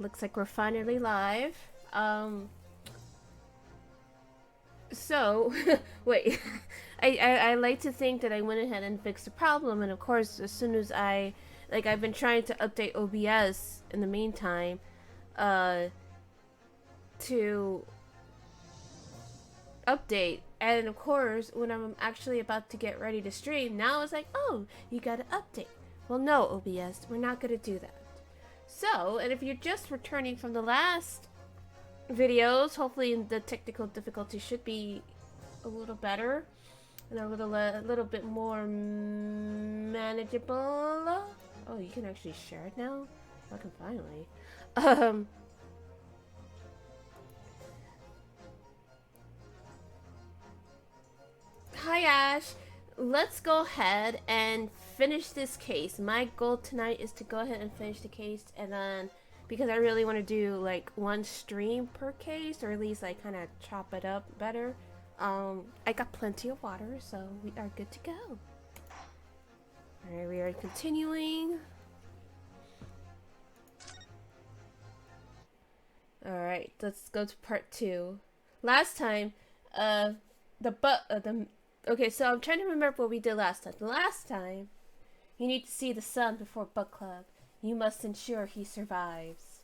looks like we're finally live. So, wait. I like to think that I went ahead and fixed the problem, and of course, as soon as I've been trying to update OBS in the meantime, uh, to update. And of course, when I'm actually about to get ready to stream, now it's like, oh, you gotta update. Well, no, OBS, we're not gonna do that. So, and if you're just returning from the last videos, hopefully the technical difficulty should be a little better and a little bit more manageable. Oh, you can actually share it now? Fucking finally. Hi Ash, let's go ahead and finish this case. My goal tonight is to go ahead and finish the case, and then because I really want to do like one stream per case, or at least like kind of chop it up better. I got plenty of water, so we are good to go. Alright, we are continuing. Alright, let's go to part 2. Last time, okay, so I'm trying to remember what we did last time. The last time, you need to see the sun before book club. You must ensure he survives.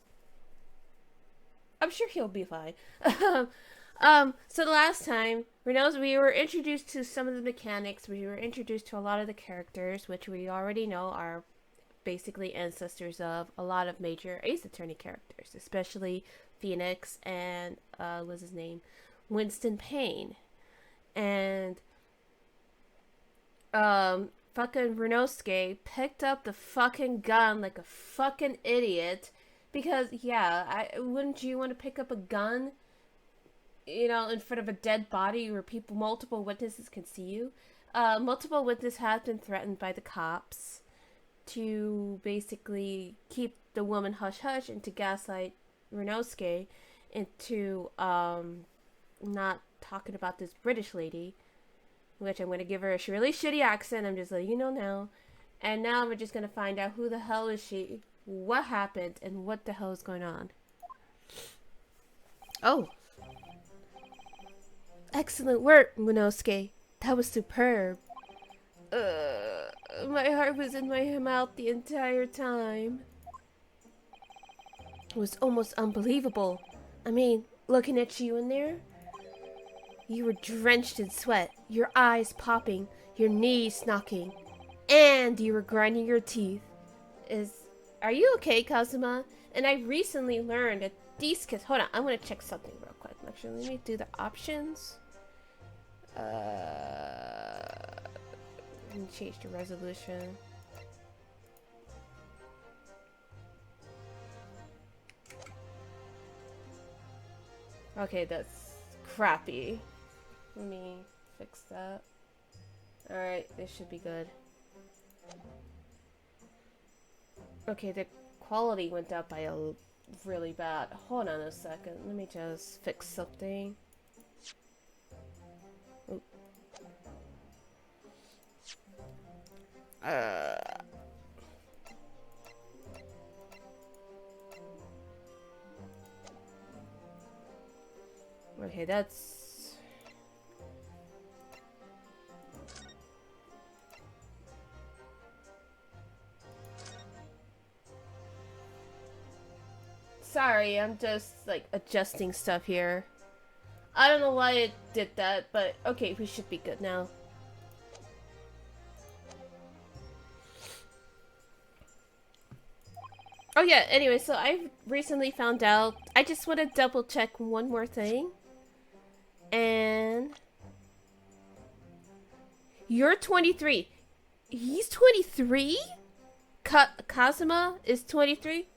I'm sure he'll be fine. So the last time, we were introduced to some of the mechanics. We were introduced to a lot of the characters, which we already know are basically ancestors of a lot of major Ace Attorney characters, especially Phoenix and, what's his name? Winston Payne. And, fucking Renosuke picked up the fucking gun like a fucking idiot. Because, yeah, wouldn't you want to pick up a gun, you know, in front of a dead body where multiple witnesses can see you? Multiple witnesses have been threatened by the cops to basically keep the woman hush-hush and to gaslight Renosuke into, not talking about this British lady, which I'm going to give her a really shitty accent. I'm just letting you know now. And now we're just going to find out who the hell is she, what happened, and what the hell is going on. Oh. Excellent work, Renosuke. That was superb. My heart was in my mouth the entire time. It was almost unbelievable. I mean, looking at you in there, you were drenched in sweat, your eyes popping, your knees knocking, and you were grinding your teeth. Are you okay, Kazuma? And I recently learned that these kids... Hold on, I'm gonna check something real quick. Actually, let me do the options. Let me change the resolution. Okay, that's crappy. Let me fix that. Alright, this should be good. Okay, the quality went up by really bad. Hold on a second. Let me just fix something. Oop. Okay, that's... Sorry, I'm just, like, adjusting stuff here. I don't know why it did that, but okay, we should be good now. Oh yeah, anyway, so I recently found out... I just want to double check one more thing. And... You're 23. He's 23? Kazuma is 23?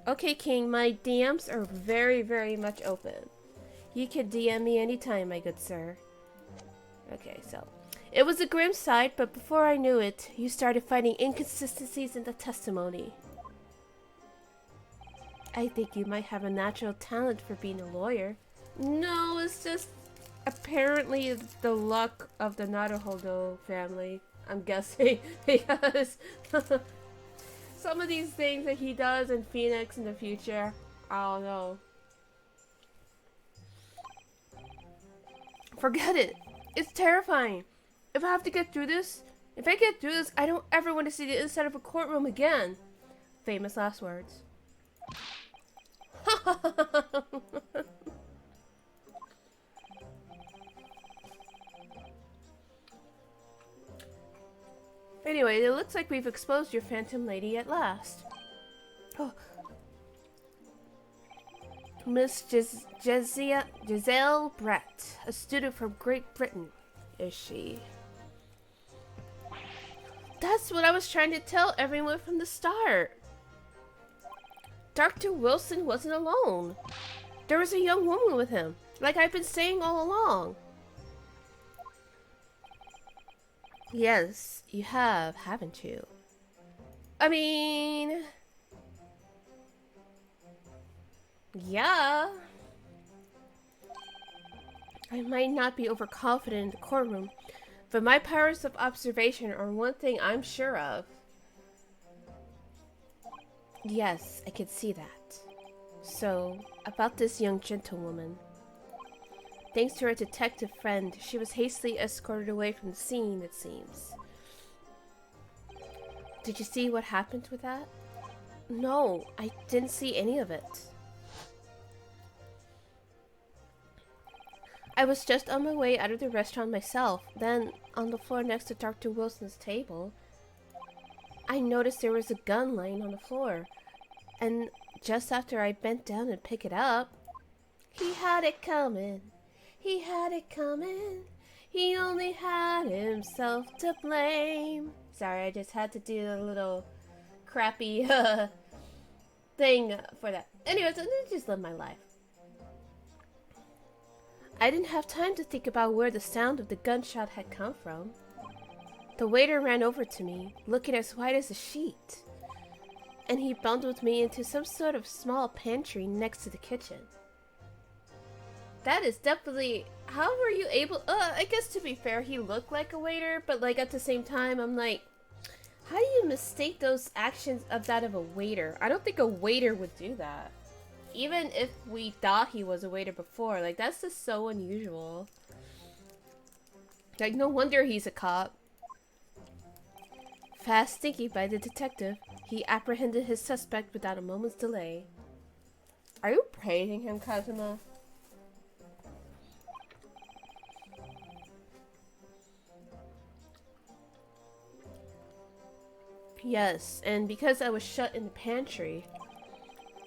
Okay, King, my DMs are very, very much open. You can DM me anytime, my good sir. Okay, so... It was a grim sight, but before I knew it, you started finding inconsistencies in the testimony. I think you might have a natural talent for being a lawyer. No, it's just... Apparently the luck of the Naruhodo family, I'm guessing, because... Some of these things that he does in Phoenix in the future, I don't know. Forget it. It's terrifying. If I have to get through this, if I get through this, I don't ever want to see the inside of a courtroom again. Famous last words. Anyway, it looks like we've exposed your phantom lady at last. Oh. Miss Giselle Brett, a student from Great Britain, is she? That's what I was trying to tell everyone from the start. Dr. Wilson wasn't alone. There was a young woman with him, like I've been saying all along. Yes, you have, haven't you? I mean... yeah. I might not be overconfident in the courtroom, but my powers of observation are one thing I'm sure of. Yes, I could see that. So, about this young gentlewoman. Thanks to her detective friend, she was hastily escorted away from the scene, it seems. Did you see what happened with that? No, I didn't see any of it. I was just on my way out of the restaurant myself. Then, on the floor next to Dr. Wilson's table, I noticed there was a gun lying on the floor. And just after I bent down and picked it up, he had it coming. He had it coming. He only had himself to blame. Sorry, I just had to do a little crappy thing for that. Anyways, I just live my life. I didn't have time to think about where the sound of the gunshot had come from. The waiter ran over to me, looking as white as a sheet. And he bundled me into some sort of small pantry next to the kitchen. That is definitely... How were you able... I guess to be fair, he looked like a waiter, but like at the same time, I'm like, how do you mistake those actions of that of a waiter? I don't think a waiter would do that. Even if we thought he was a waiter before, like that's just so unusual. Like no wonder he's a cop. Fast thinking by the detective, he apprehended his suspect without a moment's delay. Are you praising him, Kazuma? Yes, and because I was shut in the pantry,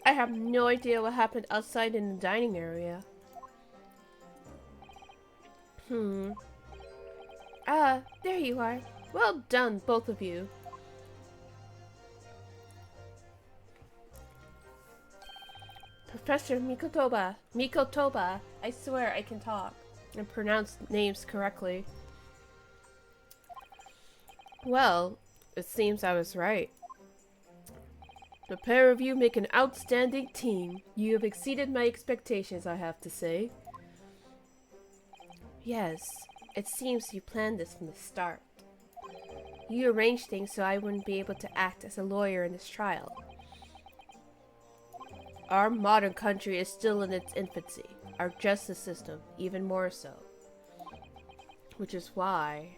I have no idea what happened outside in the dining area. Ah, there you are. Well done, both of you. Professor Mikotoba. Mikotoba. I swear I can talk and pronounce names correctly. Well, it seems I was right. The pair of you make an outstanding team. You have exceeded my expectations, I have to say. Yes, it seems you planned this from the start. You arranged things so I wouldn't be able to act as a lawyer in this trial. Our modern country is still in its infancy. Our justice system, even more so. Which is why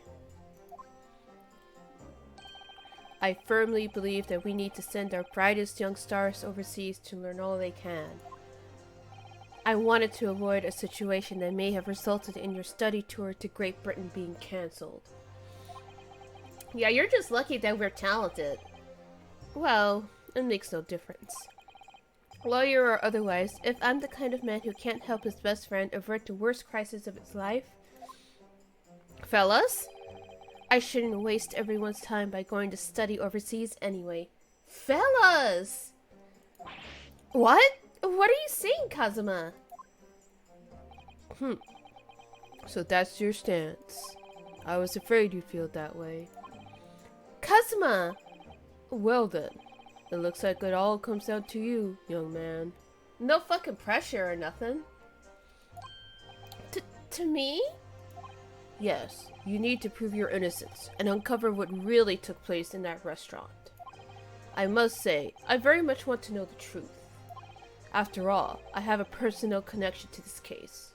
I firmly believe that we need to send our brightest young stars overseas to learn all they can. I wanted to avoid a situation that may have resulted in your study tour to Great Britain being cancelled. Yeah, you're just lucky that we're talented. Well, it makes no difference. Lawyer or otherwise, if I'm the kind of man who can't help his best friend avert the worst crisis of his life... Fellas? I shouldn't waste everyone's time by going to study overseas anyway. Fellas! What? What are you saying, Kazuma? So that's your stance. I was afraid you'd feel that way. Kazuma! Well then, it looks like it all comes down to you, young man. No fucking pressure or nothing. To me? Yes, you need to prove your innocence and uncover what really took place in that restaurant. I must say, I very much want to know the truth. After all, I have a personal connection to this case.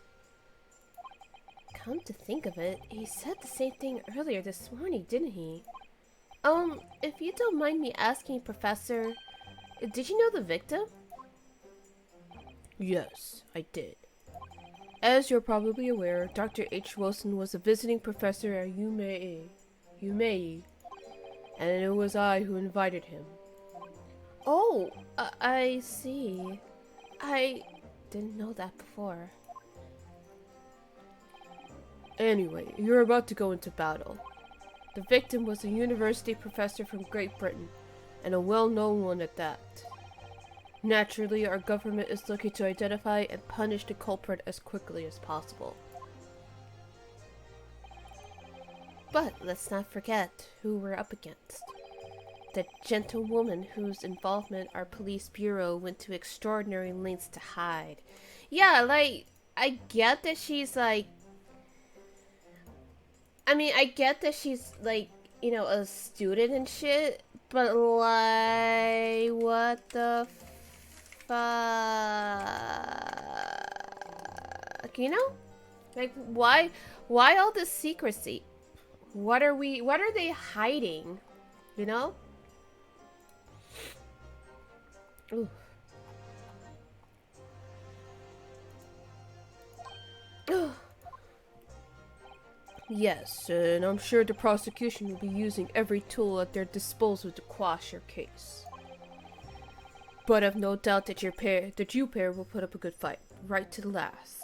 Come to think of it, he said the same thing earlier this morning, didn't he? If you don't mind me asking, Professor, did you know the victim? Yes, I did. As you're probably aware, Dr. H. Wilson was a visiting professor at UMAE, and it was I who invited him. Oh, I see. I didn't know that before. Anyway, you're about to go into battle. The victim was a university professor from Great Britain, and a well-known one at that. Naturally, our government is looking to identify and punish the culprit as quickly as possible. But let's not forget who we're up against. The gentlewoman whose involvement our police bureau went to extraordinary lengths to hide. Yeah, like, I get that she's like... I get that she's like, you know, a student and shit, but like, what the fuck? You know? Like, why all this secrecy? What are they hiding? You know? Ooh. Yes, and I'm sure the prosecution will be using every tool at their disposal to quash your case. But I've no doubt that you pair will put up a good fight, right to the last.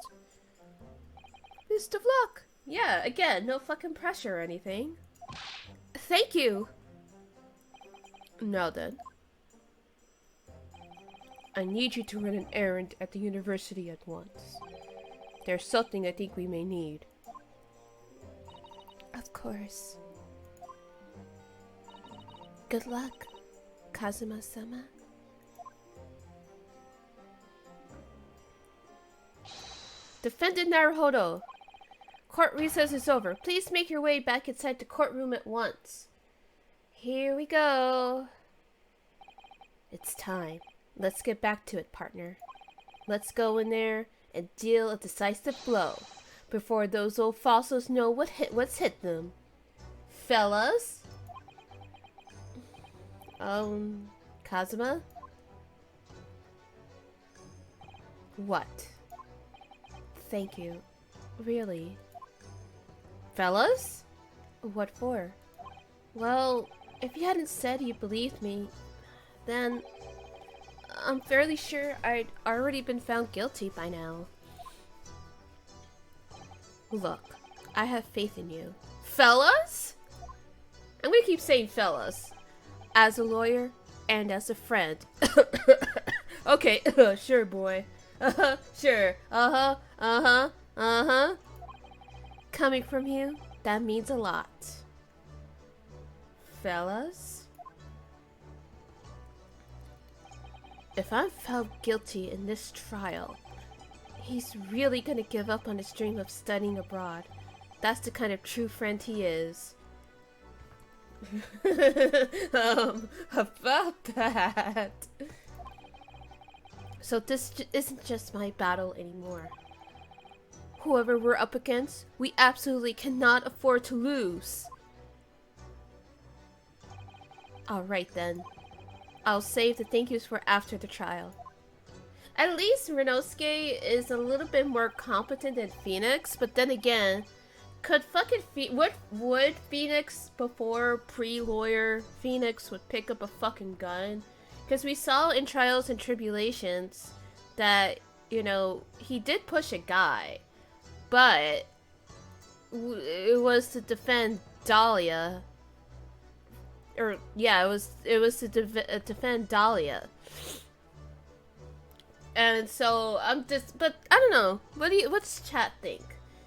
Best of luck! Yeah, again, no fucking pressure or anything. Thank you! Now then. I need you to run an errand at the university at once. There's something I think we may need. Of course. Good luck, Kazuma-sama. Defendant Naruhodo. Court recess is over. Please make your way back inside the courtroom at once. Here we go. It's time. Let's get back to it, partner. Let's go in there and deal a decisive blow before those old fossils know what's hit them. Fellas? Kazuma? What? Thank you. Really? Fellas? What for? Well, if you hadn't said you believed me, then I'm fairly sure I'd already been found guilty by now. Look, I have faith in you. Fellas? I'm gonna keep saying fellas. As a lawyer and as a friend. Okay, sure, boy. Sure. Coming from you, that means a lot. Fellas? If I'm found guilty in this trial, he's really gonna give up on his dream of studying abroad. That's the kind of true friend he is. About that. So this isn't just my battle anymore. Whoever we're up against, we absolutely cannot afford to lose. Alright then. I'll save the thank yous for after the trial. At least Renosuke is a little bit more competent than Phoenix, but then again, could fucking would Phoenix before pre-lawyer Phoenix would pick up a fucking gun? Because we saw in Trials and Tribulations that, you know, he did push a guy, but it was to defend Dahlia. Or yeah, it was to defend Dahlia. And so but I don't know. What's chat think?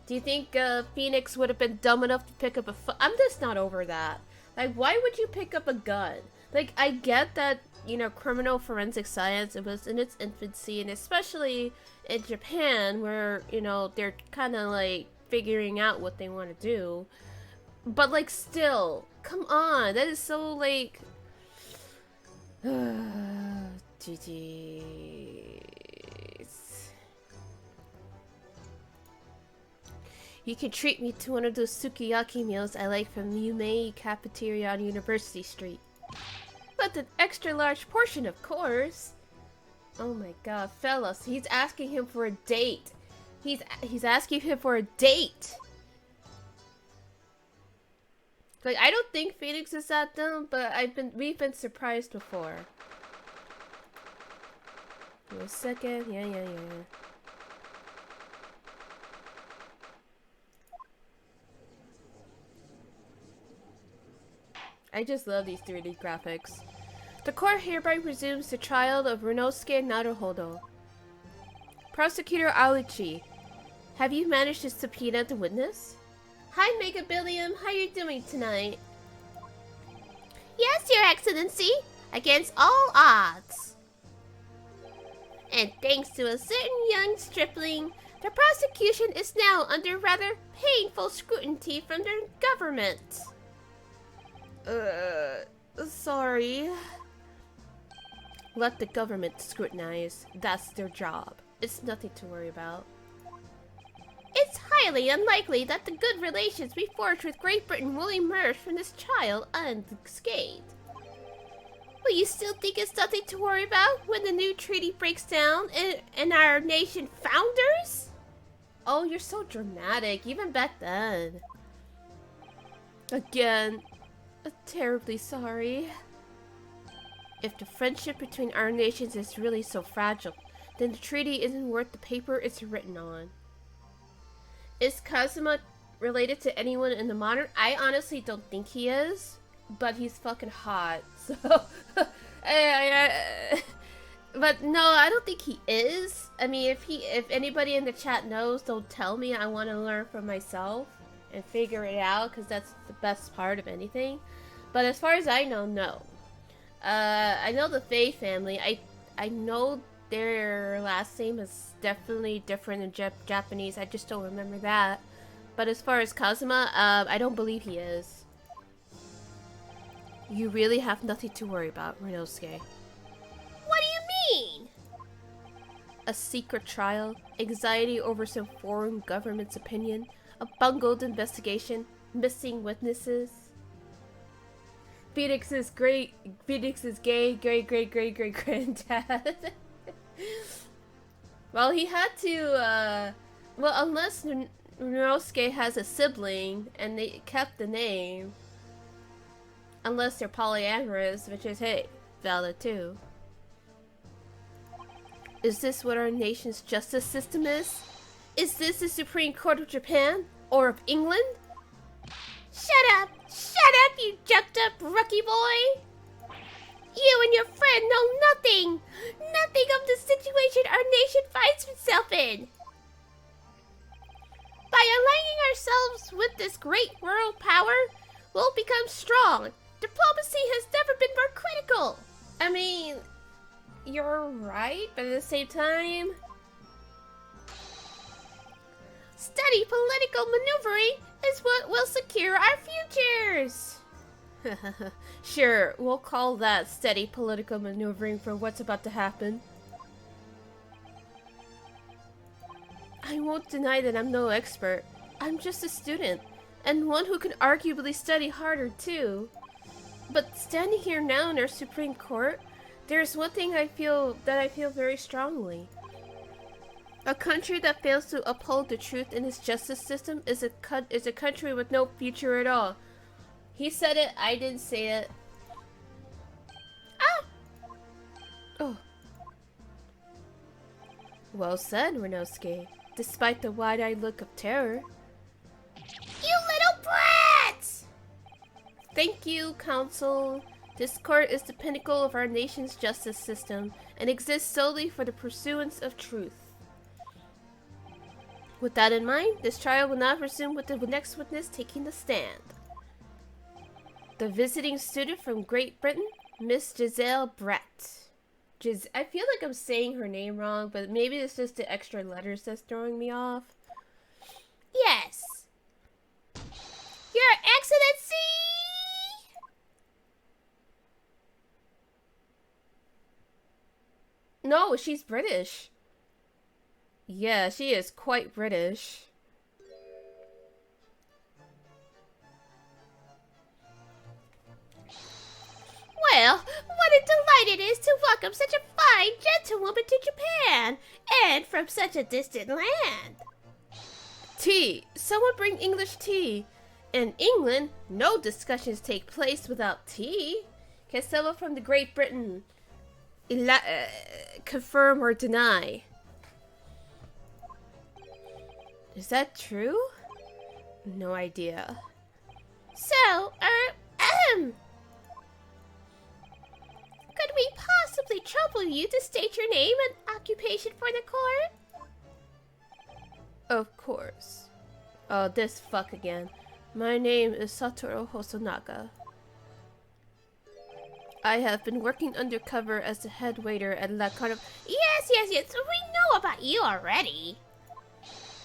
Do you think Phoenix would have been dumb enough to pick up I'm just not over that. Like, why would you pick up a gun? Like, I get that, you know, criminal forensic science, it was in its infancy, and especially in Japan, where, you know, they're kind of like figuring out what they want to do. But like, still, come on, that is so like, GG's. You can treat me to one of those sukiyaki meals I like from Yumei Cafeteria on University Street. But an extra large portion, of course. Oh my god, fellas, he's asking him for a date. He's asking him for a date. Like, I don't think Phoenix is that dumb, but we've been surprised before. Give me a second. Yeah. I just love these 3D graphics. The court hereby resumes the trial of Ryunosuke Naruhodo. Prosecutor Auchi, have you managed to subpoena the witness? Hi, Mega Billiam. How you doing tonight? Yes, Your Excellency. Against all odds. And thanks to a certain young stripling, the prosecution is now under rather painful scrutiny from the government. Sorry. Let the government scrutinize. That's their job. It's nothing to worry about. It's highly unlikely that the good relations we forged with Great Britain will emerge from this trial unscathed. Will you still think it's nothing to worry about when the new treaty breaks down and our nation founders? Oh, you're so dramatic, even back then. Again, terribly sorry. If the friendship between our nations is really so fragile, then the treaty isn't worth the paper it's written on. Is Kazuma related to anyone in the modern? I honestly don't think he is, but he's fucking hot, so... But no, I don't think he is. I mean, if anybody in the chat knows, don't tell me. I want to learn for myself and figure it out, because that's the best part of anything. But as far as I know, no. I know the Faye family. I know their last name is definitely different in Japanese. I just don't remember that. But as far as Kazuma, I don't believe he is. You really have nothing to worry about, Ryunosuke. What do you mean? A secret trial, anxiety over some foreign government's opinion, a bungled investigation, missing witnesses. Phoenix's gay great-great-great-great-granddad. Well, he had to, well, unless Ryunosuke has a sibling and they kept the name. Unless they're polyamorous, which is, hey, valid too. Is this what our nation's justice system is? Is this the Supreme Court of Japan? Or of England? Shut up! Shut up, you jumped up rookie boy! You and your friend know nothing! Nothing of the situation our nation finds itself in! By aligning ourselves with this great world power, we'll become strong. Diplomacy has never been more critical! I mean, you're right, but at the same time... Steady political maneuvering is what will secure our futures! Sure, we'll call that steady political maneuvering for what's about to happen. I won't deny that I'm no expert. I'm just a student, and one who can arguably study harder too. But standing here now in our Supreme Court, there's one thing I feel very strongly. A country that fails to uphold the truth in its justice system is a country with no future at all. He said it, I didn't say it. Ah! Oh. Well said, Ryunosuke, despite the wide-eyed look of terror. You little brats! Thank you, Council. This court is the pinnacle of our nation's justice system and exists solely for the pursuance of truth. With that in mind, this trial will now resume with the next witness taking the stand. The visiting student from Great Britain, Miss Giselle Brett. I feel like I'm saying her name wrong, but maybe it's just the extra letters that's throwing me off. Yes. Your Excellency! No, she's British. Yeah, she is quite British. Well, what a delight it is to welcome such a fine gentlewoman to Japan, and from such a distant land. Tea! Someone bring English tea! In England, no discussions take place without tea. Can someone from the Great Britain confirm or deny? Is that true? No idea. So, could we possibly trouble you to state your name and occupation for the court? Of course. Oh, this fuck again. My name is Satoru Hosonaga. I have been working undercover as the head waiter at La Carnival. Yes, we know about you already.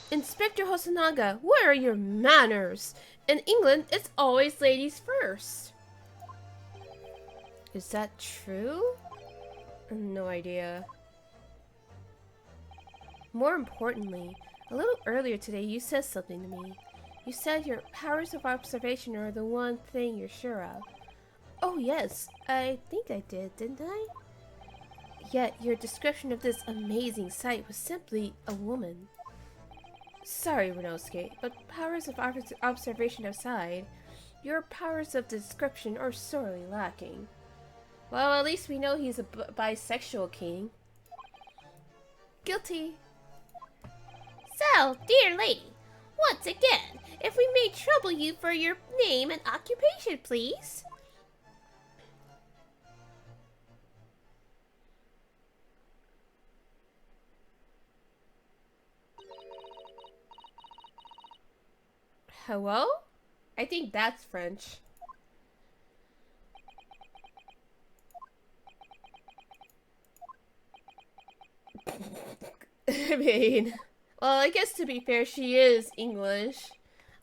Inspector Hosonaga, where are your manners? In England, it's always ladies first. Is that true? No idea. More importantly, a little earlier today you said something to me. You said your powers of observation are the one thing you're sure of. Oh yes, I think I did, didn't I? Yet your description of this amazing sight was simply a woman. Sorry, Renosuke, but powers of observation aside, your powers of description are sorely lacking. Well, at least we know he's a bisexual king. Guilty. So, dear lady, once again, if we may trouble you for your name and occupation, please. Hello? I think that's French. I mean, well, I guess to be fair, she is English.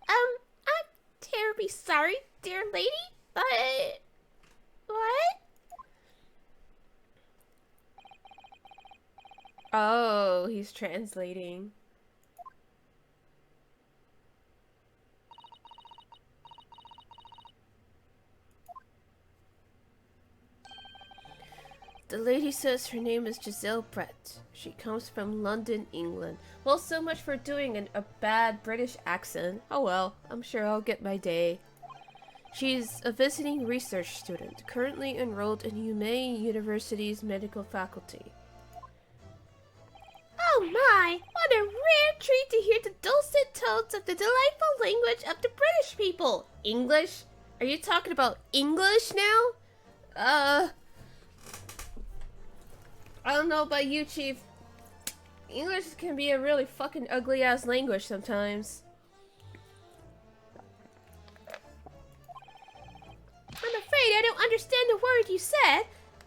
I'm terribly sorry, dear lady, but... What? Oh, he's translating. The lady says her name is Giselle Brett. She comes from London, England. Well, so much for doing a bad British accent. Oh well, I'm sure I'll get my day. She's a visiting research student, currently enrolled in Hume University's medical faculty. Oh my, what a rare treat to hear the dulcet tones of the delightful language of the British people. English? Are you talking about English now? I don't know about you, Chief. English can be a really fucking ugly ass language sometimes. I'm afraid I don't understand a word you said,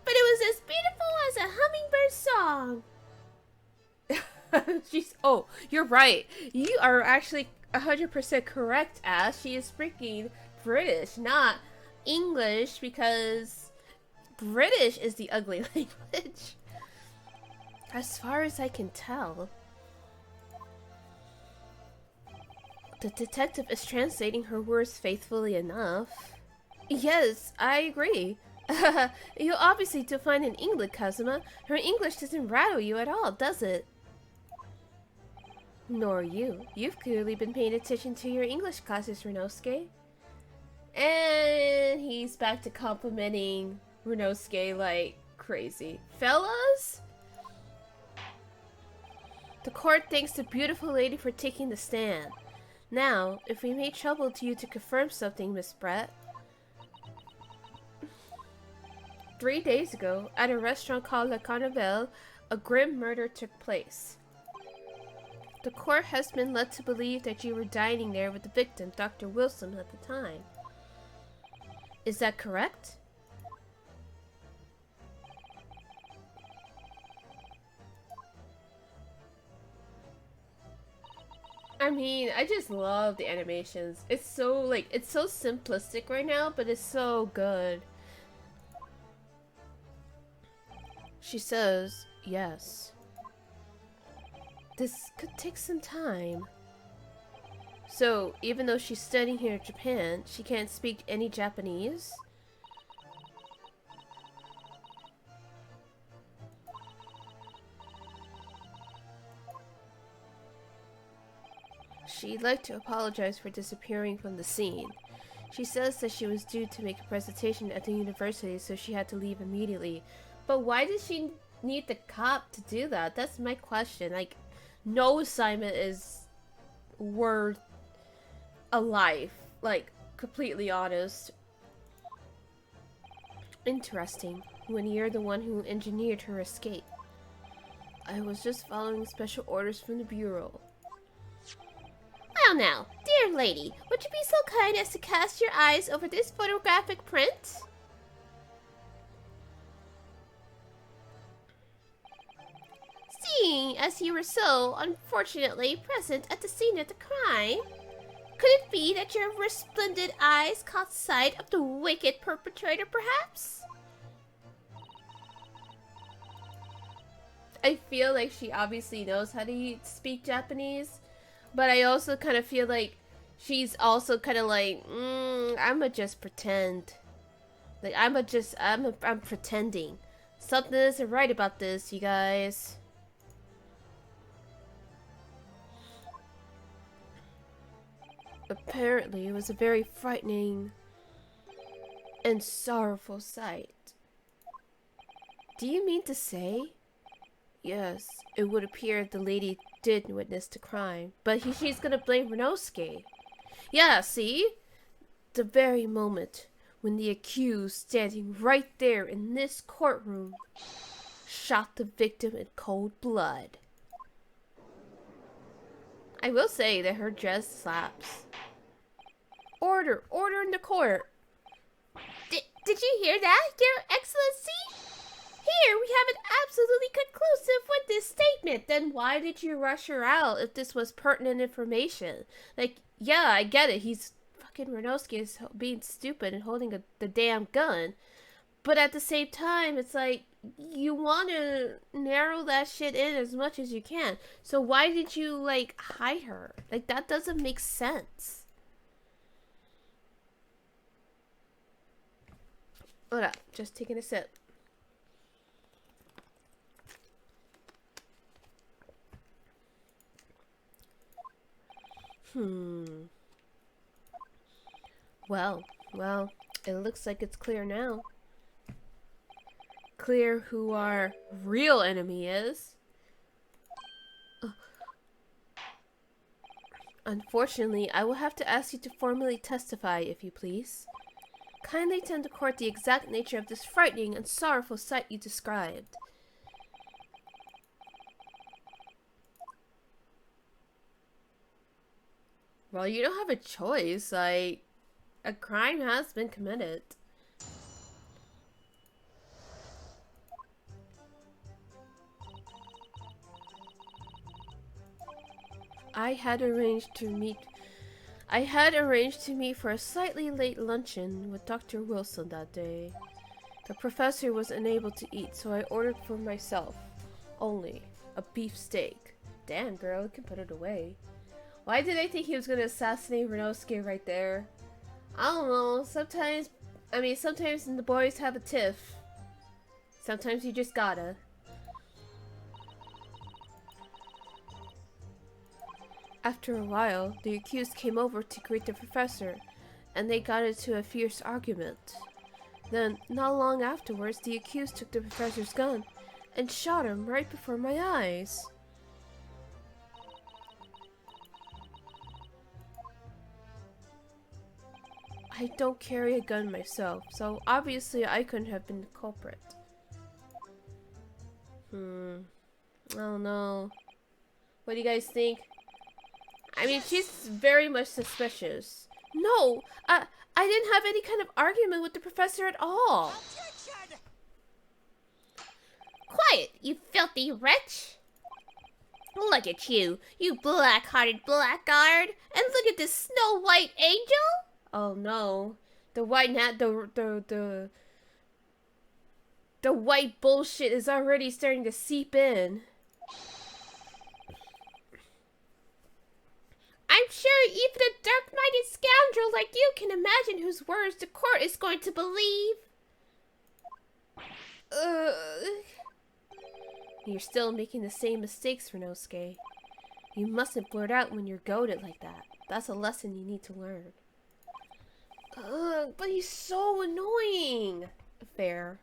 but it was as beautiful as a hummingbird song. Oh, you're right. You are actually 100% correct, Ash. She is freaking British, not English, because British is the ugly language. As far as I can tell. The detective is translating her words faithfully enough. Yes, I agree. You obviously do fine in England, Kazuma. Her English doesn't rattle you at all, does it? Nor you. You've clearly been paying attention to your English classes, Renosuke. And he's back to complimenting Renosuke like crazy. Fellas? The court thanks the beautiful lady for taking the stand. Now, if we may trouble to you to confirm something, Miss Brett. 3 days ago, at a restaurant called Le Carnival, a grim murder took place. The court has been led to believe that you were dining there with the victim, Dr. Wilson, at the time. Is that correct? I mean, I just love the animations. It's so, it's so simplistic right now, but it's so good. She says, Yes. This could take some time. So, even though she's studying here in Japan, she can't speak any Japanese? She'd like to apologize for disappearing from the scene. She says that she was due to make a presentation at the university, so she had to leave immediately. But why did she need the cop to do that? That's my question. Like, no assignment is worth a life. Like, completely honest. Interesting, when you're the one who engineered her escape. I was just following special orders from the Bureau. Well now, dear lady, would you be so kind as to cast your eyes over this photographic print? Seeing as you were so unfortunately present at the scene of the crime, could it be that your resplendent eyes caught sight of the wicked perpetrator, perhaps? I feel like she obviously knows how to speak Japanese, but I also kind of feel like she's also kind of like, I'ma just pretend. Like, I'm pretending. Something isn't right about this, you guys. Apparently, it was a very frightening and sorrowful sight. Do you mean to say? Yes, it would appear the lady did witness the crime, but she's gonna blame Renosuke. Yeah, see? The very moment when the accused, standing right there in this courtroom, shot the victim in cold blood. I will say that her dress slaps. Order! Order in the court! Did you hear that, Your Excellency? Here we have an absolutely conclusive witness statement. Then why did you rush her out if this was pertinent information? Like, yeah, I get it. He's fucking Renosuke is being stupid and holding the damn gun. But at the same time, it's like, you want to narrow that shit in as much as you can. So why did you, like, hide her? Like, that doesn't make sense. Hold up. Just taking a sip. Well, it looks like it's clear now. Clear who our real enemy is. Unfortunately, I will have to ask you to formally testify, if you please. Kindly tell the court the exact nature of this frightening and sorrowful sight you described. Well, you don't have a choice. Like, a crime has been committed. I had arranged to meet for a slightly late luncheon with Dr. Wilson that day. The professor was unable to eat, so I ordered for myself only a beef steak. Damn, girl, you can put it away. Why did I think he was gonna assassinate Renosuke right there? I don't know. Sometimes the boys have a tiff. Sometimes you just gotta. After a while, the accused came over to greet the professor, and they got into a fierce argument. Then, not long afterwards, the accused took the professor's gun and shot him right before my eyes. I don't carry a gun myself, so obviously I couldn't have been the culprit. I don't know. What do you guys think? I mean, she's very much suspicious. No, I didn't have any kind of argument with the professor at all. Quiet, you filthy wretch! Look at you, you black-hearted blackguard! And look at this Snow White angel! Oh no, the white nat the The white bullshit is already starting to seep in. I'm sure even a dark-minded scoundrel like you can imagine whose words the court is going to believe. You're still making the same mistakes, Renosuke. You mustn't blurt out when you're goaded like that. That's a lesson you need to learn. But he's so annoying. Fair.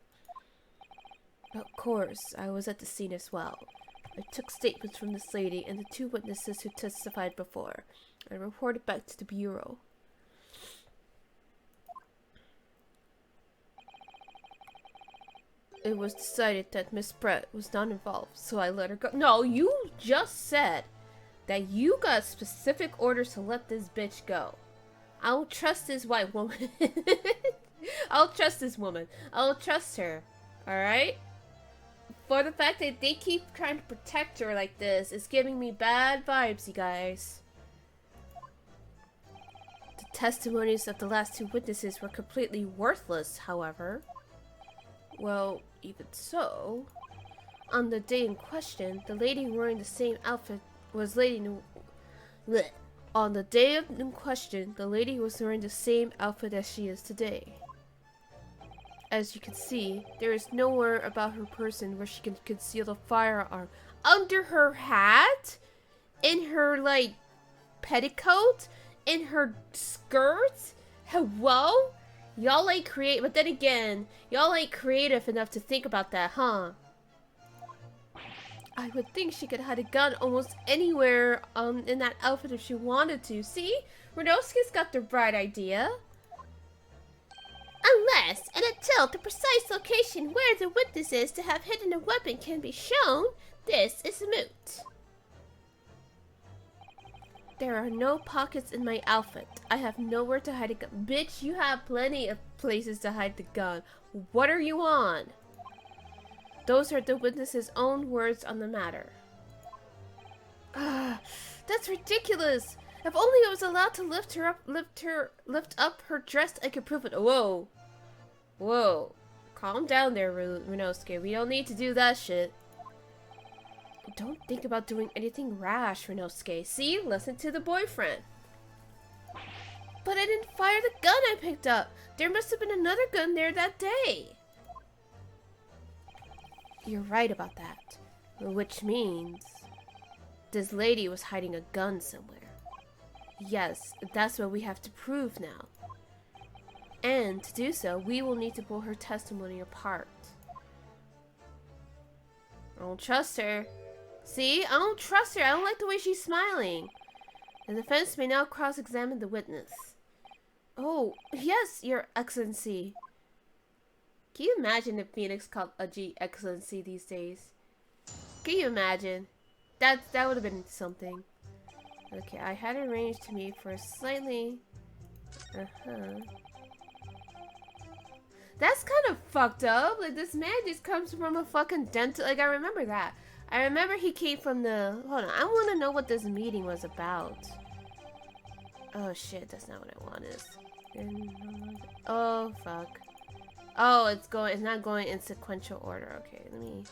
Of course, I was at the scene as well. I took statements from this lady and the 2 witnesses who testified before. I reported back to the bureau. It was decided that Miss Brett was not involved, so I let her go. No, you just said that you got specific orders to let this bitch go. I will trust this white woman. I'll trust this woman. I'll trust her. Alright? For the fact that they keep trying to protect her like this is giving me bad vibes, you guys. The testimonies of the last 2 witnesses were completely worthless, however. Well, even so, on the day in question, the lady wearing the same outfit was On the day in question, the lady was wearing the same outfit as she is today. As you can see, there is nowhere about her person where she can conceal the firearm. Under her hat? In her, like, petticoat? In her skirt? Hello? Y'all ain't creative, but then again, y'all ain't creative enough to think about that, huh? I would think she could hide a gun almost anywhere in that outfit if she wanted to. See? Renosuke's got the bright idea. Unless and until the precise location where the witnesses to have hidden a weapon can be shown, this is moot. There are no pockets in my outfit. I have nowhere to hide a gun. Bitch, you have plenty of places to hide the gun. What are you on? Those are the witness's own words on the matter. That's ridiculous. If only I was allowed to lift up her dress, I could prove it. Whoa. Whoa. Calm down there, Renosuke. We don't need to do that shit. Don't think about doing anything rash, Renosuke. See? Listen to the boyfriend. But I didn't fire the gun I picked up. There must have been another gun there that day. You're right about that. Which means this lady was hiding a gun somewhere. Yes, that's what we have to prove now. And to do so, we will need to pull her testimony apart. I don't trust her. See? I don't trust her. I don't like the way she's smiling. The defense may now cross-examine the witness. Oh, yes, Your Excellency. Can you imagine if Phoenix called a G Excellency these days? Can you imagine? That would have been something. Okay, I had arranged to meet for a slightly... That's kind of fucked up. Like, this man just comes from a fucking dental... Like, I remember that. I remember he came from the... Hold on, I want to know what this meeting was about. Oh, shit, that's not what I wanted. Oh, fuck. Oh, it's not going in sequential order. Okay, let me...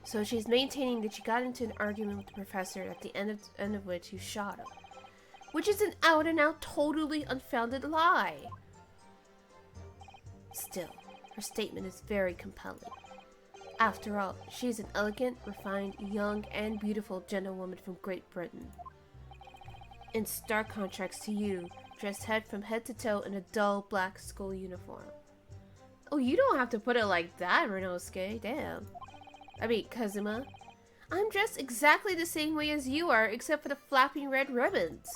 So she's maintaining that she got into an argument with the professor at the end of which you shot him. Which is an out-and-out, totally unfounded lie. Still, her statement is very compelling. After all, she's an elegant, refined, young, and beautiful gentlewoman from Great Britain. In stark contrast to you, dressed from head to toe in a dull black school uniform. Oh, you don't have to put it like that, Renosuke. Damn. I mean, Kazuma. I'm dressed exactly the same way as you are, except for the flapping red ribbons.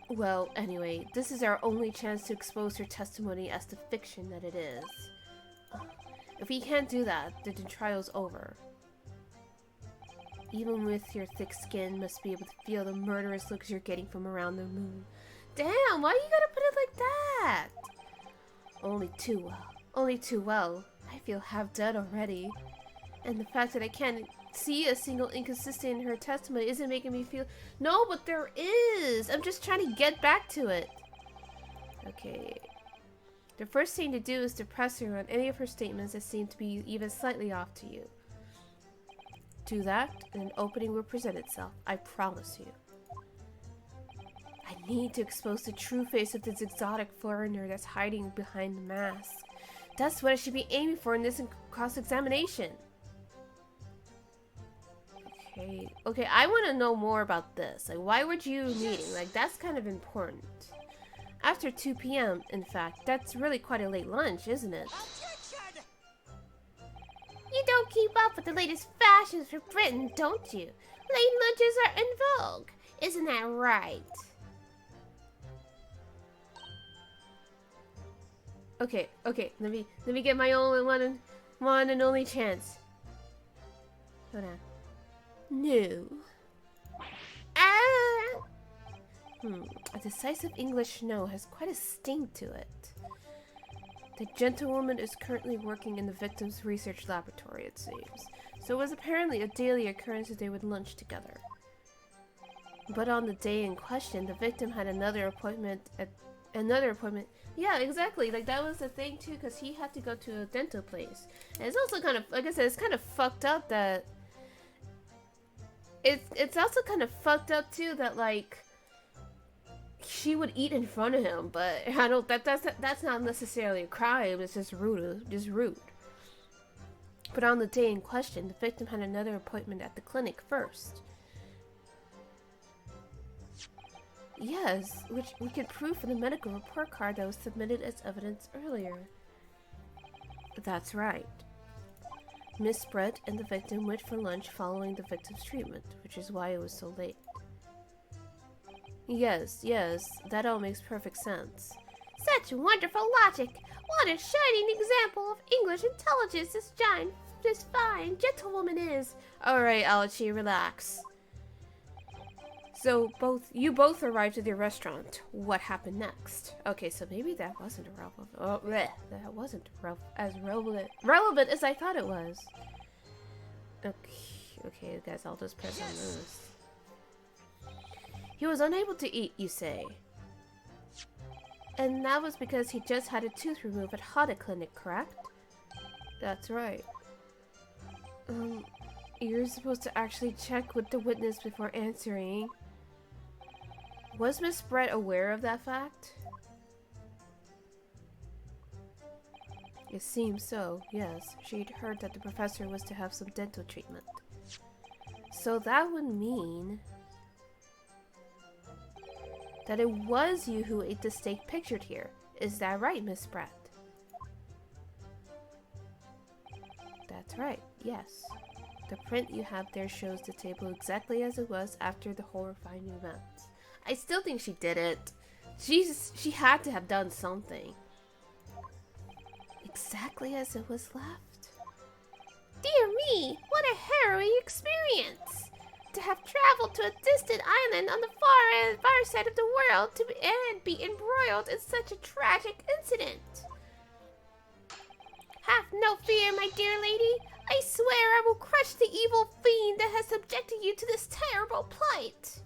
Well, anyway, this is our only chance to expose her testimony as the fiction that it is. If we can't do that, then the trial's over. Even with your thick skin, must be able to feel the murderous looks you're getting from around the moon. Damn, why you gotta put it like that? Only too well. Only too well. I feel half dead already. And the fact that I can't see a single inconsistency in her testimony isn't making me feel... No, but there is! I'm just trying to get back to it. Okay. The first thing to do is to press her on any of her statements that seem to be even slightly off to you. Do that, and an opening will present itself. I promise you. I need to expose the true face of this exotic foreigner that's hiding behind the mask. That's what I should be aiming for in this cross-examination. Okay, I want to know more about this. Like, why were you meeting? Like, that's kind of important. After 2 p.m., in fact, that's really quite a late lunch, isn't it? You don't keep up with the latest fashions for Britain, don't you? Late lunches are in vogue. Isn't that right? Okay, let me get my only one and only chance. Hold on. No. Ah! A decisive English no has quite a sting to it. The gentlewoman is currently working in the victim's research laboratory, it seems. So it was apparently a daily occurrence that they would lunch together. But on the day in question, the victim had another appointment. Yeah, exactly. Like, that was the thing, too, because he had to go to a dental place. And it's also kind of, like I said, it's kind of fucked up that... It's also kind of fucked up, too, that, like... She would eat in front of him, but I don't... That's not necessarily a crime. It's just rude. But on the day in question, the victim had another appointment at the clinic first. Yes, which we could prove from the medical report card that was submitted as evidence earlier. That's right. Miss Brett and the victim went for lunch following the victim's treatment, which is why it was so late. Yes, that all makes perfect sense. Such wonderful logic! What a shining example of English intelligence this fine gentlewoman is! Alright, Alachi, relax. So, you both arrived at the restaurant. What happened next? Okay, so maybe that wasn't that wasn't as relevant as I thought it was. Okay, I guess I'll just press on this. He was unable to eat, you say? And that was because he just had a tooth removed at Hada Clinic, correct? That's right. You're supposed to actually check with the witness before answering. Was Miss Brett aware of that fact? It seems so, yes. She'd heard that the professor was to have some dental treatment. So that would mean that it was you who ate the steak pictured here. Is that right, Miss Brett? That's right, yes. The print you have there shows the table exactly as it was after the horrifying events. I still think she did it. She had to have done something. Exactly as it was left. Dear me, what a harrowing experience! To have traveled to a distant island on the far side of the world and be embroiled in such a tragic incident. Have no fear, my dear lady. I swear I will crush the evil fiend that has subjected you to this terrible plight.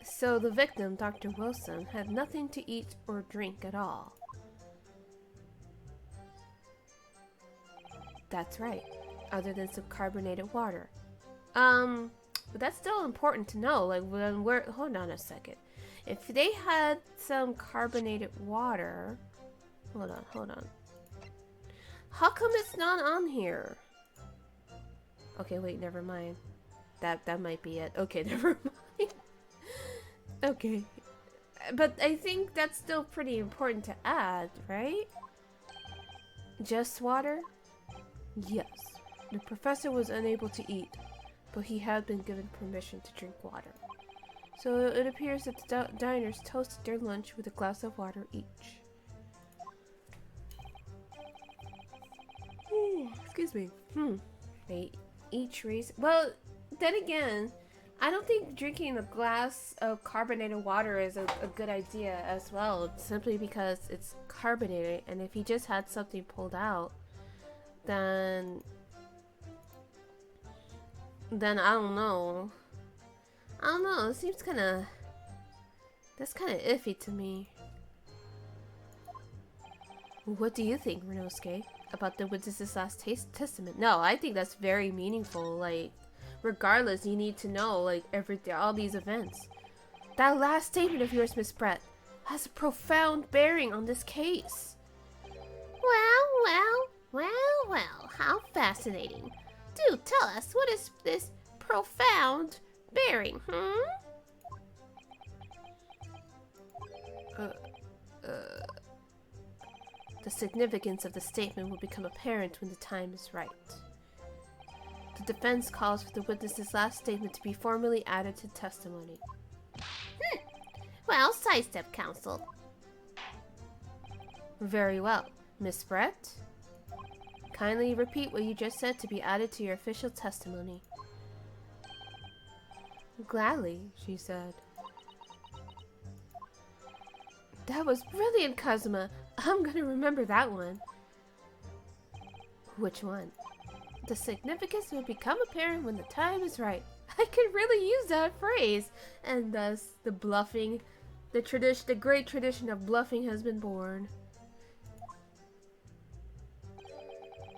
So the victim, Dr. Wilson, had nothing to eat or drink at all. That's right, other than some carbonated water. But that's still important to know. Like, when hold on a second. If they had some carbonated water, hold on. How come it's not on here? Okay, wait, never mind. That might be it. Okay, never mind. Okay. But I think that's still pretty important to add, right? Just water? Yes. The professor was unable to eat, but he had been given permission to drink water. So it appears that the diners toasted their lunch with a glass of water each. Excuse me. They each raised... Well, then again, I don't think drinking a glass of carbonated water is a good idea as well, simply because it's carbonated, and if he just had something pulled out, then then I don't know. I don't know. It seems kind of... That's kind of iffy to me. What do you think, Renosuke, about the witness's last testament? No, I think that's very meaningful. Like, regardless, you need to know, like, everything, all these events. That last statement of yours, Miss Brett, has a profound bearing on this case. Well, how fascinating. Do tell us, what is this profound bearing, The significance of the statement will become apparent when the time is right. The defense calls for the witness's last statement to be formally added to testimony. Well, sidestep, counsel. Very well. Miss Brett? Kindly repeat what you just said to be added to your official testimony. Gladly, she said. That was brilliant, Kazuma. I'm gonna remember that one. Which one? The significance will become apparent when the time is right. I could really use that phrase. And thus, the bluffing, the great tradition of bluffing has been born.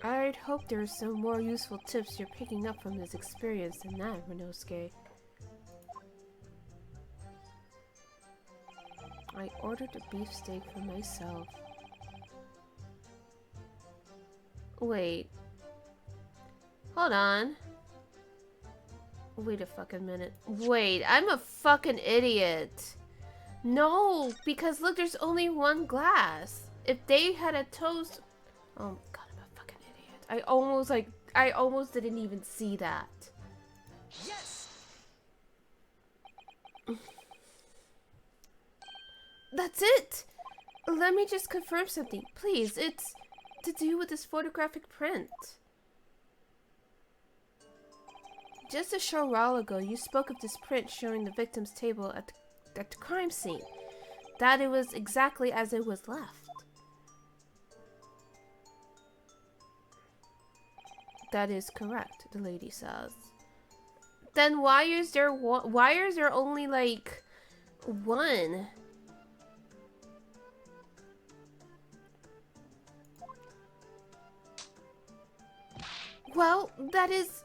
I'd hope there's some more useful tips you're picking up from this experience than that, Renosuke. I ordered a beefsteak for myself. Wait. Hold on. Wait a fucking minute. Wait, I'm a fucking idiot. No, because look, there's only one glass. If they had a toast... Oh my god, I'm a fucking idiot. I almost didn't even see that. Yes! That's it! Let me just confirm something, please. It's to do with this photographic print. Just a short while ago, you spoke of this print showing the victim's table at the crime scene. That it was exactly as it was left. That is correct, the lady says. Then why is there only like one? Well, it's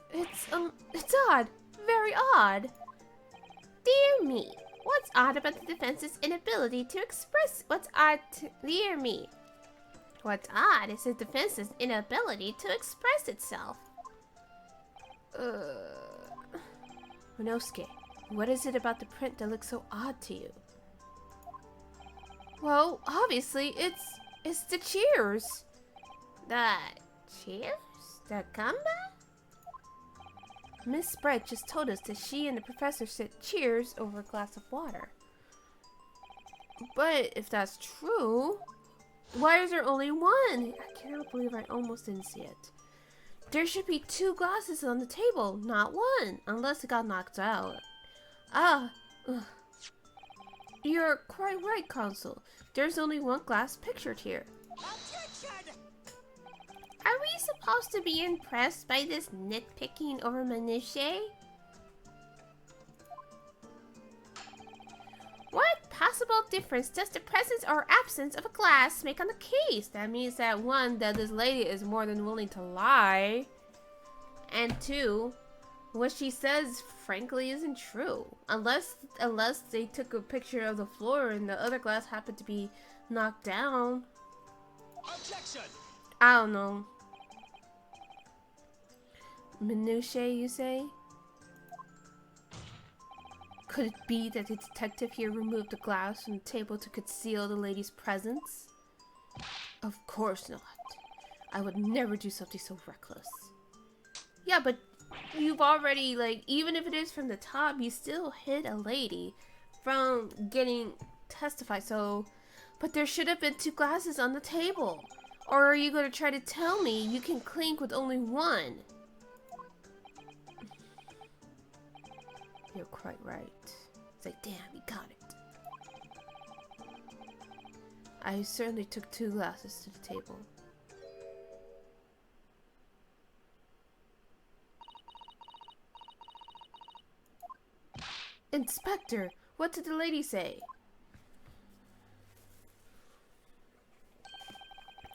odd. Very odd. Dear me, what's odd about the defense's inability to express... Dear me. What's odd is the defense's inability to express itself. Renosuke, what is it about the print that looks so odd to you? Well, obviously, it's the cheers. The cheers? The comeback? Miss Brett just told us that she and the professor said cheers over a glass of water. But if that's true, why is there only one? I cannot believe I almost didn't see it. There should be 2 glasses on the table, not one, unless it got knocked out. You're quite right, Consul. There's only 1 glass pictured here. Objection! Are we supposed to be impressed by this nitpicking over minutiae? What possible difference does the presence or absence of a glass make on the case? That means that 1, that this lady is more than willing to lie. And 2, what she says frankly isn't true. Unless they took a picture of the floor and the other glass happened to be knocked down. Objection! I don't know. Minutiae, you say? Could it be that the detective here removed the glass from the table to conceal the lady's presence? Of course not. I would never do something so reckless. Yeah, but you've already, like, even if it is from the top, you still hid a lady from getting testified, so... But there should have been 2 glasses on the table. Or are you going to try to tell me you can clink with only 1? You're quite right. It's like, damn, you got it. I certainly took 2 glasses to the table. Inspector, what did the lady say?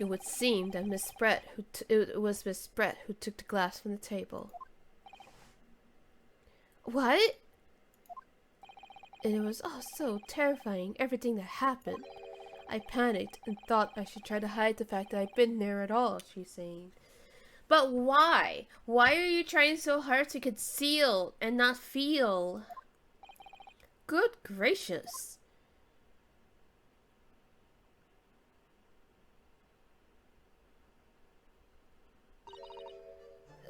It would seem that it was Miss Brett who took the glass from the table. What? And it was all so terrifying, everything that happened. I panicked and thought I should try to hide the fact that I'd been there at all, she's saying. But why? Why are you trying so hard to conceal and not feel? Good gracious.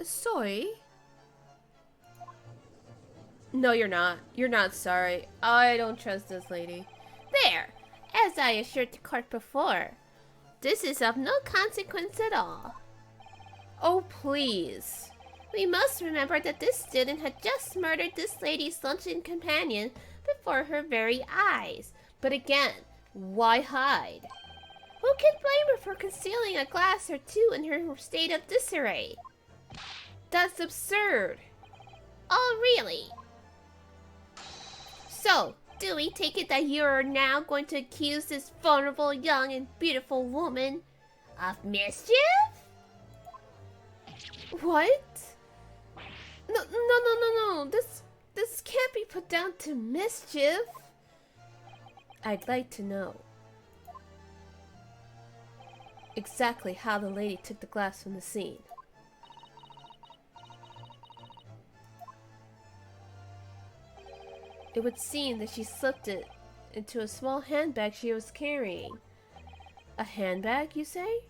Sorry? No, you're not. You're not sorry. I don't trust this lady. There! As I assured the court before, this is of no consequence at all. Oh, please. We must remember that this student had just murdered this lady's luncheon companion before her very eyes. But again, why hide? Who can blame her for concealing a glass or two in her state of disarray? That's absurd. Oh, really? So, do we take it that you are now going to accuse this vulnerable, young, and beautiful woman of mischief? What? No. This can't be put down to mischief. I'd like to know exactly how the lady took the glass from the scene. It would seem that she slipped it into a small handbag she was carrying. A handbag, you say?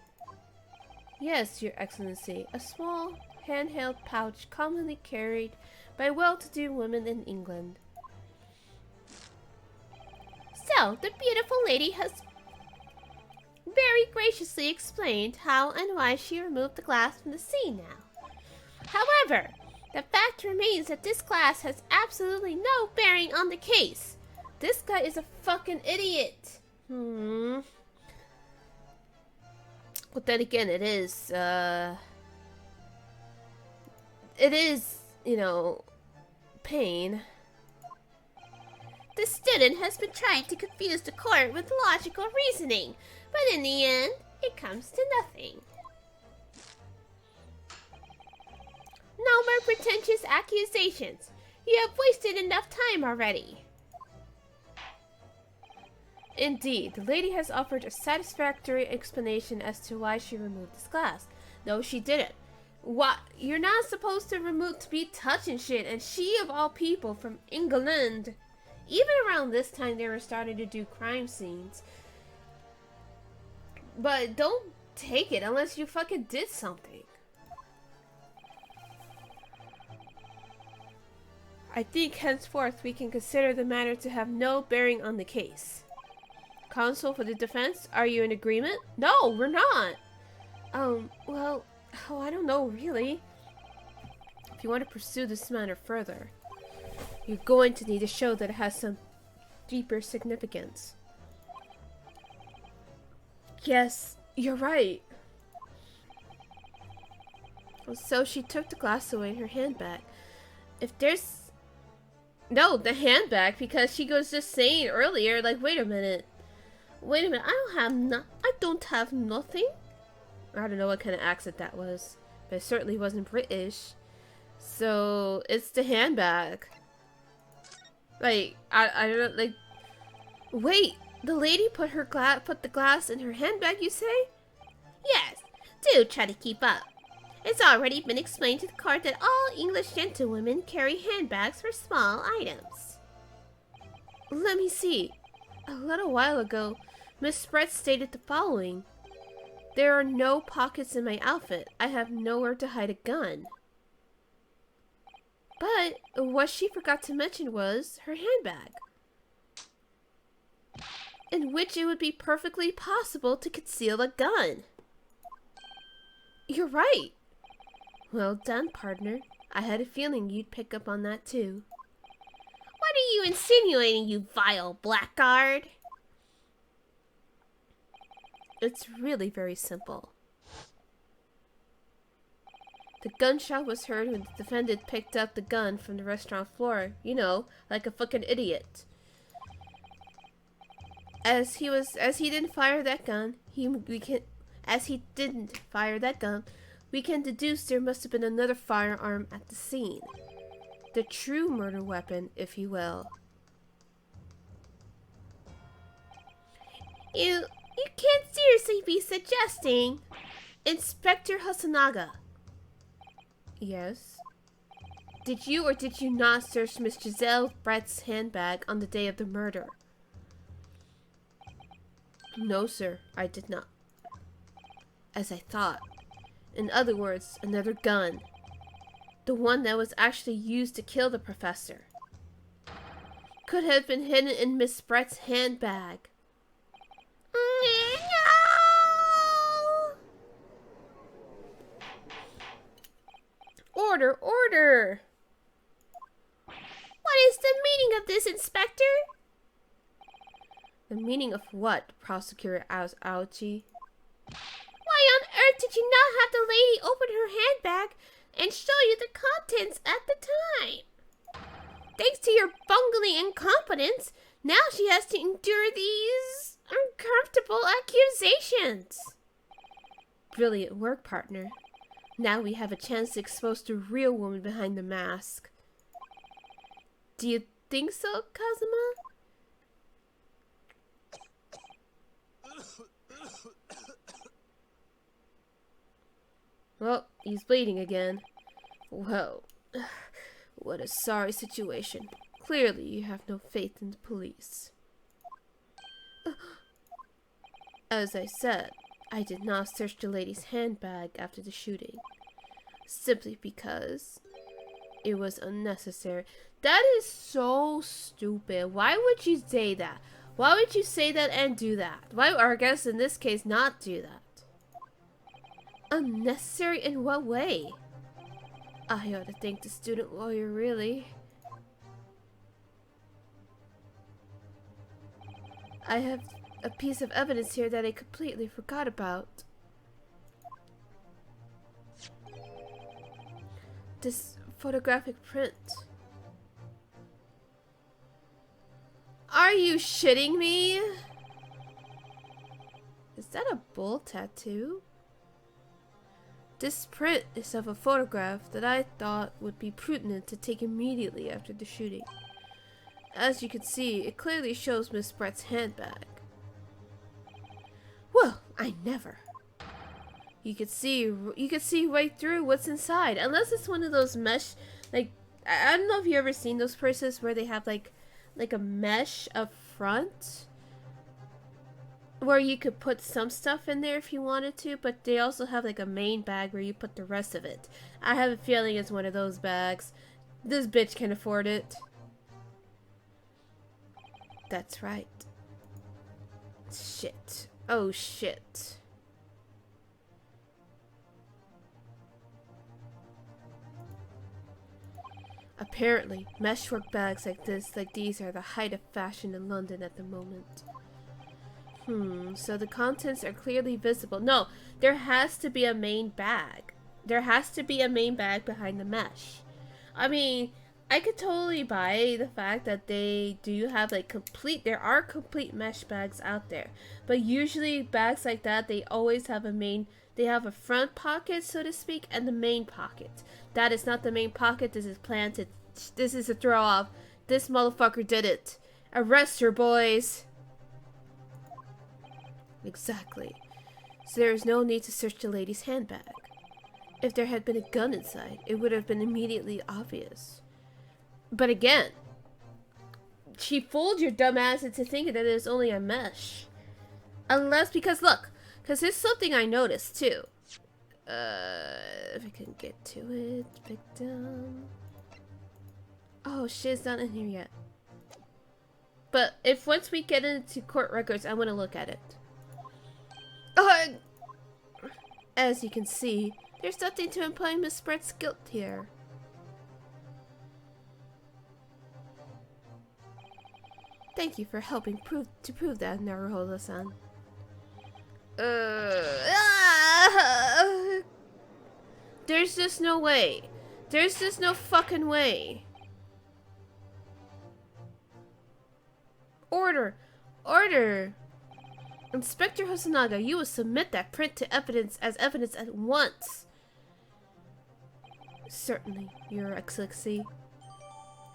Yes, Your Excellency, a small handheld pouch commonly carried by well-to-do women in England. So, the beautiful lady has very graciously explained how and why she removed the glass from the scene now. However, the fact remains that this glass has absolutely no bearing on the case. This guy is a fucking idiot. But then again, it is, you know, pain. The student has been trying to confuse the court with logical reasoning, but in the end, it comes to nothing. No more pretentious accusations. You have wasted enough time already. Indeed, the lady has offered a satisfactory explanation as to why she removed this glass. No, she didn't. What? You're not supposed to be touching shit, and she of all people from England. Even around this time, they were starting to do crime scenes. But don't take it unless you fucking did something. I think henceforth we can consider the matter to have no bearing on the case. Counsel for the defense, are you in agreement? No, we're not. Well, I don't know really. If you want to pursue this matter further, you're going to need to show that it has some deeper significance. Yes, you're right. So she took the glass away in her handbag. If there's... No, the handbag, because she was just saying earlier, like, wait a minute, I don't have nothing. I don't know what kind of accent that was, but it certainly wasn't British. So, it's the handbag. Like, I don't know, like, wait, the lady put the glass in her handbag, you say? Yes, do try to keep up. It's already been explained to the court that all English gentlewomen carry handbags for small items. Let me see. A little while ago, Miss Brett stated the following. There are no pockets in my outfit. I have nowhere to hide a gun. But what she forgot to mention was her handbag, in which it would be perfectly possible to conceal a gun. You're right. Well done, partner. I had a feeling you'd pick up on that too. What are you insinuating, you vile blackguard? It's really very simple. The gunshot was heard when the defendant picked up the gun from the restaurant floor. You know, like a fucking idiot. As he didn't fire that gun, we can deduce there must have been another firearm at the scene. The true murder weapon, if you will. You can't seriously be suggesting... Inspector Hasanaga. Yes? Did you or did you not search Miss Giselle Brett's handbag on the day of the murder? No, sir, I did not. As I thought. In other words, another gun. The one that was actually used to kill the professor. Could have been hidden in Miss Brett's handbag. No! Order, order! What is the meaning of this, Inspector? The meaning of what, Prosecutor Ouchie? Why on earth did you not have the lady open her handbag and show you the contents at the time? Thanks to your bungling incompetence, now she has to endure these uncomfortable accusations. Brilliant work, partner. Now we have a chance to expose the real woman behind the mask. Do you think so, Kazuma? Well, he's bleeding again. Well, what a sorry situation. Clearly, you have no faith in the police. As I said, I did not search the lady's handbag after the shooting. Simply because it was unnecessary. That is so stupid. Why would you say that? Why would you say that and do that? Why, or I guess in this case, not do that? Unnecessary in what way? I ought to thank the student lawyer, really. I have a piece of evidence here that I completely forgot about. This photographic print. Are you shitting me? Is that a bull tattoo? This print is of a photograph that I thought would be prudent to take immediately after the shooting. As you can see, it clearly shows Miss Brett's handbag. Well, I never. You could see right through what's inside, unless it's one of those mesh, like, I don't know if you ever seen those purses where they have like a mesh up front, where you could put some stuff in there if you wanted to, but they also have like a main bag where you put the rest of it. I have a feeling it's one of those bags. This bitch can afford it. That's right. Shit. Oh shit. Apparently, meshwork bags like these are the height of fashion in London at the moment. So the contents are clearly visible. No, there has to be a main bag. There has to be a main bag behind the mesh. I mean, I could totally buy the fact that they do have like there are complete mesh bags out there. But usually bags like that, they always have they have a front pocket, so to speak, and the main pocket. That is not the main pocket. This is planted. This is a throw off. This motherfucker did it. Arrest her, boys. Exactly. So there is no need to search the lady's handbag. If there had been a gun inside, it would have been immediately obvious. But again, she fooled your dumb ass into thinking that it was only a mesh. Because there's something I noticed too. If I can get to it, victim. Oh shit, it's not in here yet. But if once we get into court records, I want to look at it. As you can see, there's nothing to imply Miss Brett's guilt here. Thank you for helping prove that, Naruhodo-san. There's There's just no way. There's just no fucking way. Order! Order! Inspector Hosonaga, you will submit that print to evidence as evidence at once. Certainly, Your Excellency.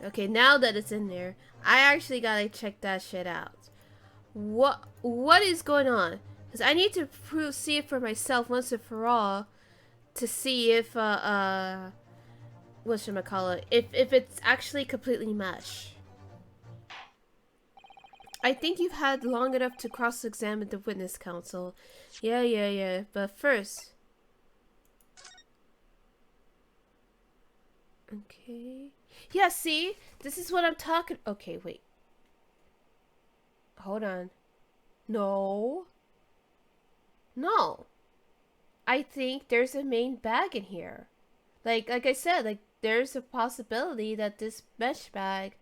Okay, now that it's in there, I actually gotta check that shit out. What is going on? Because I need to see it for myself once and for all to see if whatchamacallit, if it's actually completely mesh. I think you've had long enough to cross-examine the witness counsel. Yeah. But first... Okay... Yeah, see? This is what I'm talking... Okay, wait. Hold on. No. No. I think there's a main bag in here. Like I said, like, there's a possibility that this mesh bag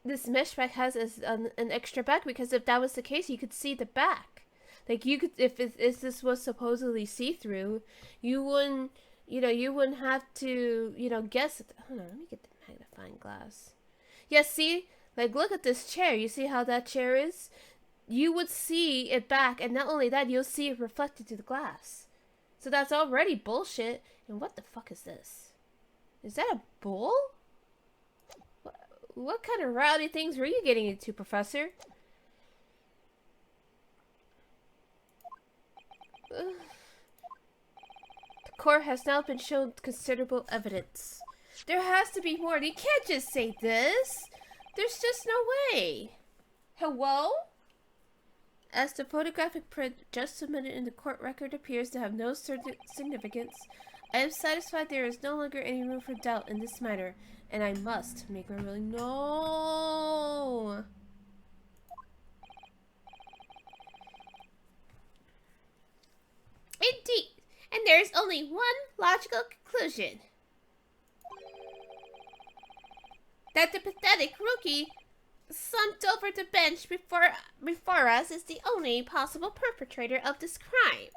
has an extra back, because if that was the case, you could see the back. Like, you could, if this was supposedly see-through, you wouldn't have to, guess. Hold on, let me get the magnifying glass. Yeah, see? Like, look at this chair. You see how that chair is? You would see it back, and not only that, you'll see it reflected through the glass. So that's already bullshit. And what the fuck is this? Is that a bull? What kind of rowdy things were you getting into, Professor? The court has now been shown considerable evidence. There has to be more. You can't just say this. There's just no way. Hello? As the photographic print just submitted in the court record appears to have no certain significance, I am satisfied there is no longer any room for doubt in this matter, and I must make my ruling. No! Indeed, and there is only one logical conclusion. That the pathetic rookie slumped over the bench before us is the only possible perpetrator of this crime.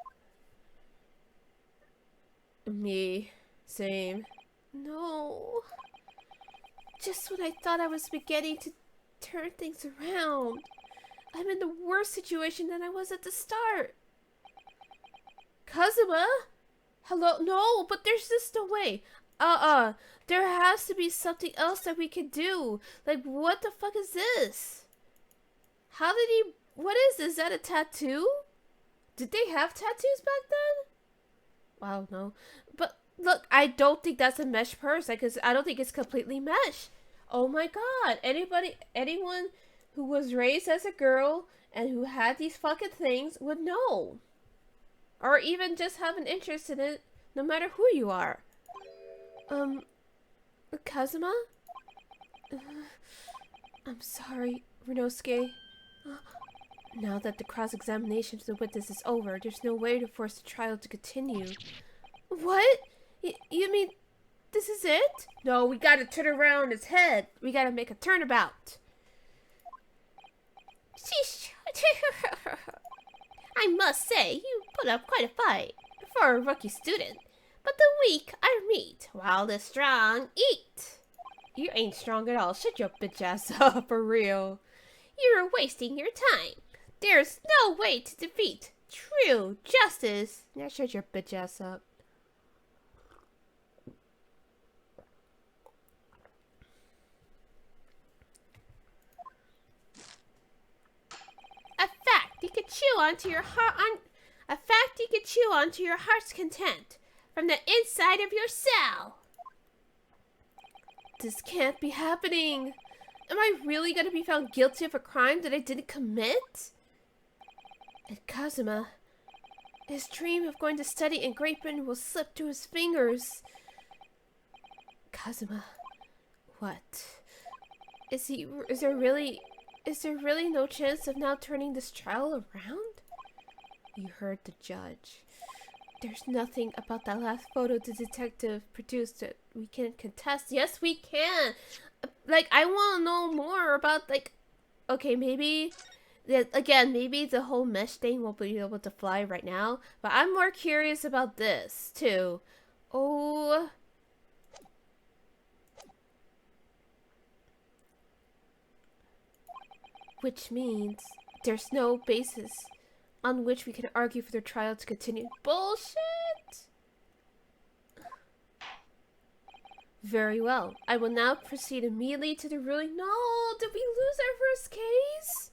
Me. Same. No. Just when I thought I was beginning to turn things around, I'm in the worse situation than I was at the start. Kazuma? Hello? No, but there's just no way. There has to be something else that we can do. Like, what the fuck is this? How did he... What is this? Is that a tattoo? Did they have tattoos back then? I don't know. But, look, I don't think that's a mesh purse. Because I don't think it's completely mesh. Oh my god. Anyone who was raised as a girl and who had these fucking things would know. Or even just have an interest in it, no matter who you are. Kazuma? I'm sorry, Renosuke. Now that the cross-examination of the witness is over, there's no way to force the trial to continue. What? You mean this is it? No, we gotta turn around his head. We gotta make a turnabout. Sheesh. I must say, you put up quite a fight For a rookie student. but the weak are meat, while the strong eat. You ain't strong at all. Shut your bitch ass up, for real. You're wasting your time. There's no way to defeat true justice. Now shut your bitch ass up. A fact you could chew onto your heart's content from the inside of your cell. This can't be happening. Am I really gonna be found guilty of a crime that I didn't commit? And Kazuma, his dream of going to study in Great Britain will slip through his fingers. Kazuma, what? Is there really no chance of now turning this trial around? You heard the judge. There's nothing about that last photo the detective produced that we can contest. Yes, we can. Like, I want to know more about, like, okay, maybe Again, maybe the whole mesh thing won't be able to fly right now, but I'm more curious about this, too. Oh. Which means there's no basis on which we can argue for the trial to continue. Bullshit! Very well. I will now proceed immediately to the ruling. No! Did we lose our first case?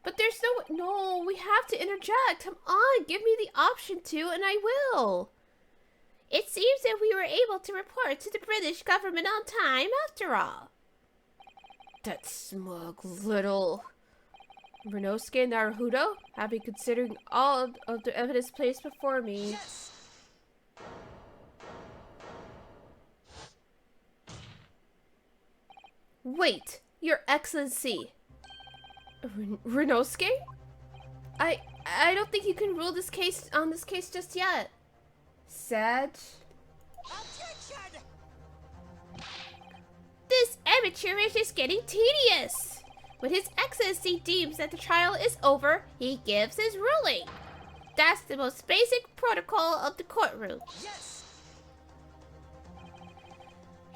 But there's no, we have to interject. Come on, give me the option to, and I will. It seems that we were able to report to the British government on time after all. That smug little Renosuke and Naruto, having considered all of the evidence placed before me. Yes. Wait, Your Excellency. Renosuke? I don't think you can rule this case just yet. Sag? Objection! This amateurish is getting tedious. When His Excellency deems that the trial is over, he gives his ruling. That's the most basic protocol of the courtroom. Yes.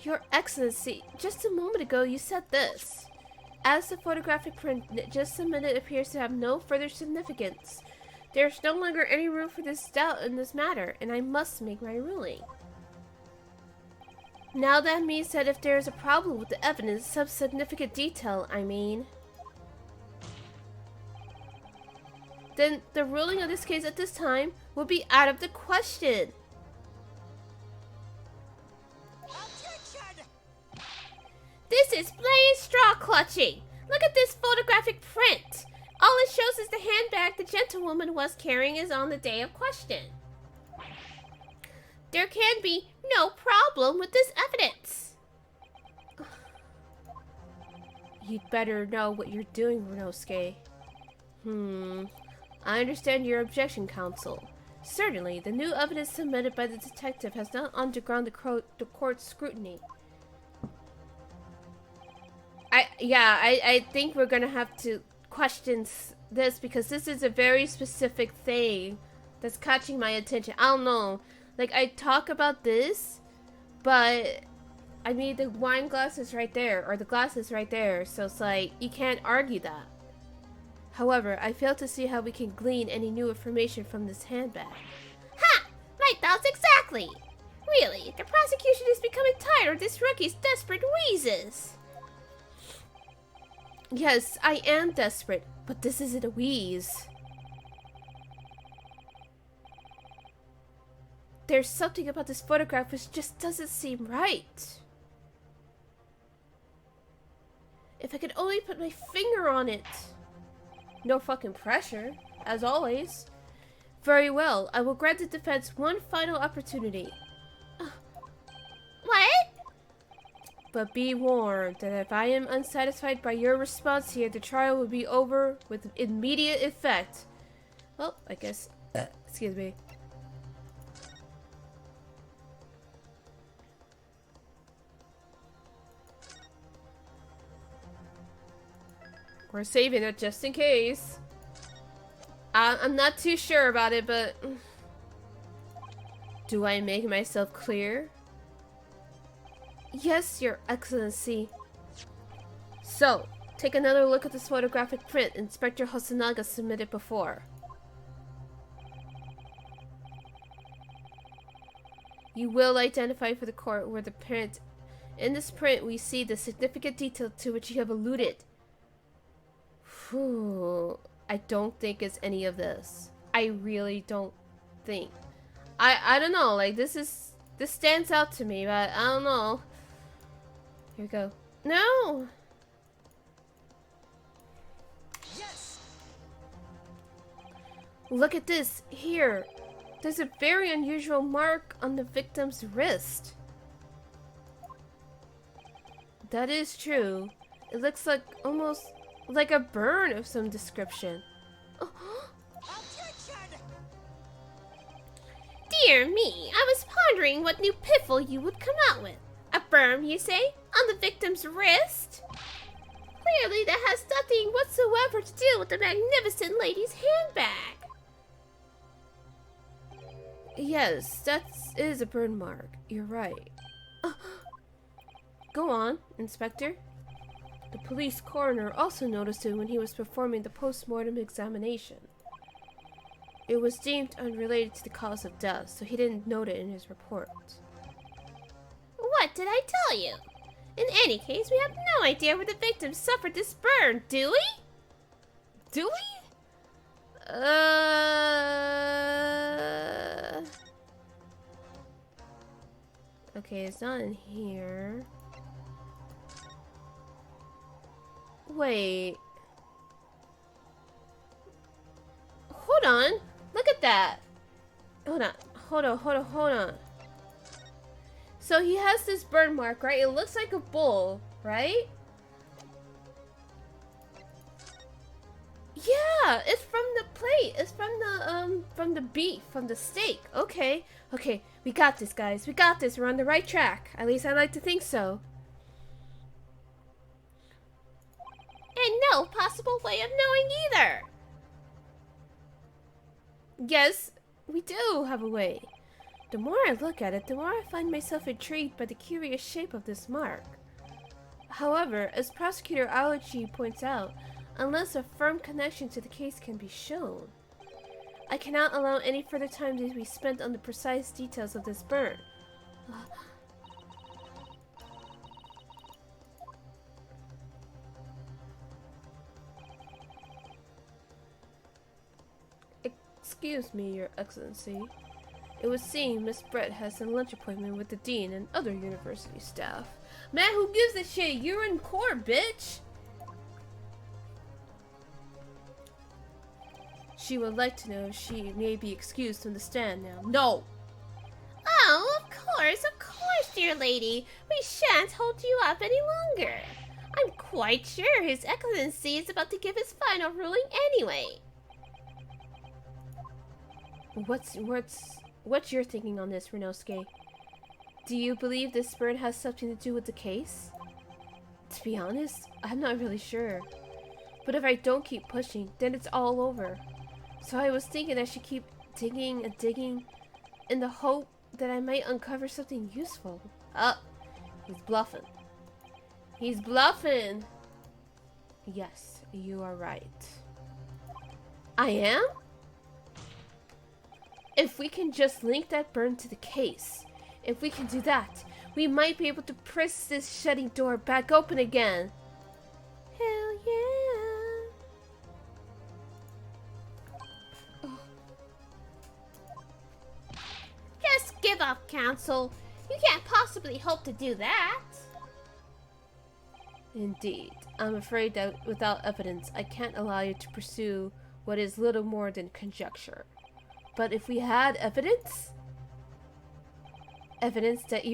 Your Excellency, just a moment ago you said this. As the photographic print just submitted appears to have no further significance, there's no longer any room for this doubt in this matter, and I must make my ruling. Now that means that if there is a problem with the evidence, some significant detail, I mean, then the ruling of this case at this time will be out of the question. Objection! This is plain straw clutching. Look at this photographic print. All it shows is the handbag the gentlewoman was carrying is on the day of question. There can be no problem with this evidence. You'd better know what you're doing, Renosuke. I understand your objection, counsel. Certainly, the new evidence submitted by the detective has not undergone the court's scrutiny. I think we're gonna have to question this because this is a very specific thing that's catching my attention. I don't know. Like, I talk about this, but I mean, the wine glass is right there, or the glass is right there, so it's like, you can't argue that. However, I fail to see how we can glean any new information from this handbag. Ha! My thoughts exactly! Really, the prosecution is becoming tired of this rookie's desperate wheezes. Yes, I am desperate, but this isn't a wheeze. There's something about this photograph which just doesn't seem right. If I could only put my finger on it. No fucking pressure, as always. Very well, I will grant the defense one final opportunity. What? But be warned that if I am unsatisfied by your response here, the trial will be over with immediate effect. Well, I guess. Excuse me. We're saving it just in case. I'm not too sure about it, but... Do I make myself clear? Yes, Your Excellency. So, take another look at this photographic print Inspector Hosonaga submitted before. You will identify for the court where the print... In this print, we see the significant detail to which you have alluded. Whew, I don't think it's any of this. I really don't think. I don't know, like this stands out to me, but I don't know. Here we go. No! Yes. Look at this, here. There's a very unusual mark on the victim's wrist. That is true. It looks like almost like a burn of some description. Objection! Dear me, I was pondering what new piffle you would come out with. A burn, you say? On the victim's wrist? Clearly, that has nothing whatsoever to do with the magnificent lady's handbag. Yes, that is a burn mark. You're right. Go on, Inspector. The police coroner also noticed it when he was performing the post-mortem examination. It was deemed unrelated to the cause of death, so he didn't note it in his report. What did I tell you? In any case, we have no idea where the victim suffered this burn, do we? Do we? Okay, it's not in here. Wait. Hold on. Look at that. Hold on. So he has this burn mark, right? It looks like a bull, right? Yeah, it's from the plate. It's from the beef, from the steak. Okay. Okay, we got this, guys. We got this. We're on the right track. At least I like to think so. And no possible way of knowing either. Yes, we do have a way. The more I look at it, the more I find myself intrigued by the curious shape of this mark. However, as Prosecutor Aoichi points out, unless a firm connection to the case can be shown, I cannot allow any further time to be spent on the precise details of this burn. Excuse me, Your Excellency. It would seem Miss Brett has a lunch appointment with the dean and other university staff. Man, who gives a shit? You're in court, bitch! She would like to know if she may be excused from the stand now. No! Oh, of course, dear lady. We shan't hold you up any longer. I'm quite sure His Excellency is about to give his final ruling anyway. What's your thinking on this, Renosuke? Do you believe this burn has something to do with the case? To be honest, I'm not really sure. But if I don't keep pushing, then it's all over. So I was thinking I should keep digging and digging in the hope that I might uncover something useful. He's bluffing. He's bluffing! Yes, you are right. I am? If we can just link that burn to the case, if we can do that, we might be able to press this shutting door back open again. Hell yeah. Just give up, Counsel. You can't possibly hope to do that. Indeed. I'm afraid that without evidence, I can't allow you to pursue what is little more than conjecture. But if we had evidence that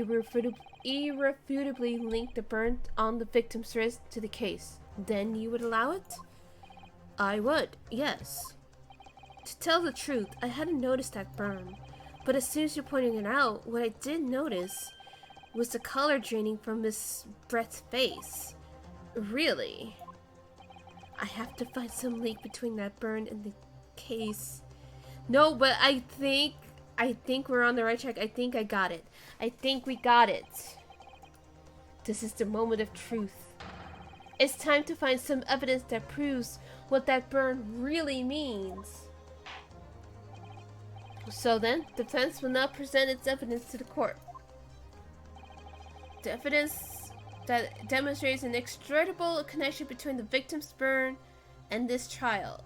irrefutably linked the burn on the victim's wrist to the case, then you would allow it? I would, yes. To tell the truth, I hadn't noticed that burn, but as soon as you're pointing it out, what I did notice was the color draining from Miss Brett's face. Really? I have to find some link between that burn and the case. No, but I think we're on the right track. I think I got it. I think we got it. This is the moment of truth. It's time to find some evidence that proves what that burn really means. So then, defense will now present its evidence to the court. The evidence that demonstrates an inextricable connection between the victim's burn and this trial.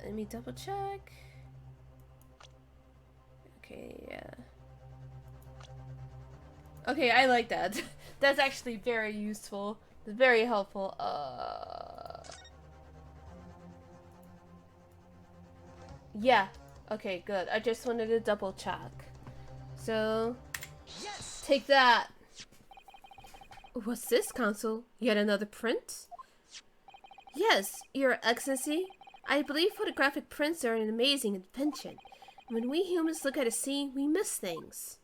Let me double check. Okay, yeah. Okay, I like that. That's actually very useful. Very helpful. Yeah. Okay, good. I just wanted to double check. So, Yes! take that. What's this, Consul? Yet another print? Yes, Your Excellency. I believe photographic prints are an amazing invention. When we humans look at a scene, we miss things.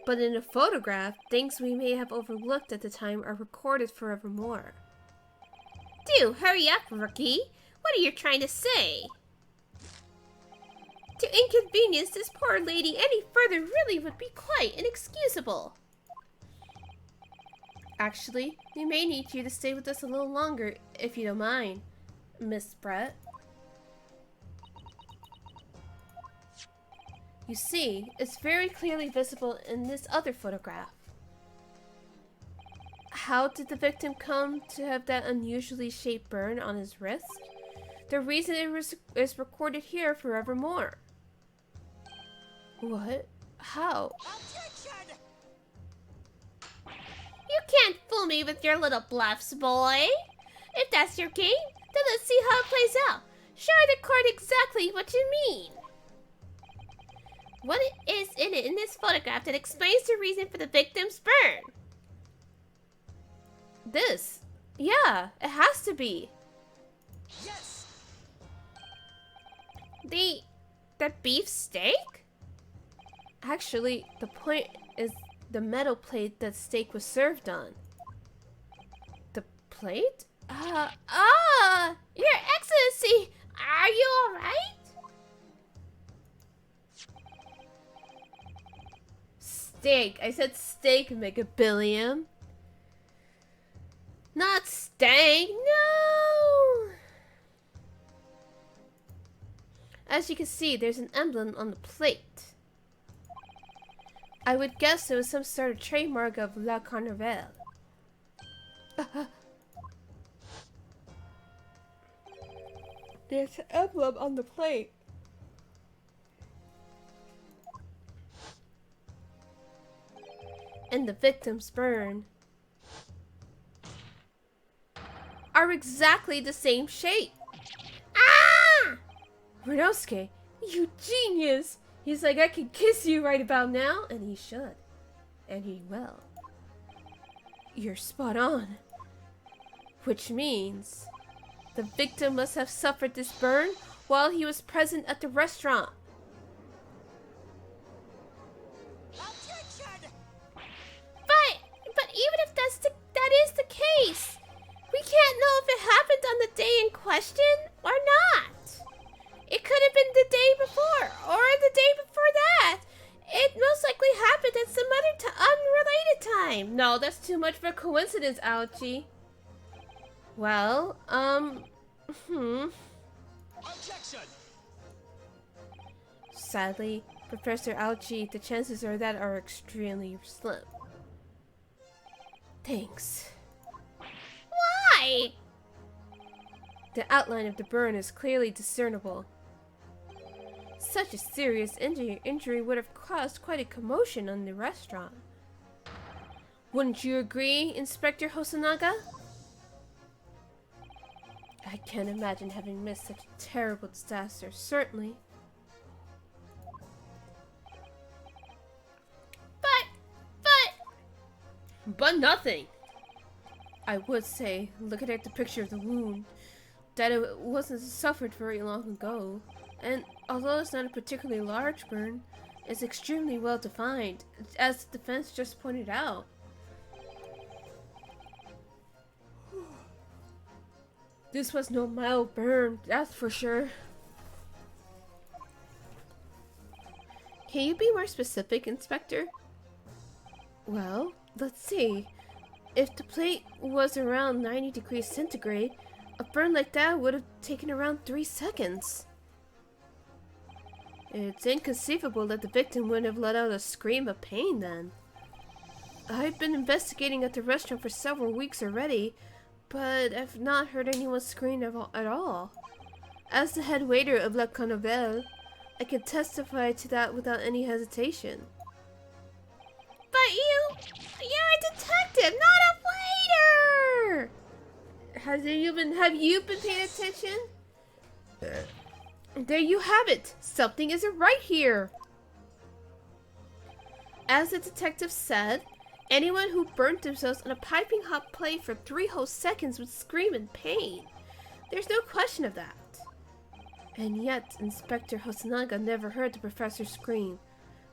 But in a photograph, things we may have overlooked at the time are recorded forevermore. Do hurry up, rookie. What are you trying to say? To inconvenience this poor lady any further really would be quite inexcusable. Actually, we may need you to stay with us a little longer, if you don't mind, Miss Brett. You see, it's very clearly visible in this other photograph. How did the victim come to have that unusually shaped burn on his wrist? The reason is recorded here forevermore. What? How? Objection! You can't fool me with your little bluffs, boy. If that's your game, then let's see how it plays out. Show the court exactly what you mean. What is in it in this photograph that explains the reason for the victim's burn? This. Yeah, it has to be. Yes! The beef steak? Actually, the point is the metal plate that steak was served on. The plate? Your Excellency, are you alright? Steak. I said steak, Megabillion. Not stank. No! As you can see, there's an emblem on the plate. I would guess it was some sort of trademark of La Carnival. There's an emblem on the plate. And the victim's burn are exactly the same shape. Ah! Renosuke, you genius! He's like, I can kiss you right about now, and he should. And he will. You're spot on. Which means the victim must have suffered this burn while he was present at the restaurant. Objection! But even if that is the case, we can't know if it happened on the day in question or not. It could have been the day before or the day before that. It most likely happened at some other unrelated time. No, that's too much of a coincidence, Ouchie. Well, Objection! Sadly, Professor Ouchie, the chances are that are extremely slim. Thanks. Why? The outline of the burn is clearly discernible. Such a serious injury would have caused quite a commotion in the restaurant. Wouldn't you agree, Inspector Hosonaga? I can't imagine having missed such a terrible disaster, certainly. But nothing! I would say, looking at the picture of the wound, that it wasn't suffered very long ago. And although it's not a particularly large burn, it's extremely well defined, as the defense just pointed out. This was no mild burn, that's for sure. Can you be more specific, Inspector? Well, let's see. If the plate was around 90 degrees centigrade, a burn like that would have taken around 3 seconds. It's inconceivable that the victim wouldn't have let out a scream of pain then. I've been investigating at the restaurant for several weeks already, but I've not heard anyone scream at all. As the head waiter of La Carnival, I can testify to that without any hesitation. But you're a detective, not a waiter! Have you been paying attention? There you have it! Something isn't right here! As the detective said, anyone who burnt themselves on a piping hot plate for 3 whole seconds would scream in pain. There's no question of that. And yet, Inspector Hosonaga never heard the professor scream.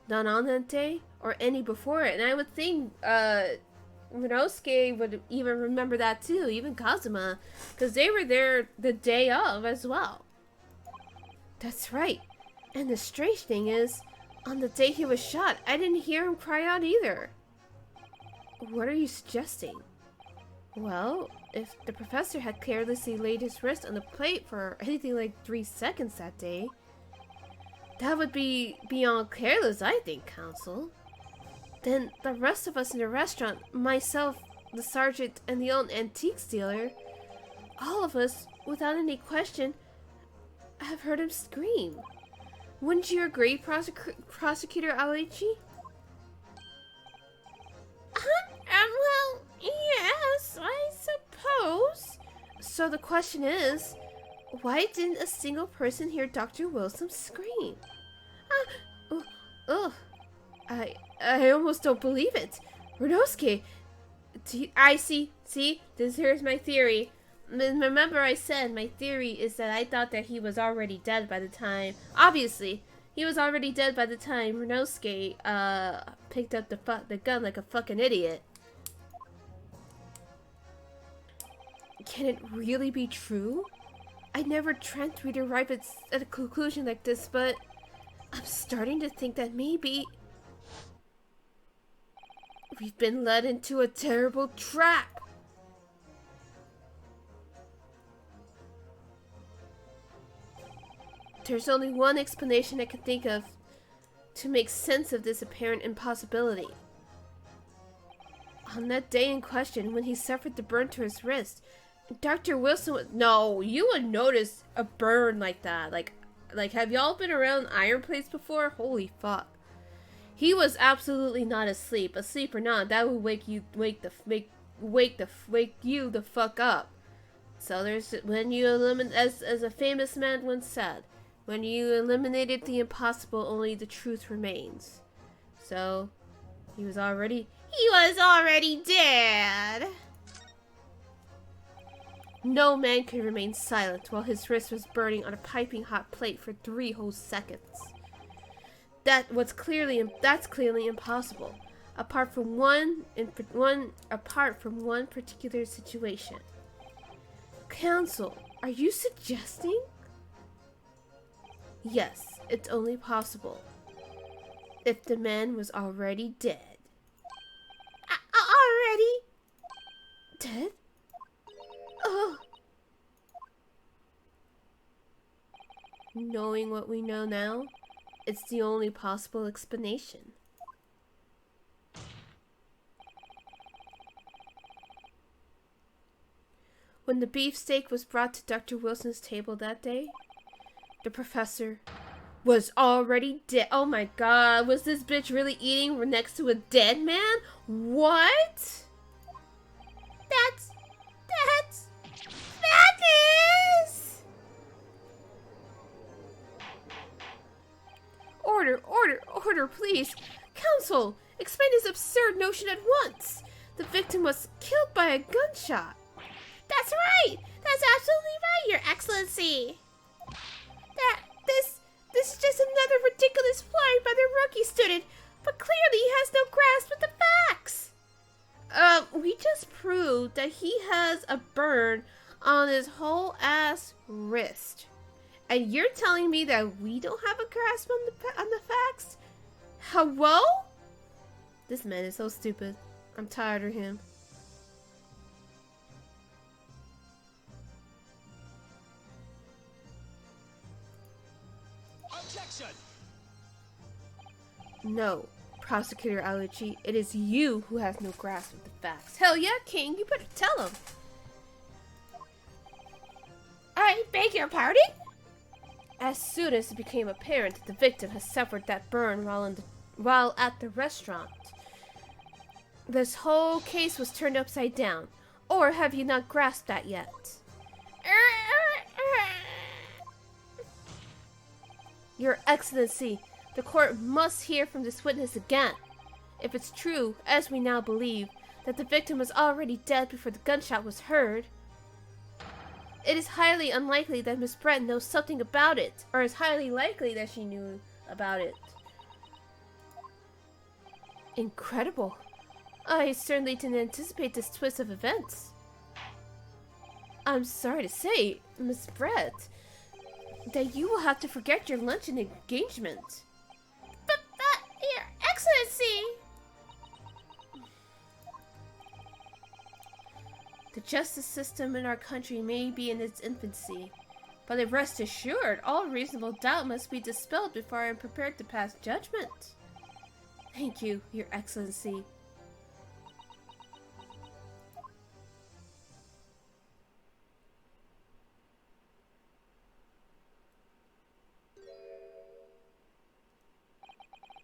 not on that day or any before it. And I would think Rinosuke would even remember that too, even Kazuma, because they were there the day of as well. That's right. And the strange thing is, on the day he was shot, I didn't hear him cry out either. What are you suggesting? Well, if the professor had carelessly laid his wrist on the plate for anything like 3 seconds that day, that would be beyond careless, I think, Counsel. Then the rest of us in the restaurant, myself, the sergeant, and the old antiques dealer, all of us, without any question, have heard him scream. Wouldn't you agree, Prosecutor Aoichi? Well, yes, I suppose. So the question is, why didn't a single person hear Dr. Wilson scream? I almost don't believe it. Rinosuke, here's my theory. Remember I said my theory is that I thought that he was already dead by the time, obviously, he was already dead by the time Rinosuke, picked up the gun like a fucking idiot. Can it really be true? I never dreamt we'd arrive at a conclusion like this, but I'm starting to think that maybe we've been led into a terrible trap. There's only one explanation I can think of to make sense of this apparent impossibility. On that day in question, when he suffered the burn to his wrist, Dr. Wilson was... No, you would notice a burn like that. Like, have y'all been around iron plates before? Holy fuck. He was absolutely not asleep. Asleep or not, that would wake you the fuck up. So there's... When you eliminate... As a famous man once said, when you eliminated the impossible, only the truth remains. So, he was already dead. No man could remain silent while his wrist was burning on a piping hot plate for 3 whole seconds. That's clearly impossible, apart from one particular situation. Counsel, are you suggesting? Yes, it's only possible if the man was already dead. Already? Dead? Oh. Knowing what we know now, it's the only possible explanation. When the beefsteak was brought to Dr. Wilson's table that day, the professor was already dead. Oh my god, was this bitch really eating next to a dead man? What? Madness! Order, please. Counsel, explain this absurd notion at once. The victim was killed by a gunshot. That's right! That's absolutely right, Your Excellency! This is just another ridiculous ploy by the rookie student, but clearly he has no grasp of the facts! We just proved that he has a burn on his whole ass wrist. And you're telling me that we don't have a grasp on the facts? Hello? This man is so stupid. I'm tired of him. Objection! No, Prosecutor Aluchi, it is you who has no grasp of the facts. Hell yeah, King, you better tell him. I beg your pardon? As soon as it became apparent that the victim has suffered that burn while at the restaurant, this whole case was turned upside down. Or have you not grasped that yet? Your Excellency, the court must hear from this witness again. If it's true, as we now believe, that the victim was already dead before the gunshot was heard, it is highly unlikely that Miss Brett knows something about it, or is highly likely that she knew about it. Incredible. I certainly didn't anticipate this twist of events. I'm sorry to say, Miss Brett, that you will have to forget your lunch and engagement. But, Your Excellency! The justice system in our country may be in its infancy, but rest assured, all reasonable doubt must be dispelled before I am prepared to pass judgment. Thank you, Your Excellency.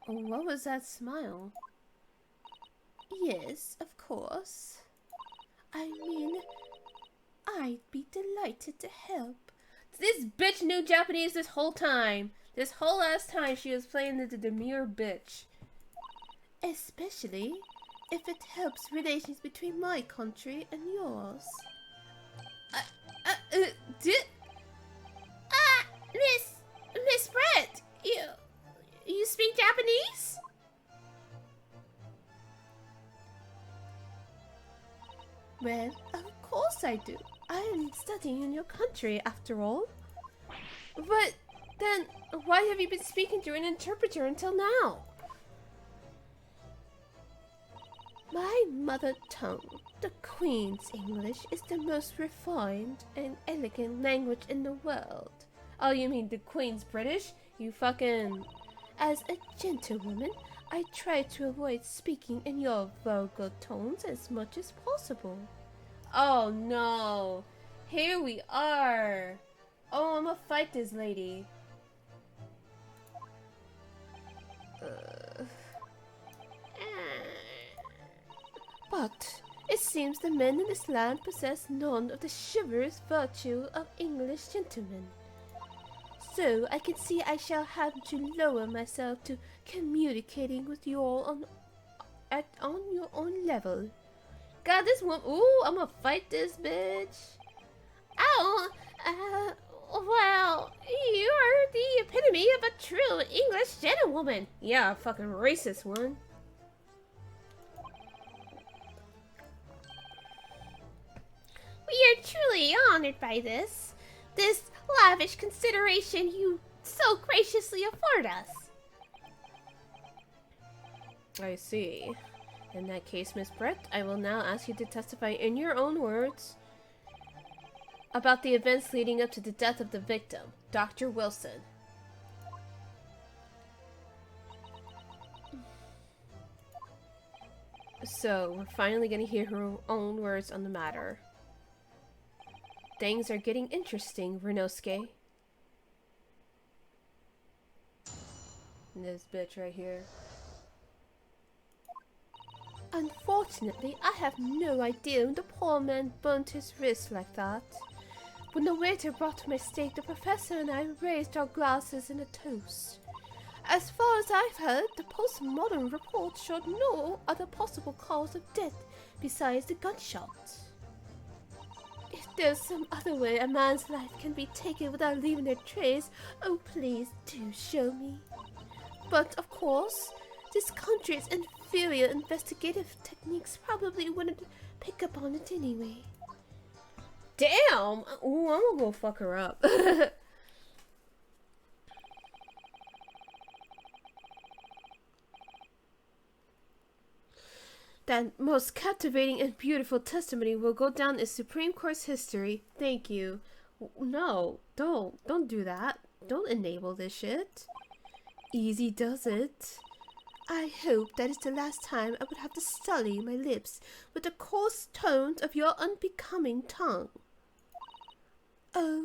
What was that smile? Yes, of course. I mean, I'd be delighted to help. This bitch knew Japanese this whole time. This whole ass time she was playing the demure bitch. Especially if it helps relations between my country and yours. Miss Brett, you speak Japanese? Well, of course I do. I am studying in your country, after all. But then, why have you been speaking through an interpreter until now? My mother tongue, the Queen's English, is the most refined and elegant language in the world. Oh, you mean the Queen's British? You fucking... As a gentlewoman, I try to avoid speaking in your vulgar tones as much as possible. Oh no! Here we are! Oh, I'm gonna fight this lady. But it seems the men in this land possess none of the chivalrous virtue of English gentlemen. So I can see I shall have to lower myself to communicating with you all on your own level. God, this one. Ooh, I'm gonna fight this bitch. Oh, well, you're the epitome of a true English gentlewoman. Yeah, fucking racist one. We are truly honored by this lavish consideration you so graciously afford us. I see. In that case, Miss Brett, I will now ask you to testify in your own words about the events leading up to the death of the victim, Dr. Wilson. So, we're finally going to hear her own words on the matter. Things are getting interesting, Renosuke. This bitch right here. Unfortunately, I have no idea when the poor man burnt his wrist like that. When the waiter brought my steak, the professor and I raised our glasses in a toast. As far as I've heard, the post-mortem report showed no other possible cause of death besides the gunshot. If there's some other way a man's life can be taken without leaving a trace, oh please do show me. But of course, this country's inferior investigative techniques probably wouldn't pick up on it anyway. Damn! Ooh, I'm gonna go fuck her up. That most captivating and beautiful testimony will go down in Supreme Court's history. Thank you. No, don't do that. Don't enable this shit. Easy does it. I hope that is the last time I would have to sully my lips with the coarse tones of your unbecoming tongue. Oh,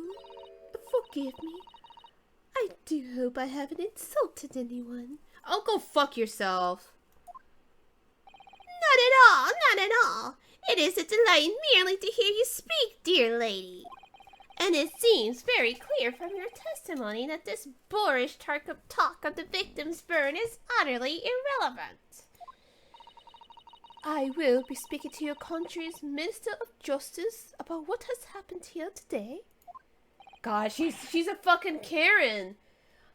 forgive me. I do hope I haven't insulted anyone. Oh, go fuck yourself. Not at all, not at all. It is a delight merely to hear you speak, dear lady. And it seems very clear from your testimony that this boorish talk of the victim's burn is utterly irrelevant. I will be speaking to your country's Minister of Justice about what has happened here today. God, she's a fucking Karen.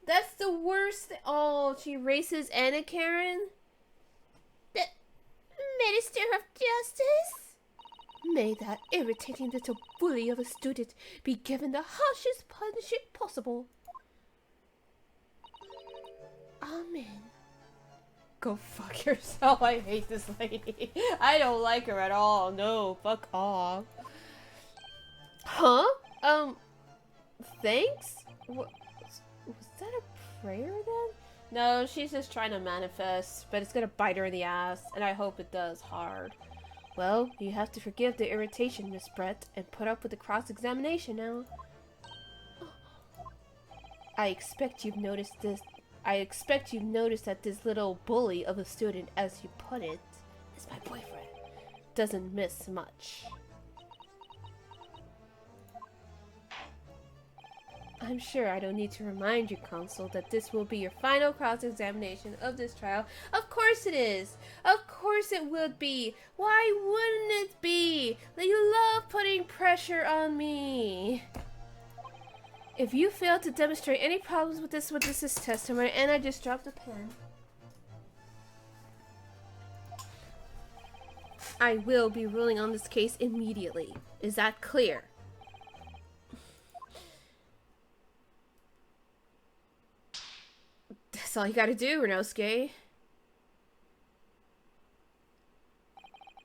That's the worst. Oh, she racist and a Karen? Minister of Justice? May that irritating little bully of a student be given the harshest punishment possible. Amen. Go fuck yourself. I hate this lady. I don't like her at all. No, fuck off. Huh? Thanks? Was that a prayer then? No, she's just trying to manifest, but it's gonna bite her in the ass, and I hope it does hard. Well, you have to forgive the irritation, Miss Brett, and put up with the cross-examination now. I expect you've noticed that this little bully of a student, as you put it, is my boyfriend. Doesn't miss much. I'm sure I don't need to remind you, Consul, that this will be your final cross-examination of this trial. Of course it is! Of course it would be! Why wouldn't it be? You love putting pressure on me! If you fail to demonstrate any problems with this witness's testimony, and I just dropped a pen, I will be ruling on this case immediately. Is that clear? That's all you gotta do, Renosuke.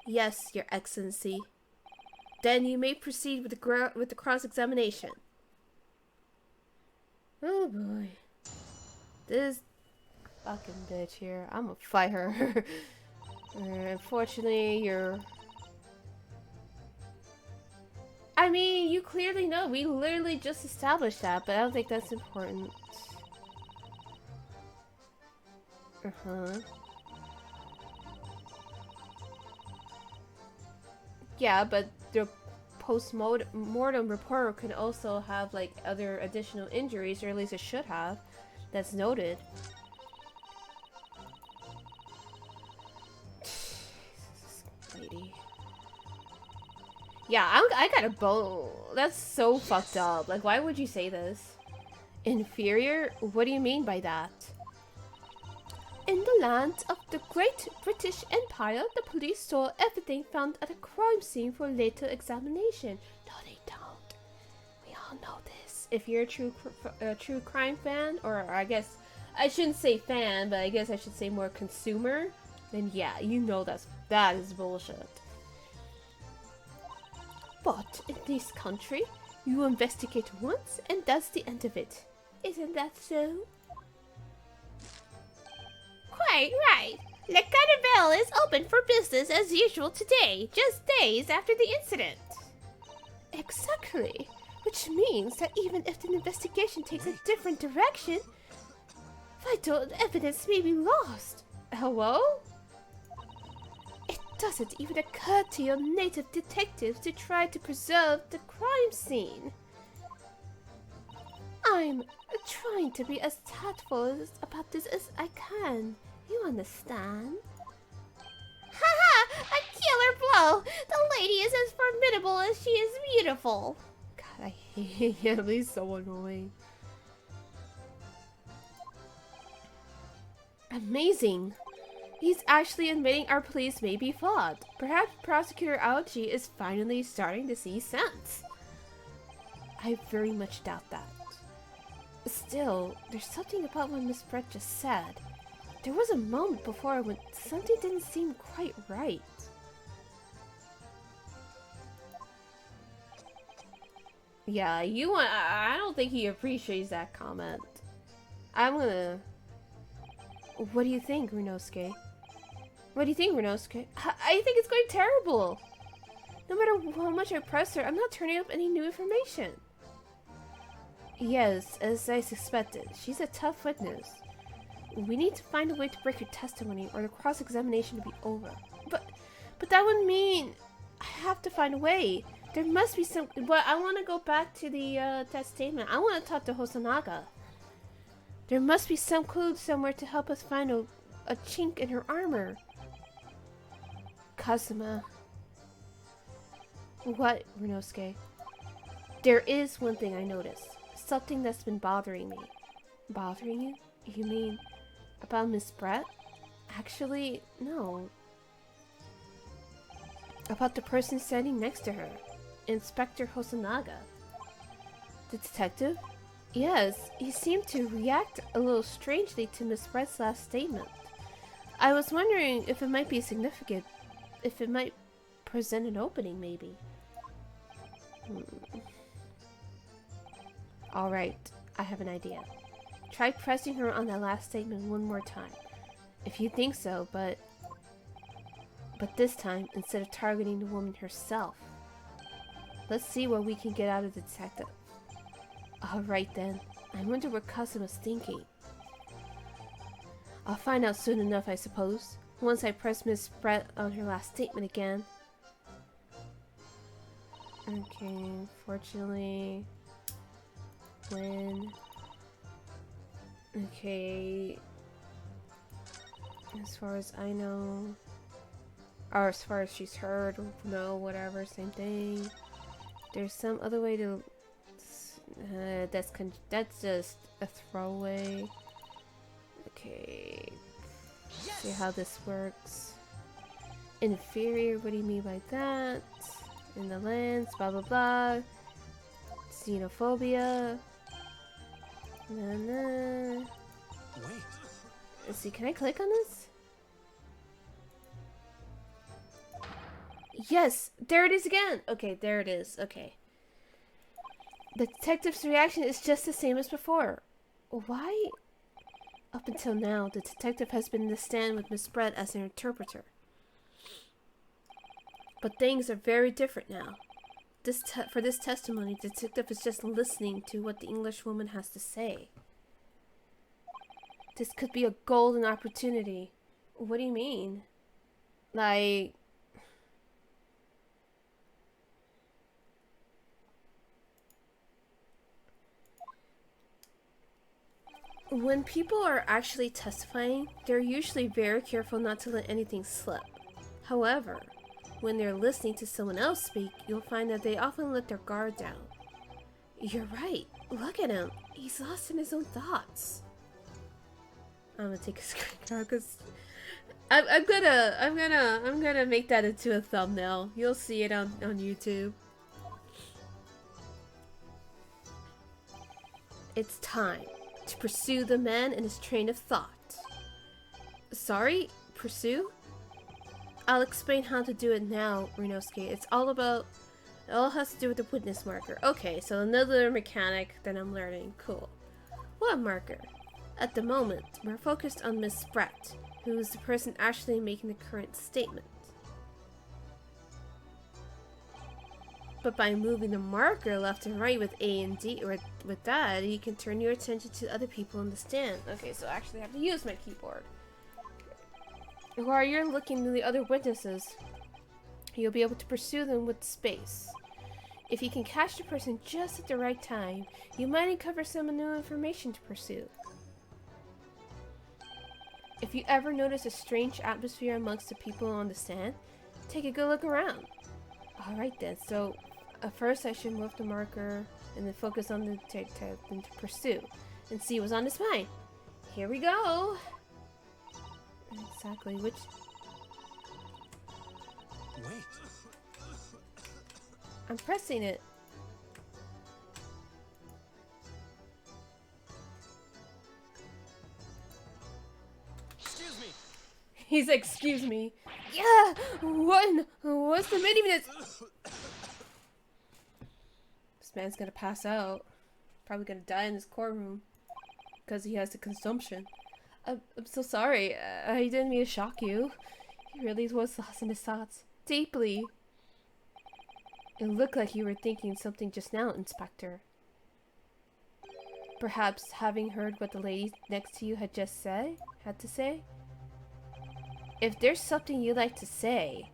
Yes, Your Excellency. Then you may proceed with the cross-examination. Oh boy. This fucking bitch here. I'm gonna fight her. Unfortunately, you're... I mean, you clearly know. We literally just established that, but I don't think that's important. Yeah, but the post-mortem report could also have, like, other additional injuries, or at least it should have. That's noted. Jesus, lady. Yeah, I got a bone. That's so fucked up. Like, why would you say this? Inferior? What do you mean by that? In the land of the Great British Empire, the police store everything found at a crime scene for later examination. No, they don't. We all know this. If you're a true crime fan, or I guess I shouldn't say fan, but I guess I should say more consumer, then yeah, you know that is bullshit. But in this country, you investigate once, and that's the end of it. Isn't that so? Quite right. Le Carnival is open for business as usual today, just days after the incident. Exactly. Which means that even if the investigation takes a different direction, vital evidence may be lost. Hello? It doesn't even occur to your native detectives to try to preserve the crime scene. I'm trying to be as tactful about this as I can. You understand? Haha! A killer blow! The lady is as formidable as she is beautiful. God, I hate him. He's so annoying. Amazing! He's actually admitting our police may be flawed. Perhaps Prosecutor Aoji is finally starting to see sense. I very much doubt that. Still, there's something about what Miss Brett just said. There was a moment before when something didn't seem quite right. Yeah, I don't think he appreciates that comment. I'm gonna... What do you think, Renosuke? What do you think, Renosuke? I think it's going terrible. No matter how much I press her, I'm not turning up any new information. Yes, as I suspected. She's a tough witness. We need to find a way to break her testimony or the cross-examination to be over. But that would mean I have to find a way. There must be some... But I want to go back to the that statement. I want to talk to Hosonaga. There must be some clue somewhere to help us find a chink in her armor. Kazuma. What, Renosuke? There is one thing I noticed. Something that's been bothering me. Bothering you? You mean about Miss Brett? Actually, no. About the person standing next to her. Inspector Hosonaga. The detective? Yes, he seemed to react a little strangely to Miss Brett's last statement. I was wondering if it might be significant, if it might present an opening, maybe. Alright, I have an idea. Try pressing her on that last statement one more time. If you think so, but this time, instead of targeting the woman herself. Let's see what we can get out of the detective. Alright then. I wonder what Kazuma's thinking. I'll find out soon enough, I suppose. Once I press Miss Brett on her last statement again. Okay, fortunately... When... Okay... As far as I know... Or as far as she's heard, or no, whatever, same thing. There's some other way to... that's just a throwaway. Okay. Yes. See how this works. Inferior, what do you mean by that? In the lands, blah blah blah. Xenophobia. Nah. Wait. Let's see, can I click on this? Yes! There it is again! Okay, there it is. Okay. The detective's reaction is just the same as before. Why? Up until now, the detective has been in the stand with Miss Brett as an interpreter. But things are very different now. For this testimony, the detective is just listening to what the English woman has to say. This could be a golden opportunity. What do you mean? Like... When people are actually testifying, they're usually very careful not to let anything slip. However, when they're listening to someone else speak, you'll find that they often let their guard down. You're right. Look at him. He's lost in his own thoughts. I'm gonna take a screenshot because I'm gonna make that into a thumbnail. You'll see it on YouTube. It's time to pursue the man and his train of thought. Sorry? Pursue? I'll explain how to do it now, Renosuke. It all has to do with the witness marker. Okay, so another mechanic that I'm learning. Cool. What marker? At the moment, we're focused on Miss Brett, who is the person actually making the current statement. But by moving the marker left and right with A and D, or with that, you can turn your attention to other people in the stand. Okay, so I actually have to use my keyboard. While you're looking at the other witnesses, you'll be able to pursue them with space. If you can catch the person just at the right time, you might uncover some new information to pursue. If you ever notice a strange atmosphere amongst the people on the stand, take a good look around. Alright then, so first I should move the marker and then focus on the detective and to pursue and see what's on his mind. Here we go! Exactly, which... Wait. I'm pressing it. Excuse me. He's like, excuse me. Yeah! What's the minute? This man's gonna pass out. Probably gonna die in his courtroom. Because he has the consumption. I'm so sorry. I didn't mean to shock you. He really was lost in his thoughts. Deeply. It looked like you were thinking something just now, Inspector. Perhaps having heard what the lady next to you had to say? If there's something you'd like to say,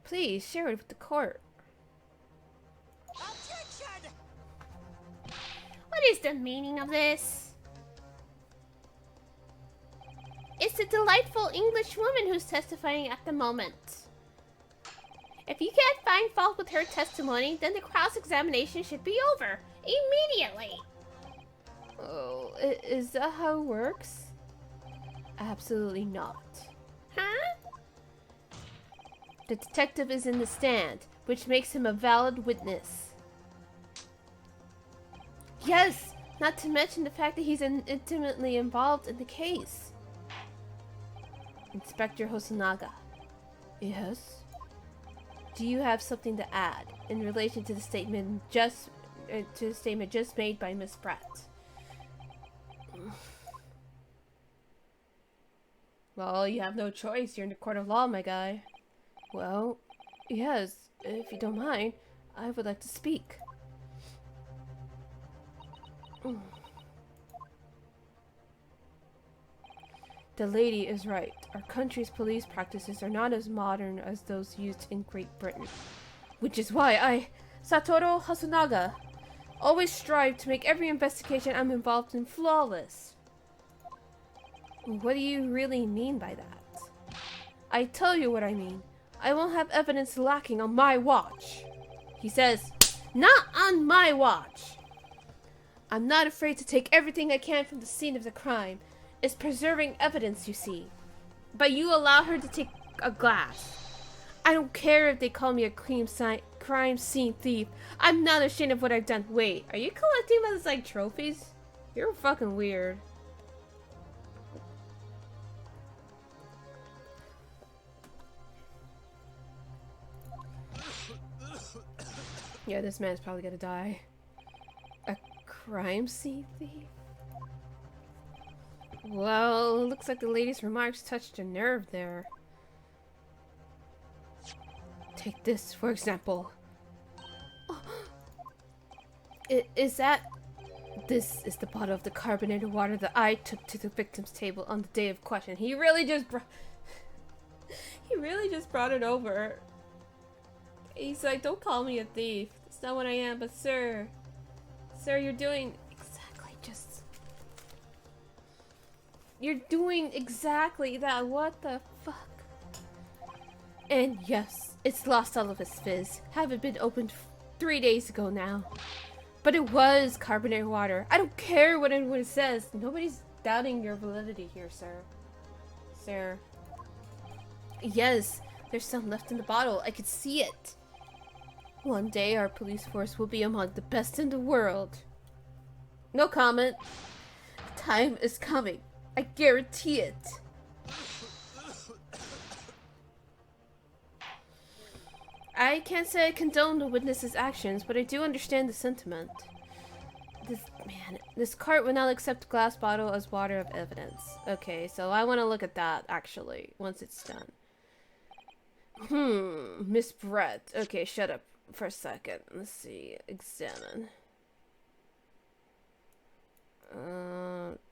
please share it with the court. Objection! What is the meaning of this? It's the delightful English woman who's testifying at the moment. If you can't find fault with her testimony, then the cross-examination should be over immediately. Oh, is that how it works? Absolutely not. Huh? The detective is in the stand, which makes him a valid witness. Yes, not to mention the fact that he's intimately involved in the case. Inspector Hosonaga. Yes? Do you have something to add in relation to the statement just made by Miss Pratt? Well, you have no choice. You're in the court of law, my guy. Well, yes, if you don't mind, I would like to speak. The lady is right. Our country's police practices are not as modern as those used in Great Britain. Which is why I, Satoru Hasunaga, always strive to make every investigation I'm involved in flawless. What do you really mean by that? I tell you what I mean. I won't have evidence lacking on my watch. He says, not on my watch. I'm not afraid to take everything I can from the scene of the crime. It's preserving evidence, you see. But you allow her to take a glass. I don't care if they call me a crime scene thief. I'm not ashamed of what I've done. Wait, are you collecting those like trophies? You're fucking weird. Yeah, this man's probably gonna die. A crime scene thief? Well, looks like the lady's remarks touched a nerve there. Take this, for example. Is that... This is the bottle of the carbonated water that I took to the victim's table on the day of question. He really just brought... He really just brought it over. He's like, don't call me a thief. That's not what I am, but sir... Sir, you're doing... You're doing exactly that. What the fuck? And yes, it's lost all of its fizz. Haven't been opened 3 days ago now. But it was carbonated water. I don't care what anyone says. Nobody's doubting your validity here, sir. Sir. Yes, there's some left in the bottle. I could see it. One day our police force will be among the best in the world. No comment. The time is coming. I guarantee it. I can't say I condone the witness's actions, but I do understand the sentiment. This court will not accept glass bottle as water of evidence. Okay, so I want to look at that, actually, once it's done. Miss Brett. Okay, shut up for a second. Let's see. Examine.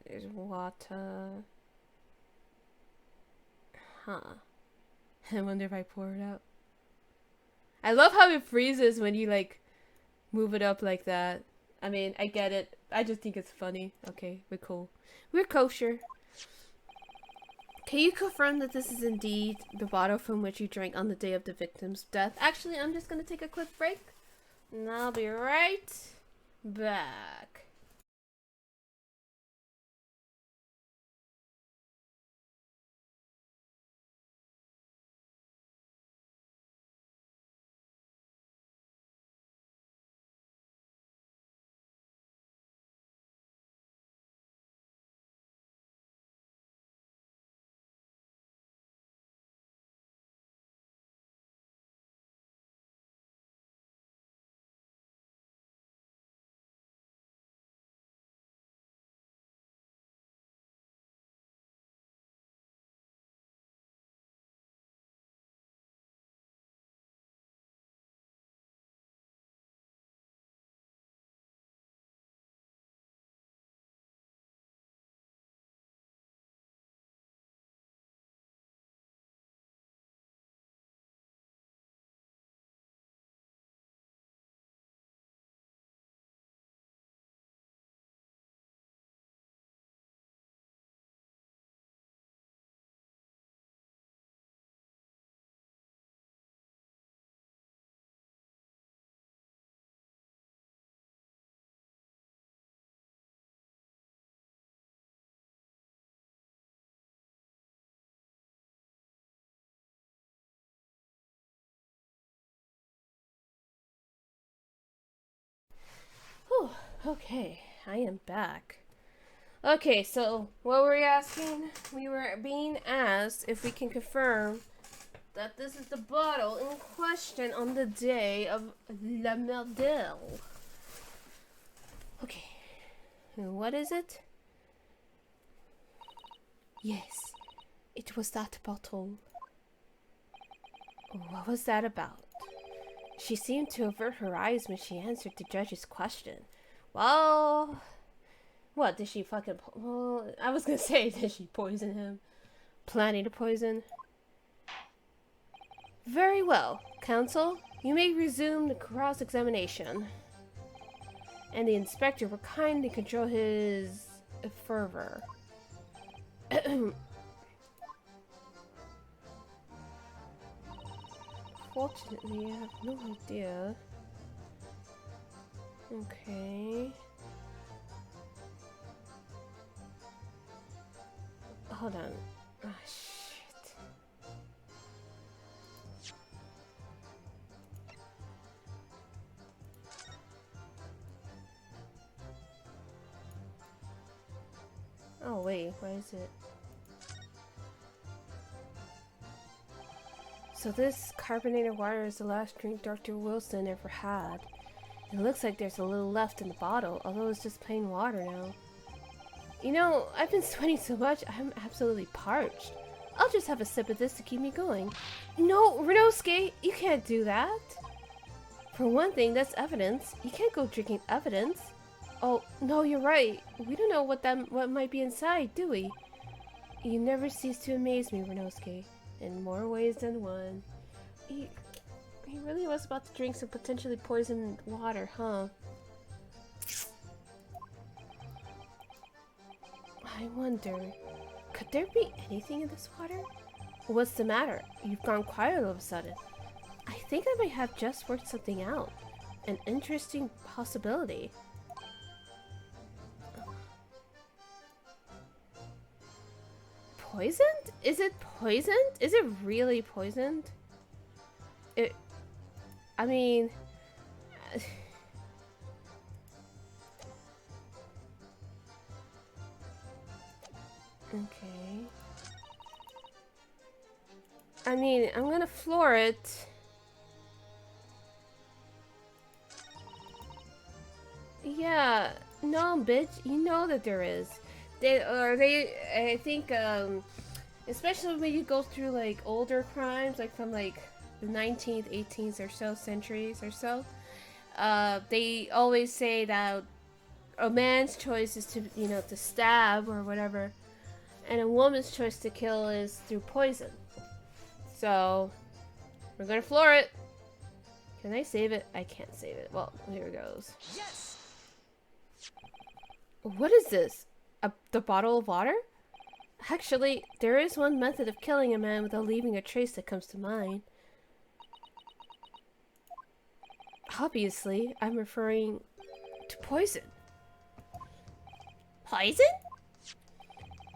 There's water. Huh. I wonder if I pour it out. I love how it freezes when you, like, move it up like that. I mean, I get it. I just think it's funny. Okay, we're cool. We're kosher. Can you confirm that this is indeed the bottle from which you drank on the day of the victim's death? Actually, I'm just gonna take a quick break. And I'll be right back. Okay, I am back. Okay, so what were we asking? We were being asked if we can confirm that this is the bottle in question on the day of La Merdelle. Okay, what is it? Yes, it was that bottle. What was that about? She seemed to avert her eyes when she answered the judge's question. Well, what, did she fucking... Well, I was gonna say, did she poison him? Planning to poison? Very well, counsel. You may resume the cross-examination. And the inspector will kindly control his fervor. Fortunately, I have no idea. Okay. Hold on. Ah, shit. Oh, wait. Why is it? So this carbonated water is the last drink Dr. Wilson ever had. It looks like there's a little left in the bottle, although it's just plain water now. You know, I've been sweating so much, I'm absolutely parched. I'll just have a sip of this to keep me going. No, Renosuke, you can't do that. For one thing, that's evidence. You can't go drinking evidence. Oh, no, you're right. We don't know what might be inside, do we? You never cease to amaze me, Renosuke. In more ways than one. He really was about to drink some potentially poisoned water, huh? I wonder, could there be anything in this water? What's the matter? You've gone quiet all of a sudden. I think I might have just worked something out. An interesting possibility. Poisoned? Is it poisoned? Is it really poisoned? I mean... Okay. I mean, I'm gonna floor it. Yeah. No, bitch. You know that there is. I think, especially when you go through, like, older crimes, like, from, like, the 19th, 18th or so centuries or so, they always say that a man's choice is to, you know, to stab or whatever, and a woman's choice to kill is through poison. So, we're gonna floor it. Can I save it? I can't save it. Well, here it goes. Yes! What is this? The bottle of water? Actually, there is one method of killing a man without leaving a trace that comes to mind. Obviously, I'm referring to poison. Poison?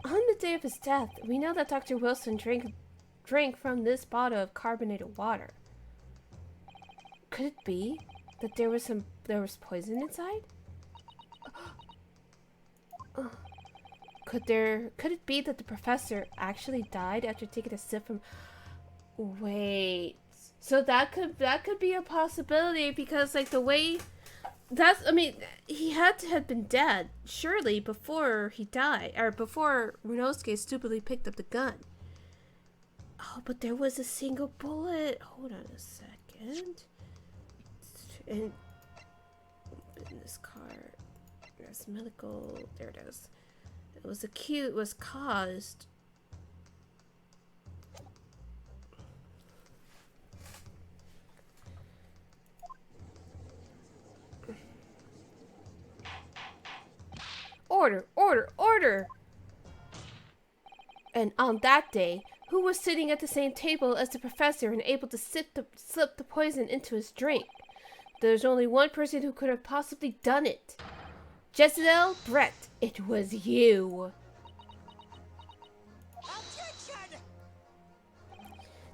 On the day of his death, we know that Dr. Wilson drank from this bottle of carbonated water. Could it be that there was poison inside? Could it be that the professor actually died after taking a sip from... Wait. So that could be a possibility because, like, the way... I mean, he had to have been dead, surely, before he died. Or before Renosuke stupidly picked up the gun. Oh, but there was a single bullet. Hold on a second. And... business card. There's medical... There it is. It was caused... Order! Order! Order! And on that day, who was sitting at the same table as the professor and able to slip the poison into his drink? There's only one person who could have possibly done it. Jezebel Brett, it was you. Objection!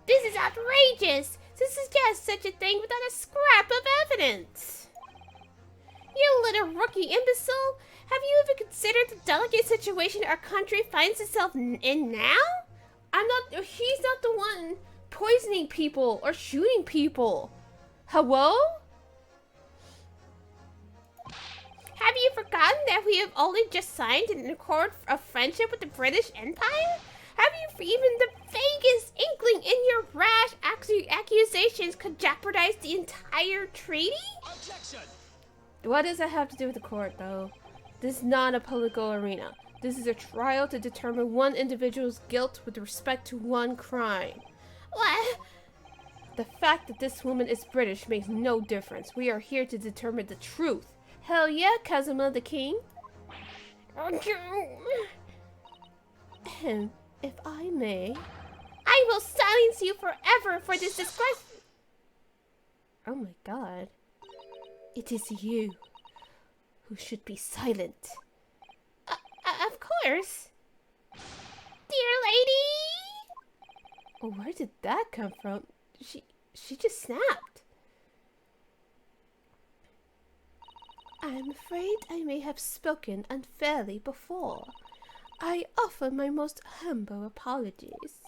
This is outrageous! To suggest such a thing without a scrap of evidence! You little rookie imbecile! Have you ever considered the delicate situation our country finds itself in now? He's not the one poisoning people or shooting people. Hello? Have you forgotten that we have only just signed an accord of friendship with the British Empire? Have you even the vaguest inkling in your rash accusations could jeopardize the entire treaty? Objection! What does that have to do with the court, though? This is not a political arena. This is a trial to determine one individual's guilt with respect to one crime. What? The fact that this woman is British makes no difference. We are here to determine the truth. Hell yeah, Kazuma the King. If I may... I will silence you forever for this disgrace. Oh my god. It is you who should be silent. Of course. Dear lady! Oh, where did that come from? She just snapped. I'm afraid I may have spoken unfairly before. I offer my most humble apologies.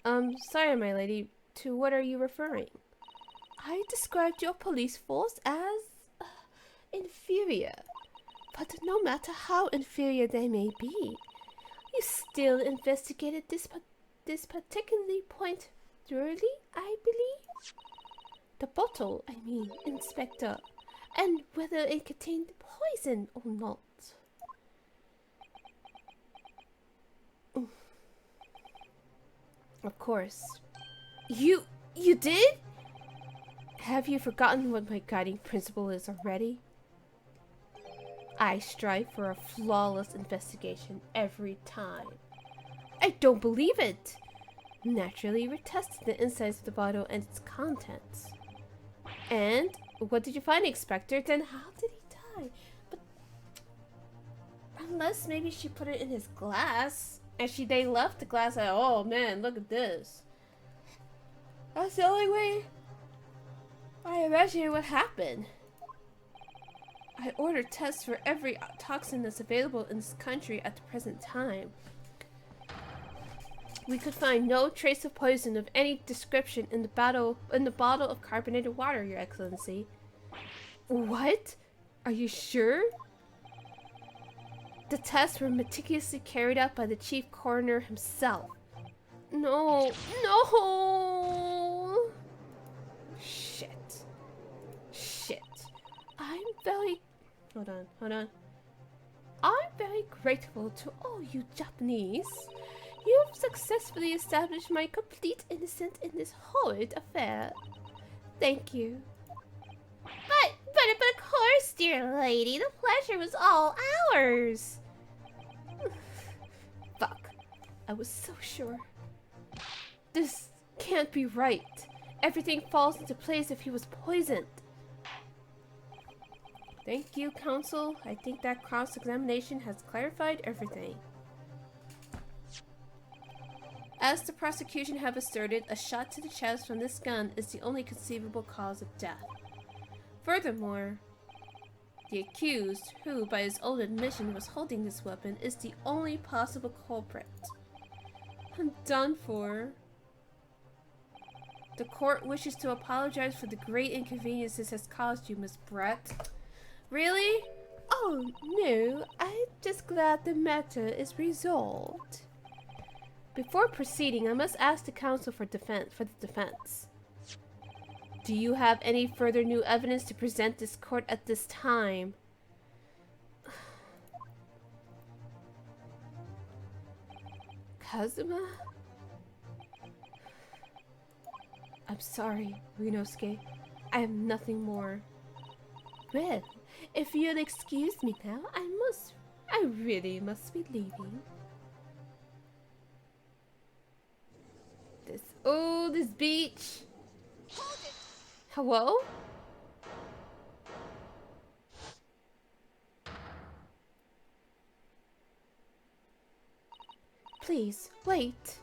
Sorry, my lady. To what are you referring? I described your police force as inferior. But no matter how inferior they may be, you still investigated this particularly point thoroughly, I believe? The bottle, I mean, Inspector, and whether it contained poison or not. Of course. You did? Have you forgotten what my guiding principle is already? I strive for a flawless investigation every time. I don't believe it! Naturally, we tested the insides of the bottle and its contents. And what did you find, Inspector? Then how did he die? But unless maybe she put it in his glass, and they left the glass like, oh man, look at this. That's the only way I imagine what happened. I ordered tests for every toxin that's available in this country at the present time. We could find no trace of poison of any description in the bottle of carbonated water, Your Excellency. What? Are you sure? The tests were meticulously carried out by the chief coroner himself. No. Shit. I'm very... Hold on. I'm very grateful to all you Japanese. You've successfully established my complete innocence in this horrid affair. Thank you. But of course, dear lady, the pleasure was all ours. Fuck. I was so sure. This can't be right. Everything falls into place if he was poisoned. Thank you, counsel. I think that cross-examination has clarified everything. As the prosecution have asserted, a shot to the chest from this gun is the only conceivable cause of death. Furthermore, the accused, who by his own admission was holding this weapon, is the only possible culprit. I'm done for. The court wishes to apologize for the great inconvenience this has caused you, Miss Brett. Really? Oh, no. I'm just glad the matter is resolved. Before proceeding, I must ask the counsel for the defense. Do you have any further new evidence to present this court at this time? Kazuma? I'm sorry, Ryunosuke. I have nothing more. Well, if you'll excuse me now, I really must be leaving. This beach. Hello? Please, wait.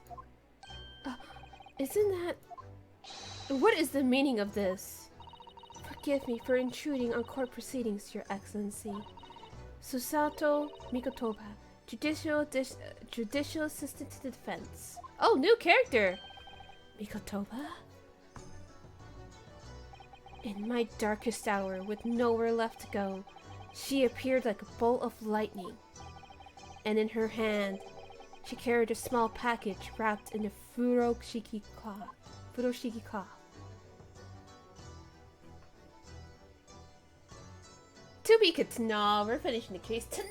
Isn't that... What is the meaning of this? For forgive me for intruding on court proceedings, Your Excellency. Susato Mikotoba, Judicial Assistant to the Defense. Oh, new character! Mikotoba? In my darkest hour, with nowhere left to go, she appeared like a bolt of lightning. And in her hand, she carried a small package wrapped in a furoshiki cloth. To be continued. We're finishing the case tonight.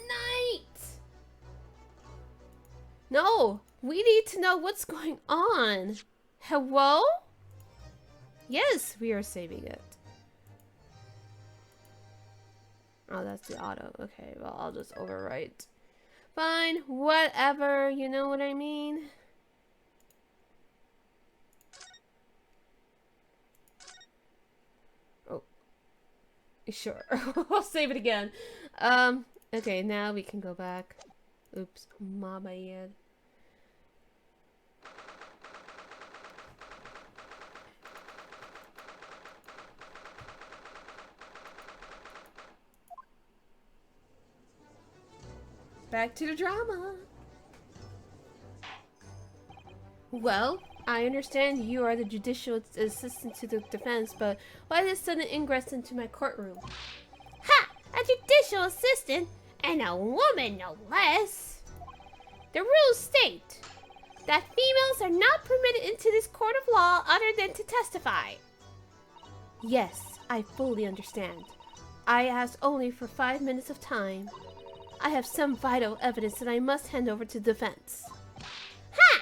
No, we need to know what's going on. Hello? Yes, we are saving it. Oh, that's the auto. Okay, well, I'll just overwrite. Fine, whatever. You know what I mean? Oh. Sure. I'll save it again. Okay, now we can go back. Oops, my bad. Back to the drama. Well, I understand you are the judicial assistant to the defense, but why this sudden ingress into my courtroom? Ha! A judicial assistant? And a woman, no less. The rules state that females are not permitted into this court of law other than to testify. Yes, I fully understand. I asked only for 5 minutes of time. I have some vital evidence that I must hand over to defense. Ha!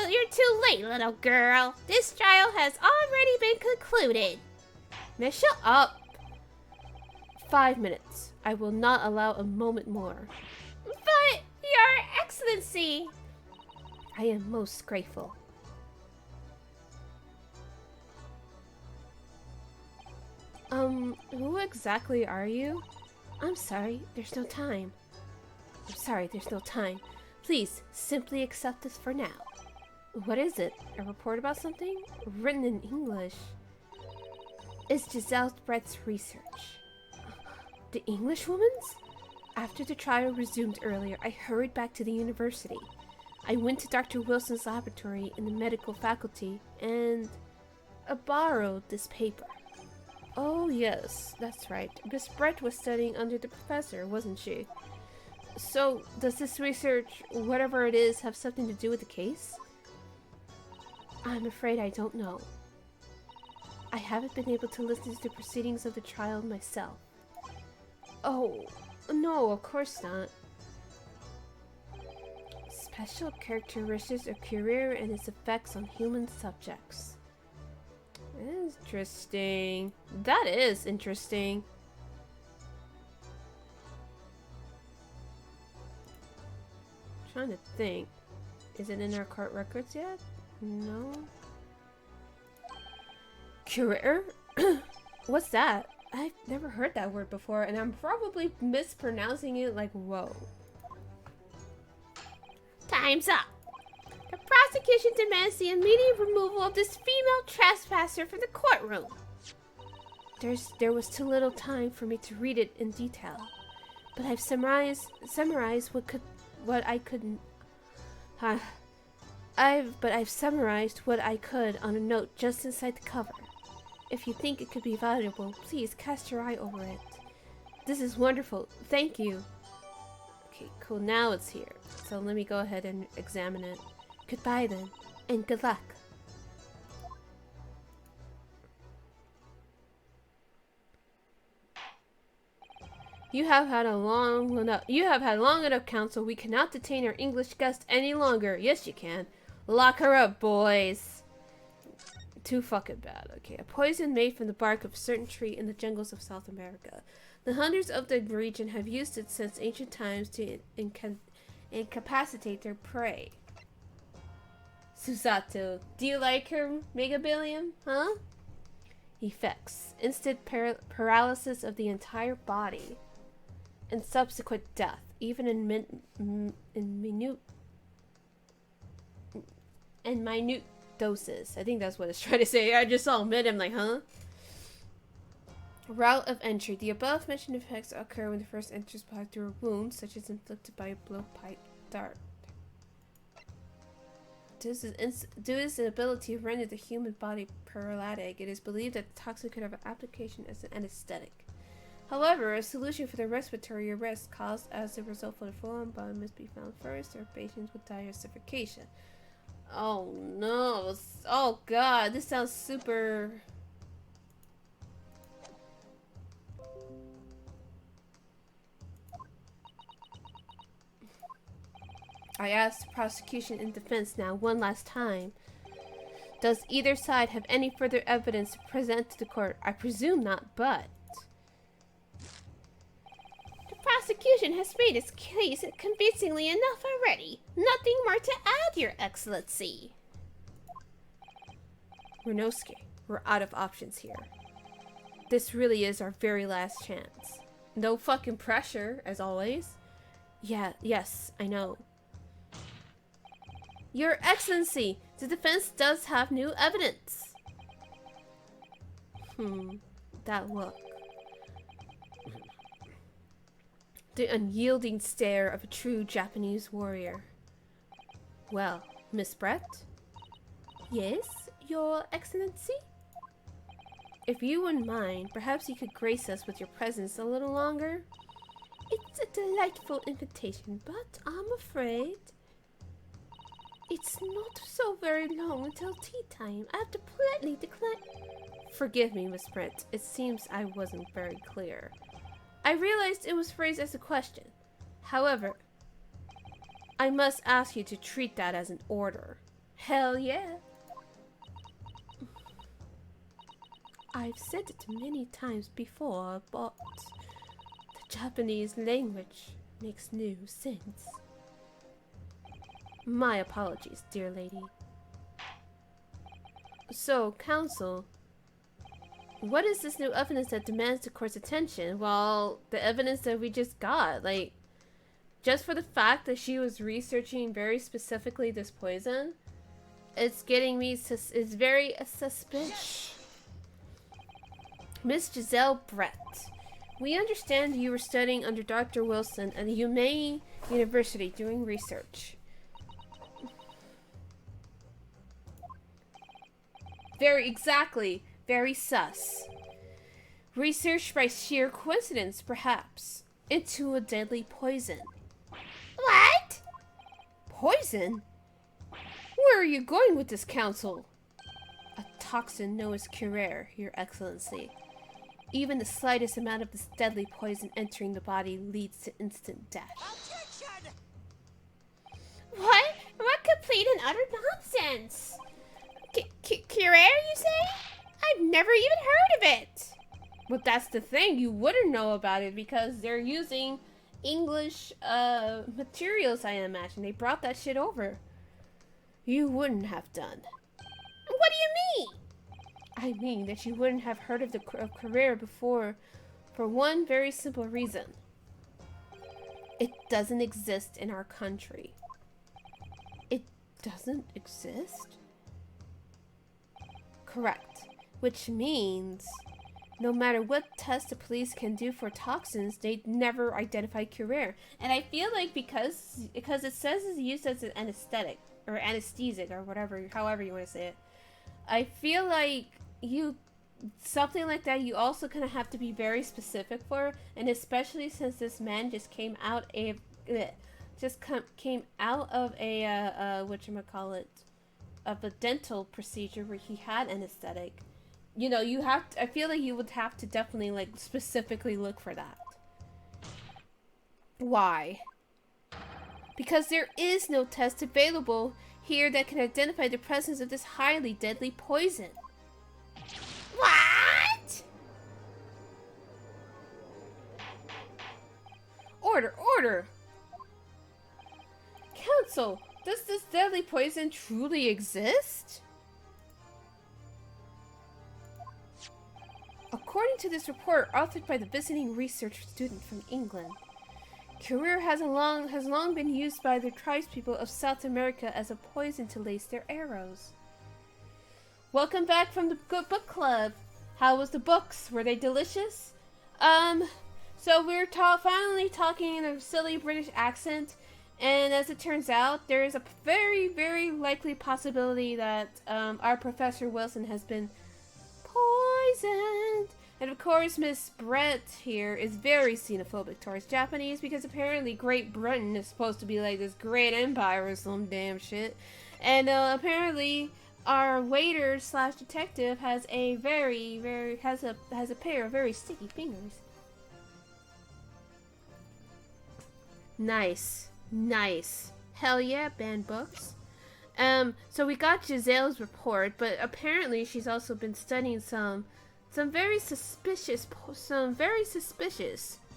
You're too late, little girl. This trial has already been concluded. Now shut up. 5 minutes. I will not allow a moment more. But, Your Excellency... I am most grateful. Who exactly are you? I'm sorry, there's no time. I'm sorry, there's no time. Please, simply accept this for now. What is it? A report about something? Written in English. It's Giselle Brett's research. The Englishwoman's? After the trial resumed earlier, I hurried back to the university. I went to Dr. Wilson's laboratory in the medical faculty and borrowed this paper. Oh yes, that's right. Miss Brett was studying under the professor, wasn't she? So, does this research, whatever it is, have something to do with the case? I'm afraid I don't know. I haven't been able to listen to the proceedings of the trial myself. Oh, no, of course not. Special characteristics of career and its effects on human subjects. Interesting. That is interesting. Trying to think. Is it in our court records yet? No. Curator? What's that? I've never heard that word before, and I'm probably mispronouncing it like whoa. Time's up. The prosecution demands the immediate removal of this female trespasser from the courtroom. There was too little time for me to read it in detail, but I've summarized I've summarized what I could on a note just inside the cover. If you think it could be valuable, please cast your eye over it. This is wonderful. Thank you. Okay, cool. Now it's here. So let me go ahead and examine it. Goodbye then, and good luck. You have had long enough, counsel. We cannot detain our English guest any longer. Yes, you can. Lock her up, boys. Too fucking bad. Okay, a poison made from the bark of a certain tree in the jungles of South America. The hunters of the region have used it since ancient times to incapacitate their prey. Susato, do you like her, Megabillion? Huh? Effects. Instant paralysis of the entire body. And subsequent death, even in minute doses. I think that's what it's trying to say. I just saw mid, I'm like, huh? Route of entry. The above mentioned effects occur when the first enters body through a wound, such as inflicted by a blowpipe dart. Due to its ability to render the human body paralytic, it is believed that the toxin could have an application as an anesthetic. However, a solution for the respiratory arrest caused as a result of the full-on body must be found first, or patients with dire suffocation. Oh no. Oh god, this sounds super... I asked the prosecution and defense now one last time. Does either side have any further evidence to present to the court? I presume not, but... The prosecution has made its case convincingly enough already. Nothing more to add, Your Excellency. Renosuke, we're out of options here. This really is our very last chance. No fucking pressure, as always. Yes, I know. Your Excellency, the defense does have new evidence. That look. The unyielding stare of a true Japanese warrior. Well, Miss Brett? Yes, Your Excellency? If you wouldn't mind, perhaps you could grace us with your presence a little longer? It's a delightful invitation, but I'm afraid it's not so very long until tea time. I have to politely decline. Forgive me, Miss Brett. It seems I wasn't very clear. I realized it was phrased as a question. However, I must ask you to treat that as an order. Hell yeah. I've said it many times before, but the Japanese language makes no sense. My apologies, dear lady. So, counsel, what is this new evidence that demands the court's attention? Well, the evidence that we just got, like, just for the fact that she was researching very specifically this poison, it's getting me, it's very suspicious. Miss Giselle Brett, we understand you were studying under Dr. Wilson at the Humane University doing research. Very sus. Research by sheer coincidence, perhaps, into a deadly poison. What? Poison? Where are you going with this, counsel? A toxin known as curare, Your Excellency. Even the slightest amount of this deadly poison entering the body leads to instant death. Objection! What? What complete and utter nonsense? Curare, you say? I've never even heard of it. But that's the thing, you wouldn't know about it because they're using English materials, I imagine. They brought that shit over. You wouldn't have done. What do you mean? I mean that you wouldn't have heard of the career before for one very simple reason. It doesn't exist in our country. It doesn't exist? Correct. Which means no matter what test the police can do for toxins, they never identify curare. And I feel like because it says it's used as an anesthetic or anesthesic or whatever, however you want to say it, I feel like something like that you also kind of have to be very specific for, and especially since this man just came out of a whatchamacallit, of a dental procedure where he had anesthetic. You know, I feel like you would have to definitely like specifically look for that. Why? Because there is no test available here that can identify the presence of this highly deadly poison. What? Order! Counsel, does this deadly poison truly exist? According to this report, authored by the visiting research student from England, curare has long been used by the tribespeople of South America as a poison to lace their arrows. Welcome back from the good book club. How was the books? Were they delicious? So we're finally talking in a silly British accent, and as it turns out, there is a very, very likely possibility that our Professor Wilson has been poisoned. And of course, Miss Brett here is very xenophobic towards Japanese because apparently Great Britain is supposed to be like this great empire or some damn shit. And apparently our waiter slash detective has a has a pair of very sticky fingers. Nice. Hell yeah, banned books. So we got Giselle's report, but apparently she's also been studying some very suspicious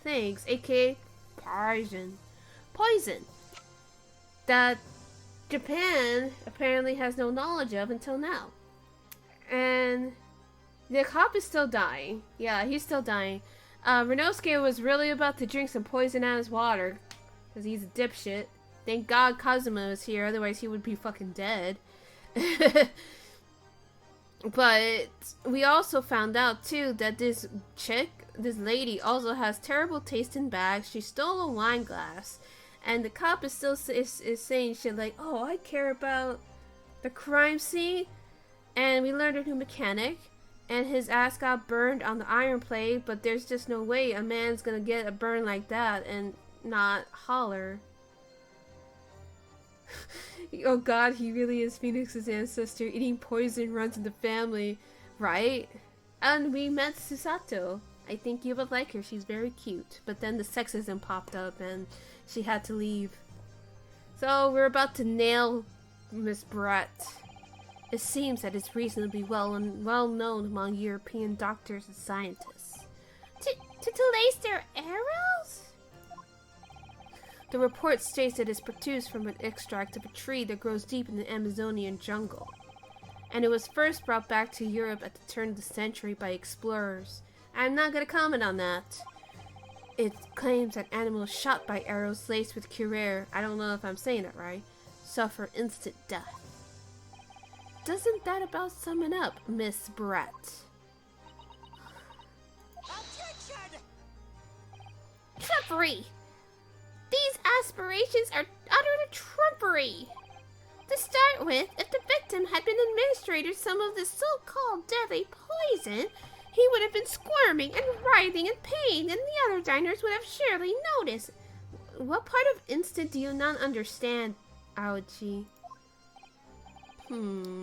things, aka poison, that Japan apparently has no knowledge of until now. And the cop is still dying. Yeah, he's still dying. Renosuke was really about to drink some poison out of his water, because he's a dipshit. Thank God Kazuma was here, otherwise he would be fucking dead. But we also found out too that this lady also has terrible taste in bags. She stole a wine glass, and the cop is still is saying shit like, "Oh, I care about the crime scene," and we learned a new mechanic, and his ass got burned on the iron plate. But there's just no way a man's gonna get a burn like that and not holler. Oh god, he really is Phoenix's ancestor. Eating poison runs in the family, right? And we met Susato. I think you would like her. She's very cute. But then the sexism popped up and she had to leave. So we're about to nail Miss Brett. It seems that it's reasonably well known among European doctors and scientists. To lace their arrows? The report states that it's produced from an extract of a tree that grows deep in the Amazonian jungle, and it was first brought back to Europe at the turn of the century by explorers. I'm not going to comment on that. It claims that animals shot by arrows laced with curare, I don't know if I'm saying it right, suffer instant death. Doesn't that about sum it up, Miss Brett? Objection! Trumpery! These aspirations are utter trumpery! To start with, if the victim had been administered some of this so-called deadly poison, he would have been squirming and writhing in pain, and the other diners would have surely noticed. What part of instant do you not understand, Aoichi?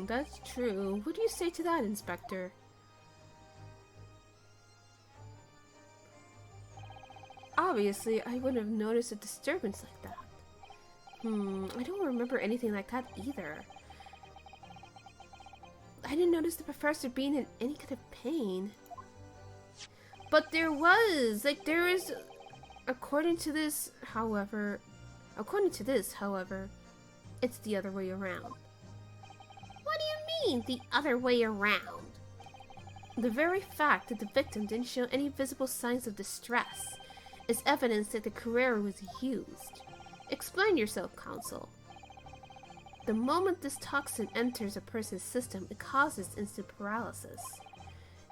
That's true. What do you say to that, Inspector? Obviously, I wouldn't have noticed a disturbance like that. I don't remember anything like that either. I didn't notice the professor being in any kind of pain. But there is, according to this, however, it's the other way around. What do you mean, the other way around? The very fact that the victim didn't show any visible signs of distress is evidence that the curare was used. Explain yourself, Counsel. The moment this toxin enters a person's system, it causes instant paralysis.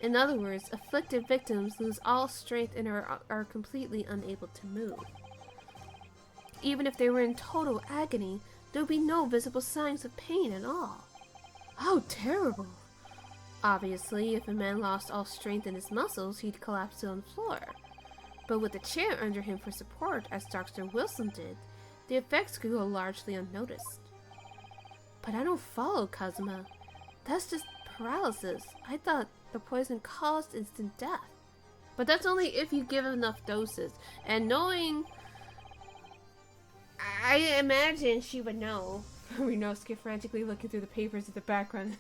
In other words, afflicted victims lose all strength and are completely unable to move. Even if they were in total agony, there would be no visible signs of pain at all. How terrible! Obviously, if a man lost all strength in his muscles, he'd collapse on the floor. But with a chair under him for support, as Dr. Wilson did, the effects could go largely unnoticed. But I don't follow, Kazuma. That's just paralysis. I thought the poison caused instant death. But that's only if you give enough doses. And knowing... I imagine she would know. Renosuke frantically looking through the papers in the background.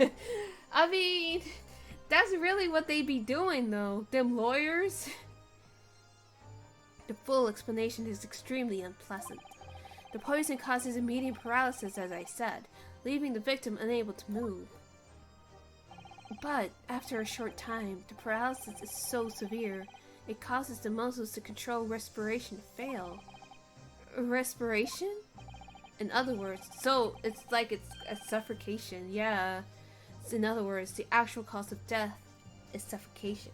I mean, that's really what they be doing, though. Them lawyers. The full explanation is extremely unpleasant. The poison causes immediate paralysis, as I said, leaving the victim unable to move. But after a short time, the paralysis is so severe, it causes the muscles to control respiration to fail. Respiration? In other words, so it's like it's a suffocation, yeah. In other words, the actual cause of death is suffocation.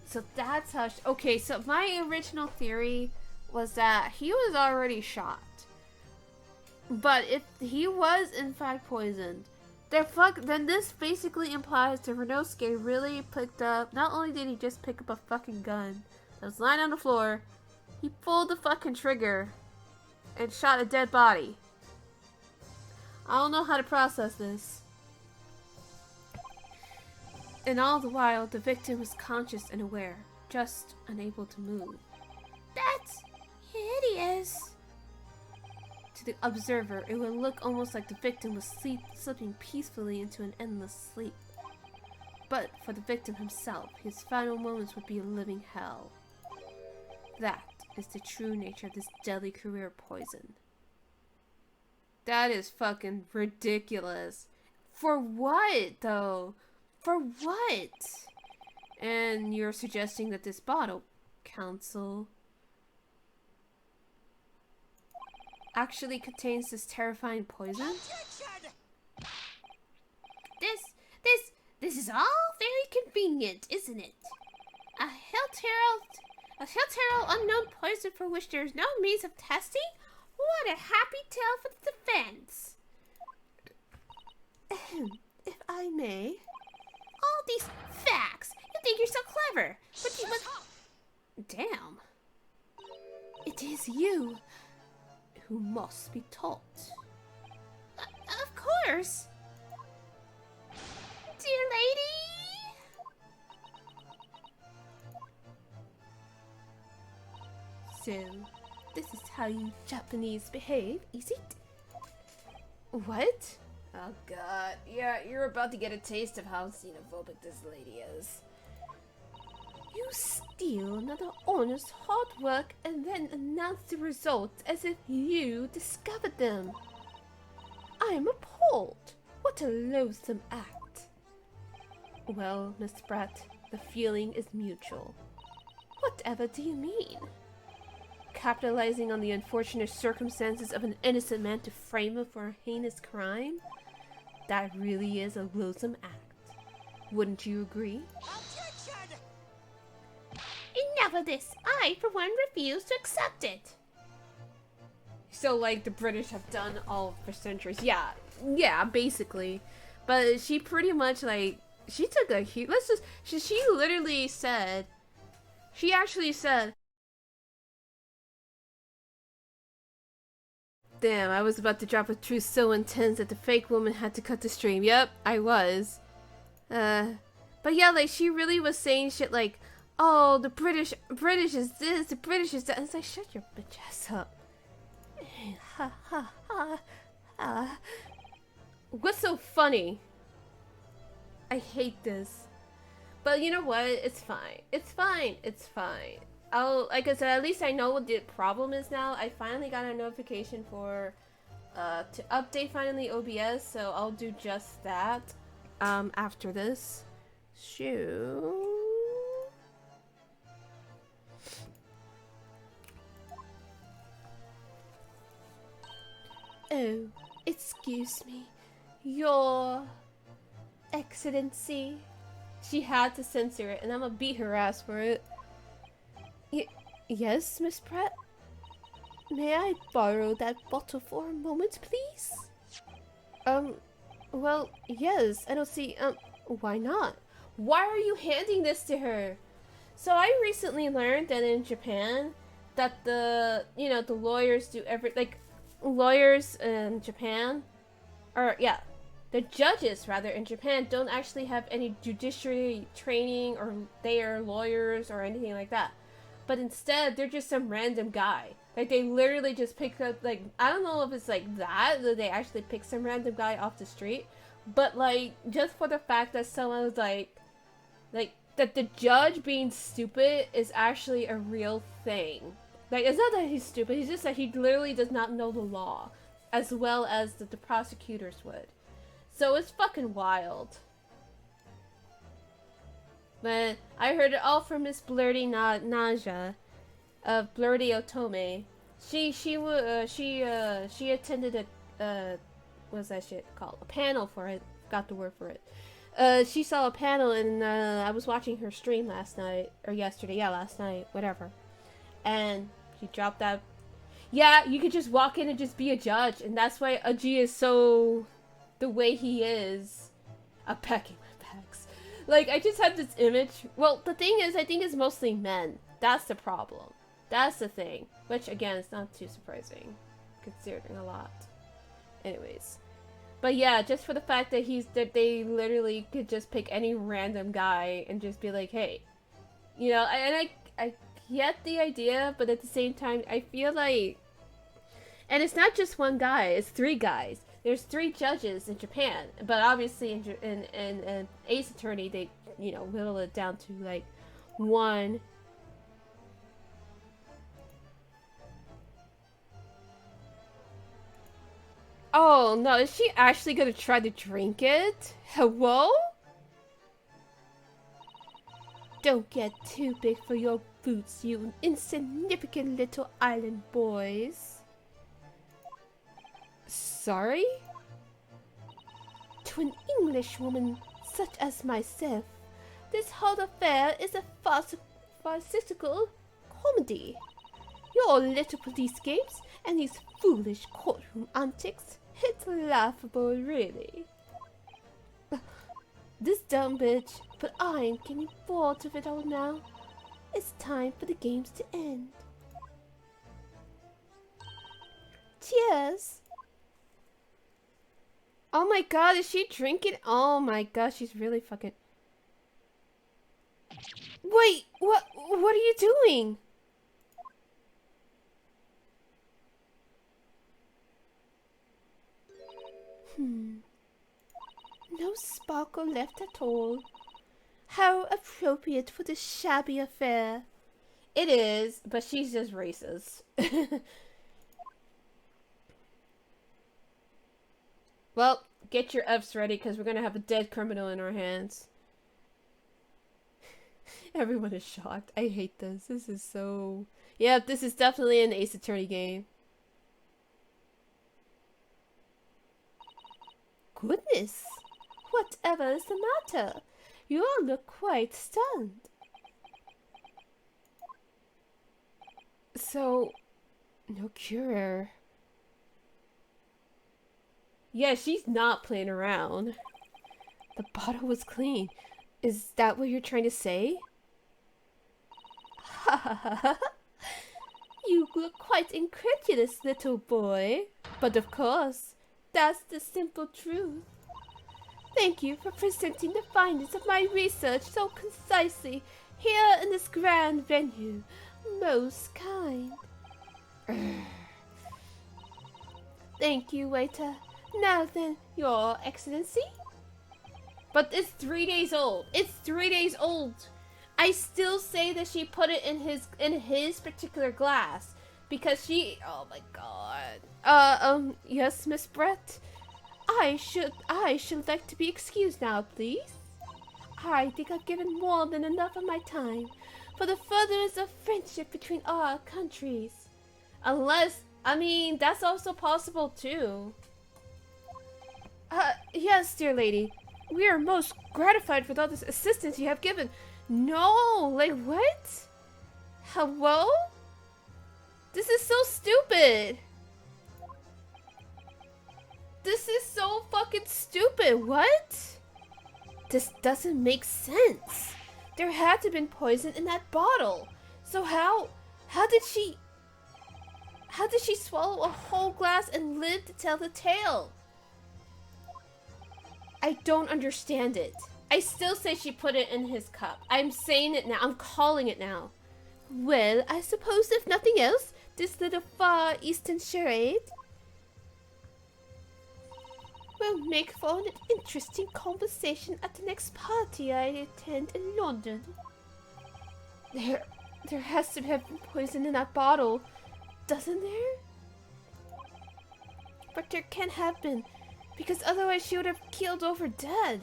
So that's how. Okay, so my original theory was that he was already shot, but if he was in fact poisoned, then this basically implies that Renosuke really picked up. Not only did he just pick up a fucking gun that was lying on the floor, he pulled the fucking trigger and shot a dead body. I don't know how to process this. And all the while, the victim was conscious and aware, just unable to move. That's hideous. To the observer, it would look almost like the victim was slipping peacefully into an endless sleep. But for the victim himself, his final moments would be a living hell. That is the true nature of this deadly career poison. That is fucking ridiculous. For what, though? For what? And you're suggesting that this bottle, Council, actually contains this terrifying poison? This is all very convenient, isn't it? A Hilterl unknown poison for which there is no means of testing? What a happy tale for the defense. If I may. All these facts. You think you're so clever, but you must... Damn. It is you who must be taught. Of course. Dear lady. So, this is how you Japanese behave, is it? What? Oh god, yeah, you're about to get a taste of how xenophobic this lady is. You steal another honest hard work and then announce the results as if you discovered them. I am appalled. What a loathsome act. Well, Miss Pratt, the feeling is mutual. Whatever do you mean? Capitalizing on the unfortunate circumstances of an innocent man to frame him for a heinous crime? That really is a loathsome act. Wouldn't you agree? Enough of this. I, for one, refuse to accept it. So, like, the British have done all for centuries. Yeah, basically. But she pretty much, like, she took a huge... She literally said... She actually said... Damn, I was about to drop a truth so intense that the fake woman had to cut the stream. Yep, I was. But yeah, like, she really was saying shit like, oh, the British is this, the British is that. And it's like, shut your bitch ass up. Ha ha ha ha. What's so funny? I hate this. But you know what? It's fine. It's fine. It's fine. Like I said, at least I know what the problem is now. I finally got a notification for, to update finally OBS, so I'll do just that, after this. Shoo. Oh, excuse me. Your Excellency. She had to censor it, and I'm gonna beat her ass for it. Yes, Miss Pratt? May I borrow that bottle for a moment, please? Well, yes, I don't see, why not? Why are you handing this to her? So I recently learned that in Japan, that the lawyers do lawyers in Japan, the judges, rather, in Japan don't actually have any judiciary training, or they are lawyers or anything like that. But instead, they're just some random guy. Like, they literally just pick up, like, I don't know if it's like that they actually pick some random guy off the street. But, like, just for the fact that someone was like, that the judge being stupid is actually a real thing. Like, it's not that he's stupid, it's just that he literally does not know the law. As well as the prosecutors would. So it's fucking wild. But I heard it all from Miss Blurty Naja of Blurty Otome. She attended a what's that shit called? A panel for it. Got the word for it. She saw a panel and I was watching her stream last night or yesterday. Yeah, last night, whatever. And she dropped that. Yeah, you could just walk in and just be a judge, and that's why Aji is so the way he is. I'm packing my bags. Like, I just had this image. Well, the thing is, I think it's mostly men. That's the problem. That's the thing. Which, again, is not too surprising, considering a lot. Anyways. But yeah, just for the fact that they literally could just pick any random guy and just be like, hey, you know, I get the idea, but at the same time, I feel like, and it's not just one guy, it's 3 guys. There's 3 judges in Japan, but obviously in Ace Attorney, they, you know, whittle it down to like 1. Oh no, is she actually gonna try to drink it? Hello? Don't get too big for your boots, you insignificant little island boys. Sorry? To an Englishwoman such as myself, this whole affair is a farcical comedy. Your little police games and these foolish courtroom antics, it's laughable, really. This dumb bitch, but I'm getting bored of it all now. It's time for the games to end. Cheers! Oh my god, is she drinking? Oh my god, she's really fucking... Wait, what are you doing? No sparkle left at all. How appropriate for this shabby affair. It is, but she's just racist. Well, get your Fs ready because we're gonna have a dead criminal in our hands. Everyone is shocked. I hate this. This is so... Yeah, this is definitely an Ace Attorney game. Goodness! Whatever is the matter? You all look quite stunned. So, no cure. Yeah, she's not playing around. The bottle was clean. Is that what you're trying to say? Ha ha ha ha! You look quite incredulous, little boy. But of course, that's the simple truth. Thank you for presenting the findings of my research so concisely here in this grand venue. Most kind. Thank you, waiter. Now then, Your Excellency? But it's 3 days old. It's 3 days old. I still say that she put it in his particular glass because she... Oh my god. Yes, Miss Brett. I should like to be excused now, please. I think I've given more than enough of my time for the furtherance of friendship between our countries. Unless, I mean, that's also possible too. Yes, dear lady. We are most gratified with all this assistance you have given. No, like what? Hello? This is so stupid. This is so fucking stupid. What? This doesn't make sense. There had to have been poison in that bottle. So how did she swallow a whole glass and live to tell the tale? I don't understand it. I still say she put it in his cup. I'm saying it now. I'm calling it now. Well, I suppose if nothing else, this little Far Eastern charade will make for an interesting conversation at the next party I attend in London. There has to have been poison in that bottle, doesn't there? But there can't have been, because otherwise she would have keeled over dead.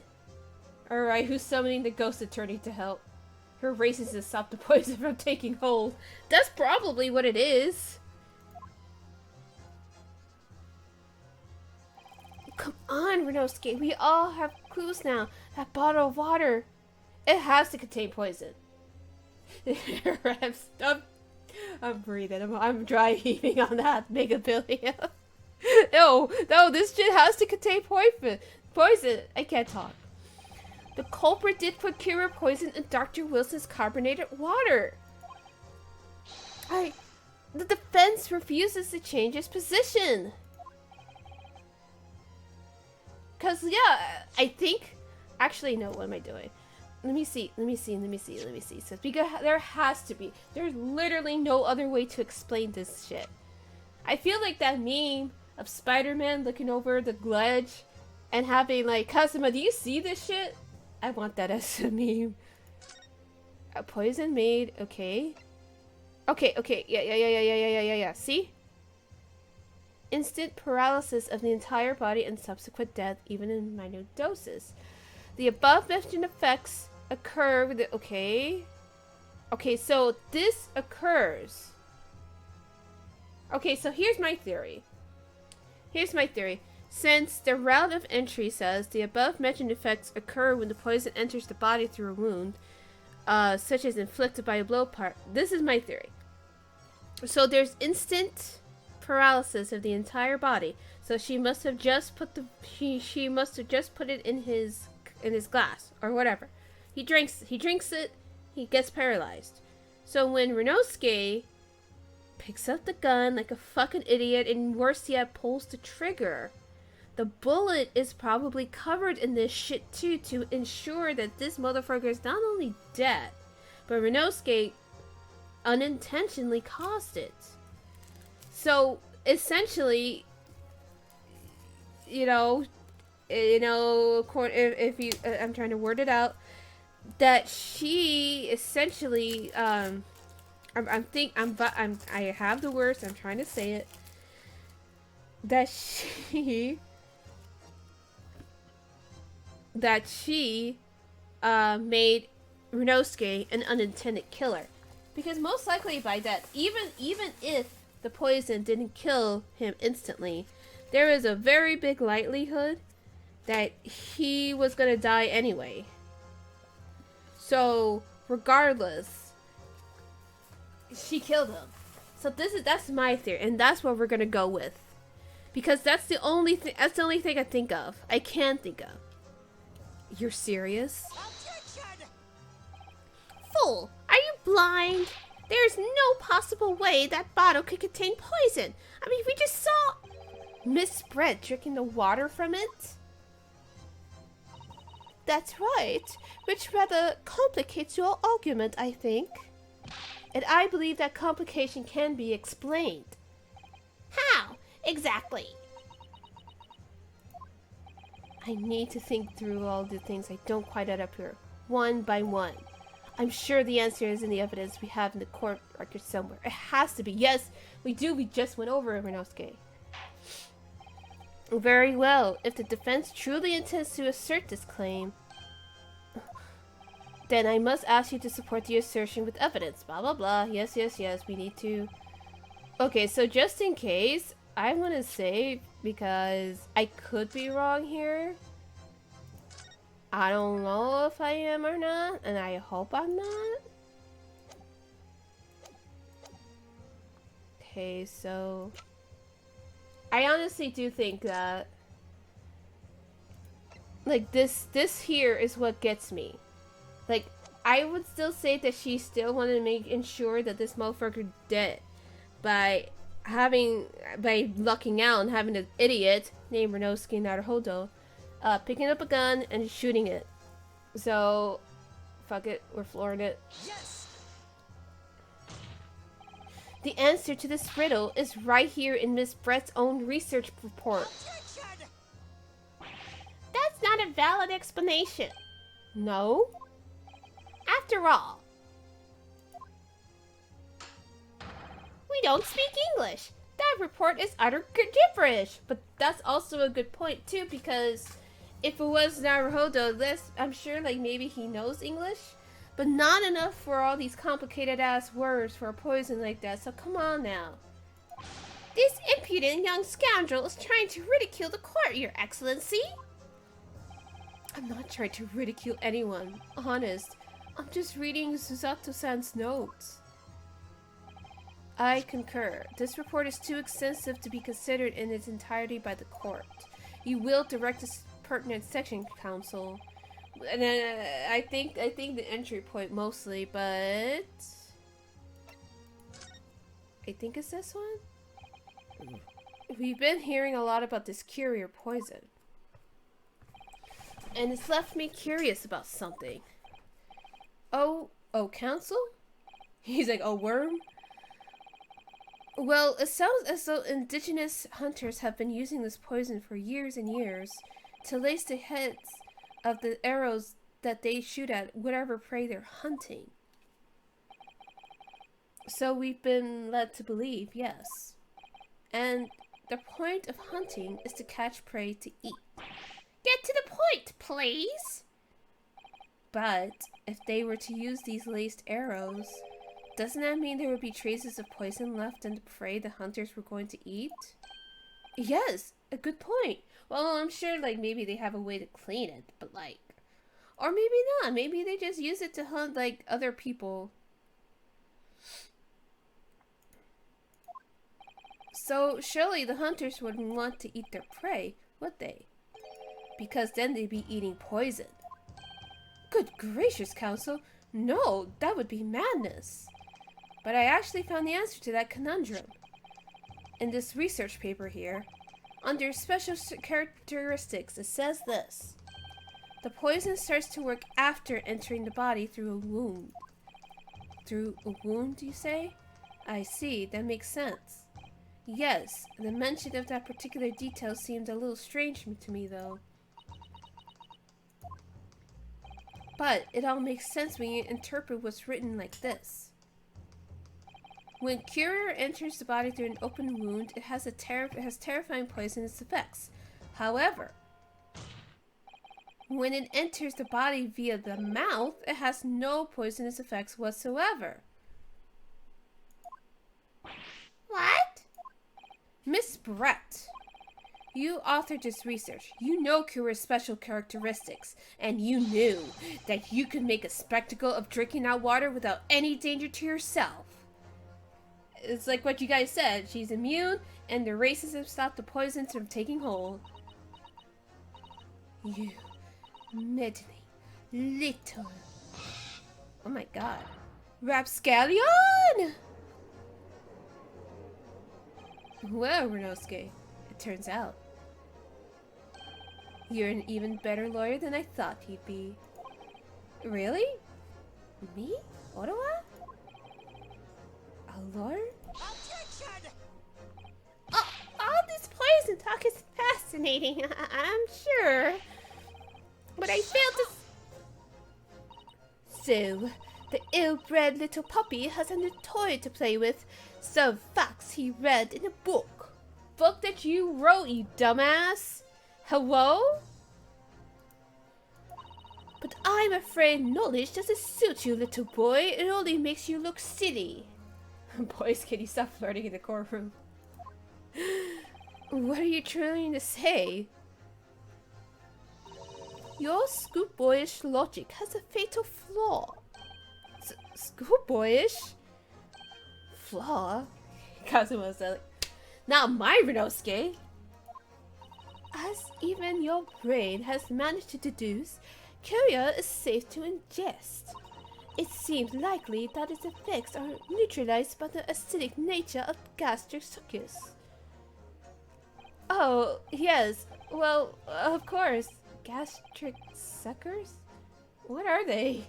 Alright, who's summoning the ghost attorney to help? Her races to stop the poison from taking hold. That's probably what it is. come on, Renosuke. We all have clues now. That bottle of water, it has to contain poison. I'm breathing. I'm dry heaving on that megabilia. No, this shit has to contain poison. I can't talk. The culprit did procure poison in Dr. Wilson's carbonated water. The defense refuses to change its position. Cause yeah, I think. Actually, no. What am I doing? Let me see. So because there has to be. There's literally no other way to explain this shit. I feel like that meme of Spider-Man looking over the ledge and having like, Kazuma, do you see this shit? I want that as a meme. A poison made. Okay. Yeah. See? Instant paralysis of the entire body and subsequent death, even in minute doses. The above mentioned effects occur with the, okay, so this occurs. Okay, so here's my theory. Since the route of entry says the above mentioned effects occur when the poison enters the body through a wound, such as inflicted by a blow part. This is my theory. So there's instant paralysis of the entire body. So she must have just put she must have just put it in his glass or whatever. He drinks it, he gets paralyzed. So when Renosuke picks up the gun like a fucking idiot and worse yet pulls the trigger, the bullet is probably covered in this shit too to ensure that this motherfucker is not only dead, but Renosuke unintentionally caused it. So essentially, if you, I'm trying to word it out, that she essentially, I have the words, I'm trying to say it, that she made Renosuke an unintended killer. Because most likely by that, even if the poison didn't kill him instantly, there is a very big likelihood that he was gonna die anyway. So regardless, she killed him. So that's my theory, and that's what we're gonna go with, because that's the only thing I think of. I can think of. You're serious? Fool! Are you blind? There's no possible way that bottle could contain poison. I mean, we just saw Miss Brett drinking the water from it. That's right, which rather complicates your argument, I think. And I believe that complication can be explained. How? Exactly. I need to think through all the things I don't quite add up here, one by one. I'm sure the answer is in the evidence we have in the court record somewhere. It has to be. Yes, we do. We just went over it, Renosuke. Very well. If the defense truly intends to assert this claim, then I must ask you to support the assertion with evidence. Blah, blah, blah. Yes. We need to... Okay, so just in case, I'm going to say, because I could be wrong here. I don't know if I am or not, and I hope I'm not. Okay, so... I honestly do think that... like, this here is what gets me. Like, I would still say that she still wanted to ensure that this motherfucker dead. By lucking out and having an idiot named Renosuke Naruhodo picking up a gun and shooting it. So, fuck it, we're flooring it. Yes! The answer to this riddle is right here in Miss Brett's own research report. Attention! That's not a valid explanation. No? After all, we don't speak English. That report is utter gibberish. But that's also a good point too, because if it was Naruhodo, I'm sure like maybe he knows English, but not enough for all these complicated ass words for a poison like that. So come on now. This impudent young scoundrel is trying to ridicule the court, Your Excellency. I'm not trying to ridicule anyone. Honest. I'm just reading Susato-san's notes. I concur. This report is too extensive to be considered in its entirety by the court. You will direct this pertinent section, counsel. And I think the entry point mostly, but I think it's this one. We've been hearing a lot about this courier poison, and it's left me curious about something. Oh, counsel? He's like, a worm? Well, it sounds as though indigenous hunters have been using this poison for years and years to lace the heads of the arrows that they shoot at whatever prey they're hunting. So we've been led to believe, yes. And the point of hunting is to catch prey to eat. Get to the point, please. But if they were to use these laced arrows, doesn't that mean there would be traces of poison left in the prey the hunters were going to eat? Yes, a good point. Well, I'm sure, like, maybe they have a way to clean it, but, like... Or maybe not. Maybe they just use it to hunt, like, other people. So, surely the hunters wouldn't want to eat their prey, would they? Because then they'd be eating poison. Good gracious, counsel. No, that would be madness. But I actually found the answer to that conundrum. In this research paper here, under special characteristics, it says this. The poison starts to work after entering the body through a wound. Through a wound, you say? I see, that makes sense. Yes, the mention of that particular detail seemed a little strange to me, though. But it all makes sense when you interpret what's written like this. When courier enters the body through an open wound, it has terrifying poisonous effects. However, when it enters the body via the mouth, it has no poisonous effects whatsoever. What? Miss Brett, you authored this research. You know Kira's special characteristics, and you knew that you could make a spectacle of drinking that water without any danger to yourself. It's like what you guys said. She's immune, and the races have stopped the poisons from taking hold. You meddling little... Oh my god. Rapscallion! Well, Renosuke, it turns out you're an even better lawyer than I thought you'd be. Really? Me? Ottawa? A lawyer? Objection! All this poison talk is fascinating, I'm sure. But I failed to... So, the ill-bred little puppy has a new toy to play with. Some facts he read in a book. Book that you wrote, you dumbass. Hello? But I'm afraid knowledge doesn't suit you, little boy. It only makes you look silly. Boys, can you stop flirting in the courtroom? What are you trying to say? Your schoolboyish logic has a fatal flaw. Schoolboyish? Flaw? Kazuma said, not my Renosuke. As even your brain has managed to deduce, Kyria is safe to ingest. It seems likely that its effects are neutralized by the acidic nature of gastric succus. Oh, yes. Well, of course. Gastric suckers? What are they?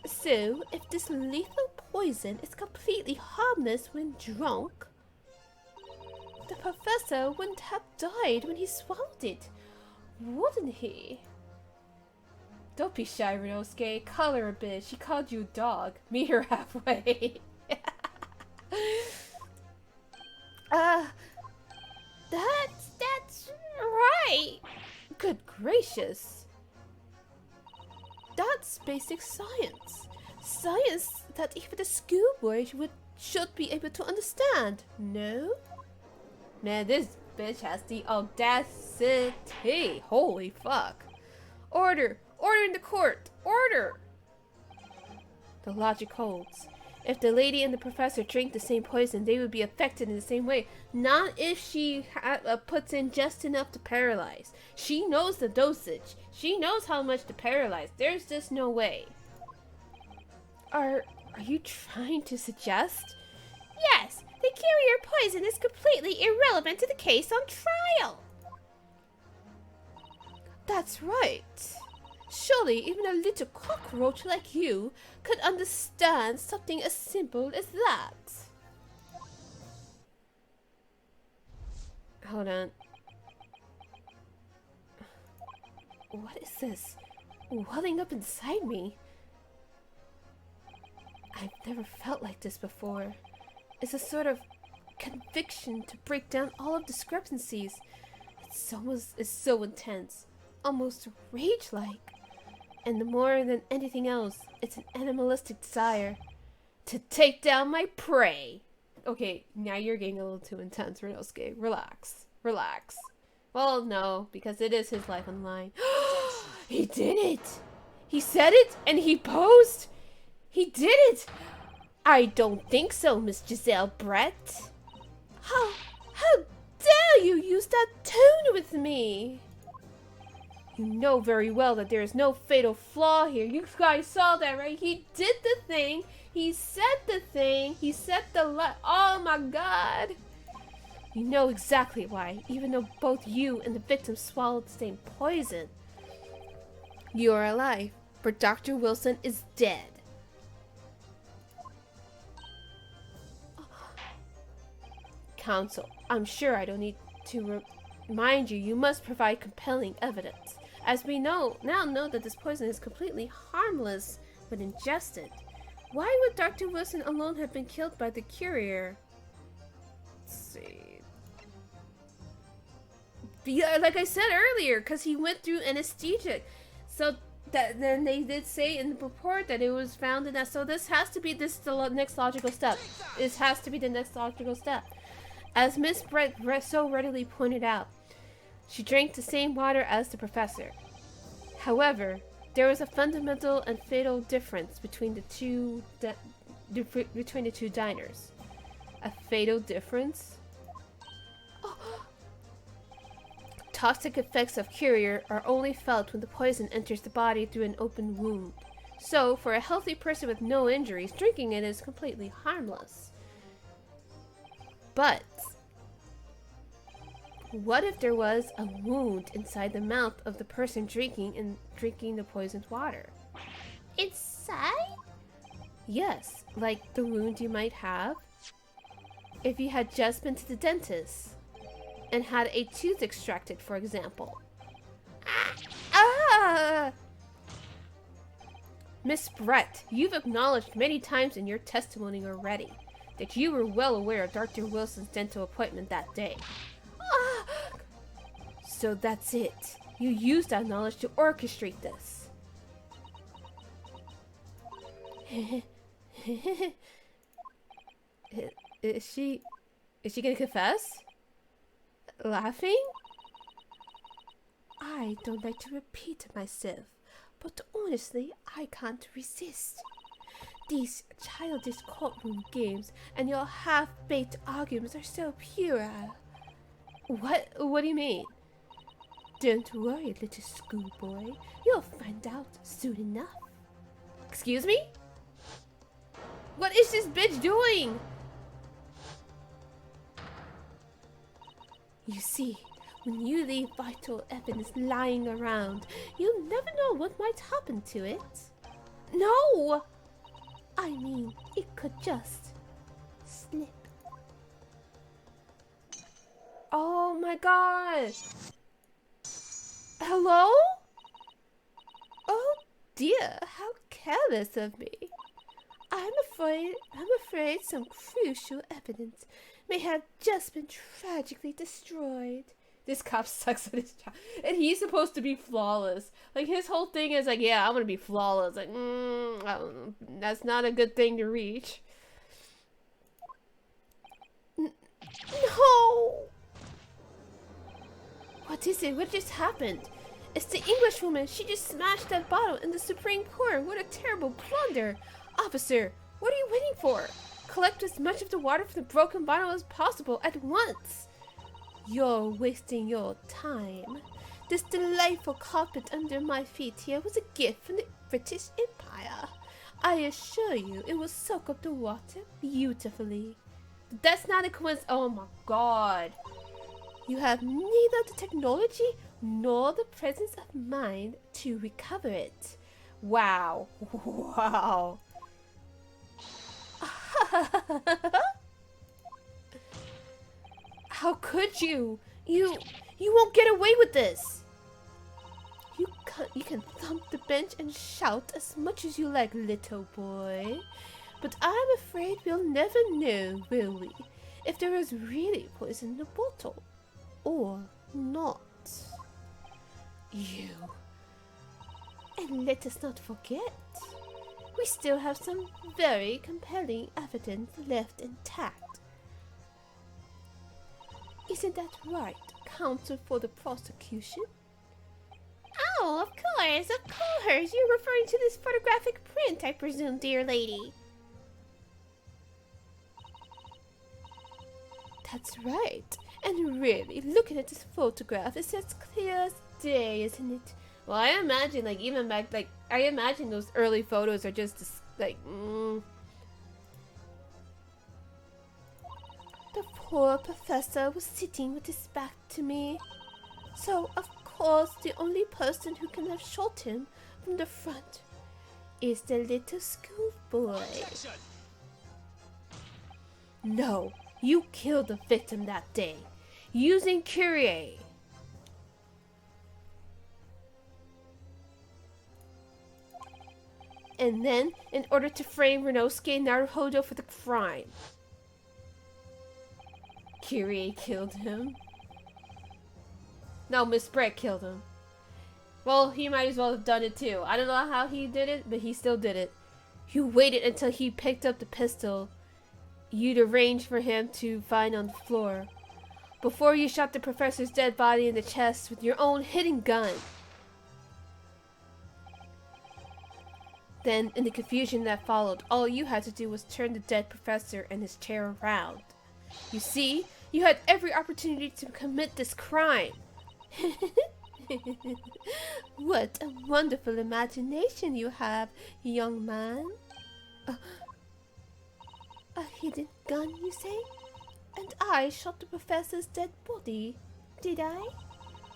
So, if this lethal poison is completely harmless when drunk, the professor wouldn't have died when he swallowed it, wouldn't he? Don't be shy, Renosuke. Call her a bitch. She called you a dog. Meet her halfway. That's right. Good gracious. That's basic science. Science that even a schoolboy would should be able to understand, no? Man, this bitch has the audacity. Holy fuck. Order! Order in the court! Order! The logic holds. If the lady and the professor drink the same poison, they would be affected in the same way. Not if she puts in just enough to paralyze. She knows the dosage. She knows how much to paralyze. There's just no way. Are you trying to suggest? Yes, the carrier poison is completely irrelevant to the case on trial. That's right. Surely even a little cockroach like you could understand something as simple as that. Hold on. What is this welling up inside me? I've never felt like this before. It's a sort of conviction to break down all of discrepancies. It's so intense, almost rage-like. And the more than anything else, it's an animalistic desire to take down my prey. Okay, now you're getting a little too intense, Renosuke. Relax. Relax. Well, no, because it is his life on the line. He did it! He said it, and he posed! He did it! I don't think so, Miss Giselle Brett. How dare you use that tone with me? You know very well that there is no fatal flaw here. You guys saw that, right? He did the thing. He said the thing. He said the oh my god. You know exactly why, even though both you and the victim swallowed the same poison. You are alive, but Dr. Wilson is dead. Counsel, I'm sure I don't need to remind you, you must provide compelling evidence. As we now know that this poison is completely harmless when ingested. Why would Dr. Wilson alone have been killed by the courier? Let's see. Yeah, like I said earlier, because he went through anesthetic. So then they did say in the report that it was found in that. So this has to be the next logical step. This has to be the next logical step. As Miss Brett so readily pointed out, she drank the same water as the professor. However, there was a fundamental and fatal difference between the two diners. A fatal difference? Toxic effects of courier are only felt when the poison enters the body through an open wound. So, for a healthy person with no injuries, drinking it is completely harmless. But what if there was a wound inside the mouth of the person drinking the poisoned water? Inside? Yes, like the wound you might have if you had just been to the dentist and had a tooth extracted, for example. Miss Brett, you've acknowledged many times in your testimony already that you were well aware of Dr. Wilson's dental appointment that day. So that's it. You used that knowledge to orchestrate this. Is she gonna confess? Laughing? I don't like to repeat myself, but honestly, I can't resist. These childish courtroom games and your half-baked arguments are so puerile. What do you mean? Don't worry, little schoolboy. You'll find out soon enough. Excuse me? What is this bitch doing? You see, when you leave vital evidence lying around, you'll never know what might happen to it. No! I mean, it could just slip. Oh my god! Hello? Oh dear, how careless of me. I'm afraid some crucial evidence may have just been tragically destroyed. This cop sucks at his job. And he's supposed to be flawless. Like, his whole thing is like, yeah, I'm gonna be flawless. Like, that's not a good thing to reach. No! What is it? What just happened? It's the Englishwoman. She just smashed that bottle in the Supreme Court. What a terrible blunder. Officer, what are you waiting for? Collect as much of the water from the broken bottle as possible at once. You're wasting your time. This delightful carpet under my feet here was a gift from the British Empire. I assure you it will soak up the water beautifully. That's not a coincidence. Oh my god. You have neither the technology nor the presence of mind to recover it. Wow. Wow. How could you? You won't get away with this. You can thump the bench and shout as much as you like, little boy. But I'm afraid we'll never know, will we, if there is really poison in the bottle. Or not. You. And let us not forget, we still have some very compelling evidence left intact. Isn't that right, counsel for the prosecution? Oh, of course, of course. You're referring to this photographic print, I presume, dear lady. That's right. And really, looking at this photograph, it's as clear as day, isn't it? Well, I imagine, like, even back, like, I imagine those early photos are just, like, The poor professor was sitting with his back to me. So, of course, the only person who can have shot him from the front is the little schoolboy. Objection! No, you killed the victim that day, using Curie. And then, in order to frame Renosuke Naruhodo for the crime, Curie killed him. No, Miss Brett killed him. Well, he might as well have done it too. I don't know how he did it, but he still did it. You waited until he picked up the pistol you'd arranged for him to find on the floor, before you shot the professor's dead body in the chest with your own hidden gun. Then, in the confusion that followed, all you had to do was turn the dead professor and his chair around. You see, you had every opportunity to commit this crime. What a wonderful imagination you have, young man. A hidden gun, you say? And I shot the professor's dead body, did I?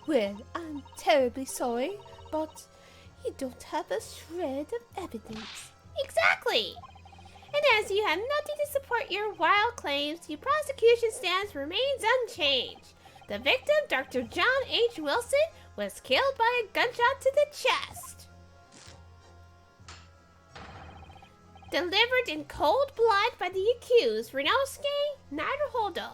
Well, I'm terribly sorry, but you don't have a shred of evidence. Exactly! And as you have nothing to support your wild claims, your prosecution stance remains unchanged. The victim, Dr. John H. Wilson, was killed by a gunshot to the chest. Delivered in cold blood by the accused, Renosuke Naruhodo.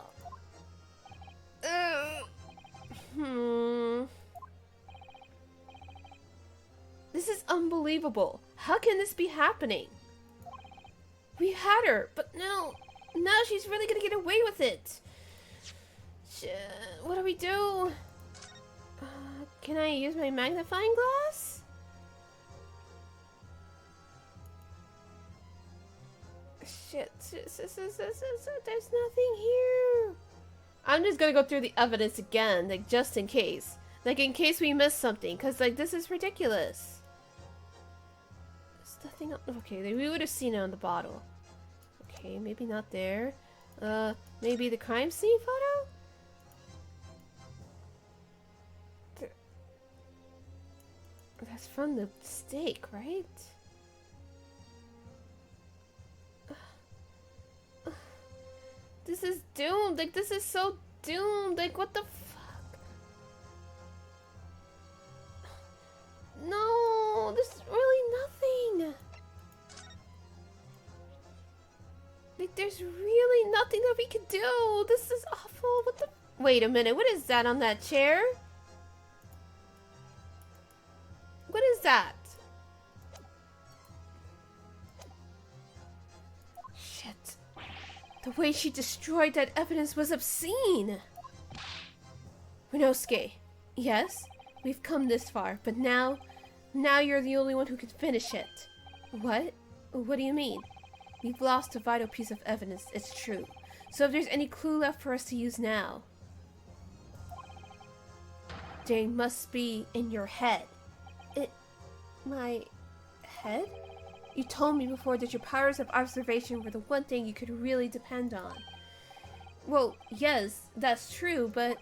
This is unbelievable. How can this be happening? We had her, but now she's really gonna get away with it. What do we do? Can I use my magnifying glass? Shit, there's nothing here. I'm just gonna go through the evidence again, like, just in case. Like, in case we missed something, because, like, this is ridiculous. There's nothing else. Okay, we would have seen it on the bottle. Okay, maybe not there. Maybe the crime scene photo? That's from the stake, right? This is doomed. Like, this is so doomed. Like, what the fuck? No, this is really nothing. Like, there's really nothing that we can do. This is awful. What the? Wait a minute. What is that on that chair? What is that? Shit. The way she destroyed that evidence was obscene. Rinosuke, yes, we've come this far, but now you're the only one who can finish it. What? What do you mean? We've lost a vital piece of evidence, it's true. So if there's any clue left for us to use now, they must be in your head. My head? You told me before that your powers of observation were the one thing you could really depend on. Well, yes, that's true, but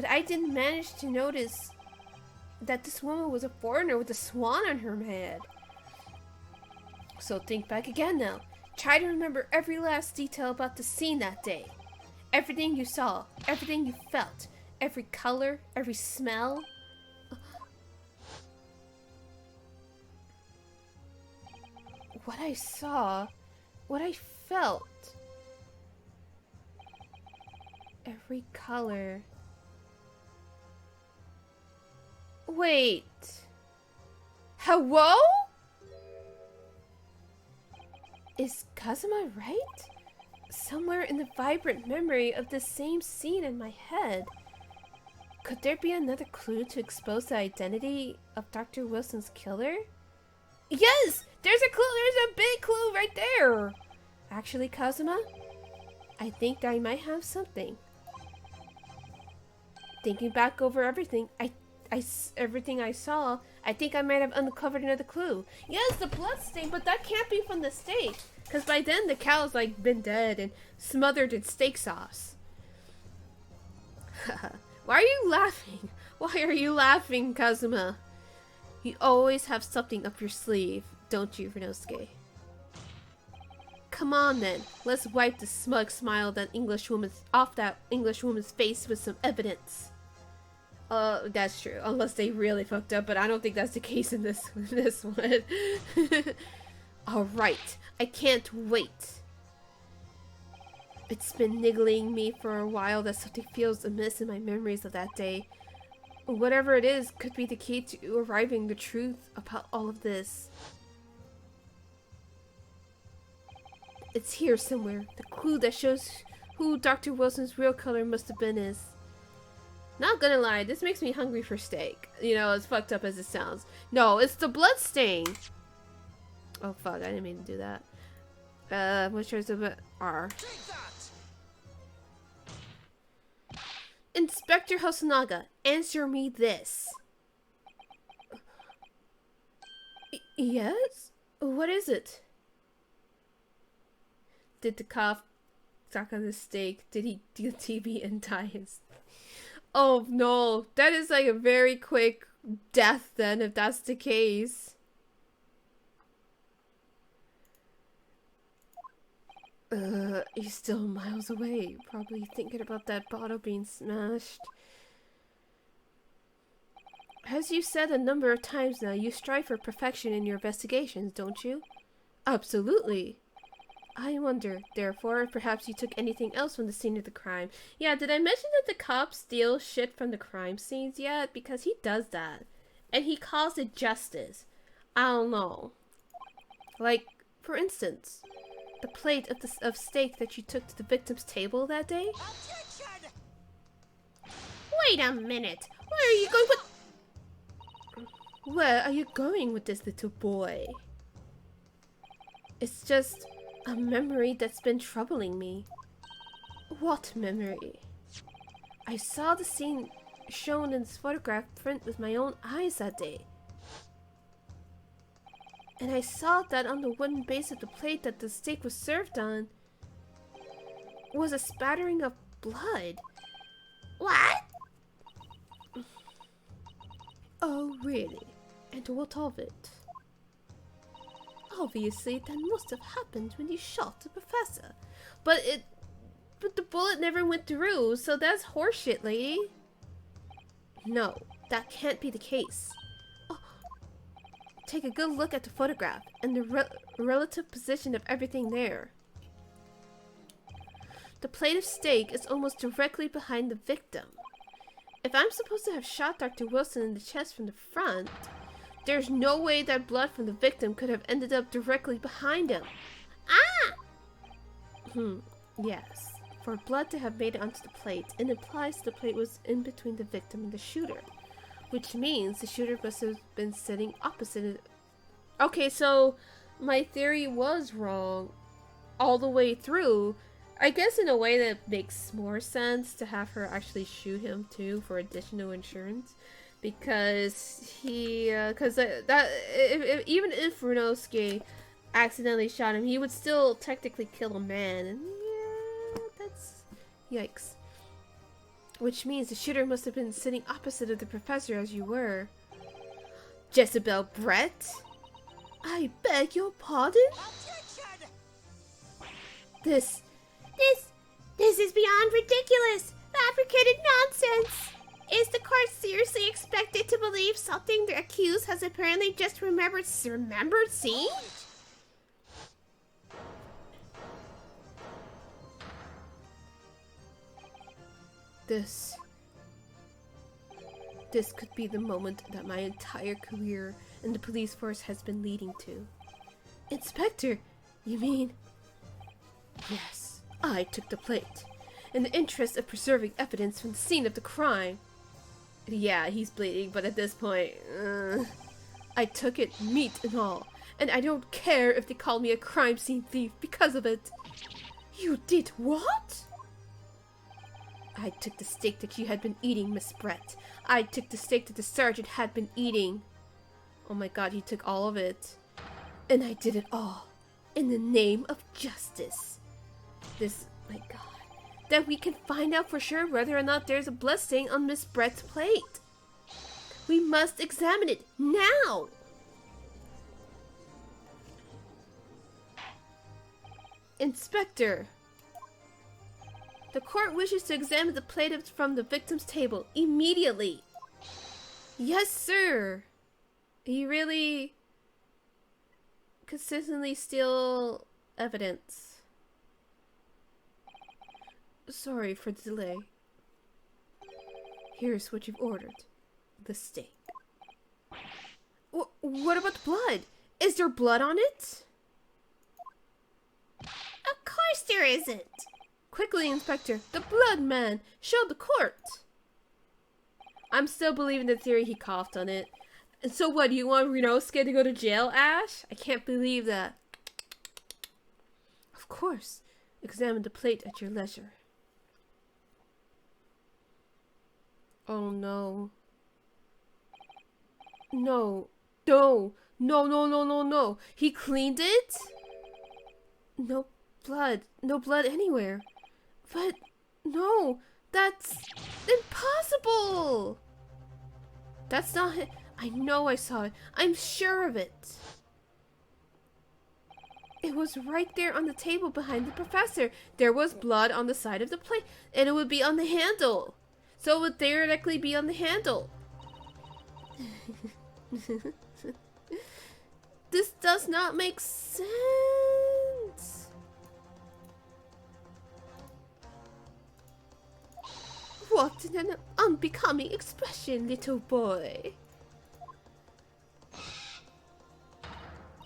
I didn't manage to notice that this woman was a foreigner with a swan on her head. So think back again now. Try to remember every last detail about the scene that day. Everything you saw, everything you felt, every color, every smell. What I saw, what I felt. Every color. Wait. Hello? Is Kazuma right? Somewhere in the vibrant memory of the same scene in my head. Could there be another clue to expose the identity of Dr. Wilson's killer? Yes! There's a clue! There's a big clue right there! Actually, Kazuma, I think that I might have something. Thinking back over everything, everything I saw, I think I might have uncovered another clue. Yes, the blood stain, but that can't be from the steak. Because by then the cow's like been dead and smothered in steak sauce. Why are you laughing? Why are you laughing, Kazuma? You always have something up your sleeve, don't you, Rinosuke? Come on then, let's wipe the smug smile off that English woman's face with some evidence. That's true, unless they really fucked up, but I don't think that's the case in this one. Alright, I can't wait. It's been niggling me for a while that something feels amiss in my memories of that day. Whatever it is could be the key to arriving the truth about all of this. It's here somewhere. The clue that shows who Dr. Wilson's real color must have been is. Not gonna lie, this makes me hungry for steak. You know, as fucked up as it sounds. No, it's the blood stain. Oh fuck, I didn't mean to do that. Which is a R. Inspector Hosonaga, answer me this. Yes? What is it? Did the cop suck on the steak? Did he do TB and die? Oh no, that is like a very quick death then, if that's the case. He's still miles away, probably thinking about that bottle being smashed. As you said a number of times now, you strive for perfection in your investigations, don't you? Absolutely. I wonder, therefore, if perhaps you took anything else from the scene of the crime. Yeah, did I mention that the cops steal shit from the crime scenes yet? Because he does that. And he calls it justice. I don't know. Like, for instance, the plate of steak that you took to the victim's table that day? Objection! Wait a minute. Where are you going with... Where are you going with this little boy? It's just a memory that's been troubling me. What memory? I saw the scene shown in this photograph print with my own eyes that day. And I saw that on the wooden base of the plate that the steak was served on was a spattering of blood. What? Oh, really? And what of it? Obviously, that must have happened when you shot the professor. But the bullet never went through, so that's horseshit, lady. No, that can't be the case. Oh, take a good look at the photograph and the relative position of everything there. The plate of steak is almost directly behind the victim. If I'm supposed to have shot Dr. Wilson in the chest from the front, there's no way that blood from the victim could have ended up directly behind him. Ah! Yes. For blood to have made it onto the plate, it implies the plate was in between the victim and the shooter. Which means the shooter must have been sitting opposite it. Okay, so my theory was wrong all the way through. I guess in a way that makes more sense to have her actually shoot him too for additional insurance. Because even if Runosuke accidentally shot him, he would still technically kill a man. And yeah, that's yikes. Which means the shooter must have been sitting opposite of the professor as you were. Jezebel Brett? I beg your pardon? This is beyond ridiculous! Fabricated nonsense! Is the court seriously expected to believe something the accused has apparently just remembered seeing? This could be the moment that my entire career in the police force has been leading to. Inspector, you mean? Yes, I took the plate. In the interest of preserving evidence from the scene of the crime. Yeah, he's bleeding, but at this point, I took it, meat and all. And I don't care if they call me a crime scene thief because of it. You did what? I took the steak that you had been eating, Miss Brett. I took the steak that the sergeant had been eating. Oh my god, he took all of it. And I did it all in the name of justice. My god. That we can find out for sure whether or not there's a blood stain on Miss Brett's plate. We must examine it now. Inspector. The court wishes to examine the plate from the victim's table immediately. Yes, sir. He really consistently steal evidence. Sorry for the delay. Here's what you've ordered. The steak. What about the blood? Is there blood on it? Of course there isn't. Quickly, Inspector, the blood man! Show the court! I'm still believing the theory he coughed on it. And so what, you want Runosuke to go to jail, Ash? I can't believe that. Of course. Examine the plate at your leisure. Oh no. No. No. No, no, no, no, no. He cleaned it? No blood. No blood anywhere. But, no, that's impossible! That's not it. I know I saw it. I'm sure of it. It was right there on the table behind the professor. There was blood on the side of the plate, and it would be on the handle. So it would theoretically be on the handle. This does not make sense. What an unbecoming expression, little boy.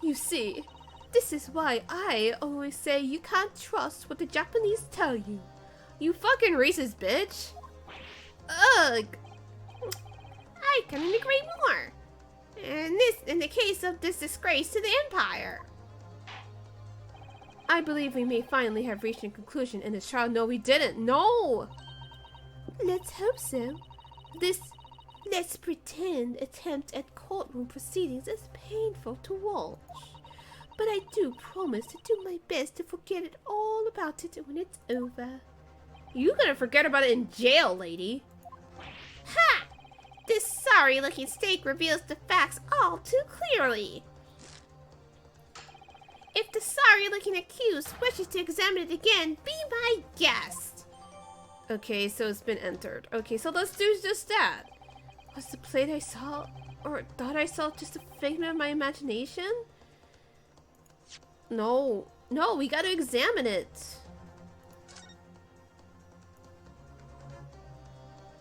You see, this is why I always say you can't trust what the Japanese tell you. You fucking racist bitch. Ugh. I couldn't agree more. And this in the case of this disgrace to the Empire. I believe we may finally have reached a conclusion in this trial. No, we didn't. No! Let's hope so. This, let's pretend, attempt at courtroom proceedings is painful to watch. But I do promise to do my best to forget it all about it when it's over. You gonna forget about it in jail, lady. Ha! This sorry-looking steak reveals the facts all too clearly. If the sorry-looking accused wishes to examine it again, be my guest. Okay, so it's been entered. Okay, so let's do just that. Was the plate I saw, or thought I saw, just a figment of my imagination? No. No, we gotta examine it.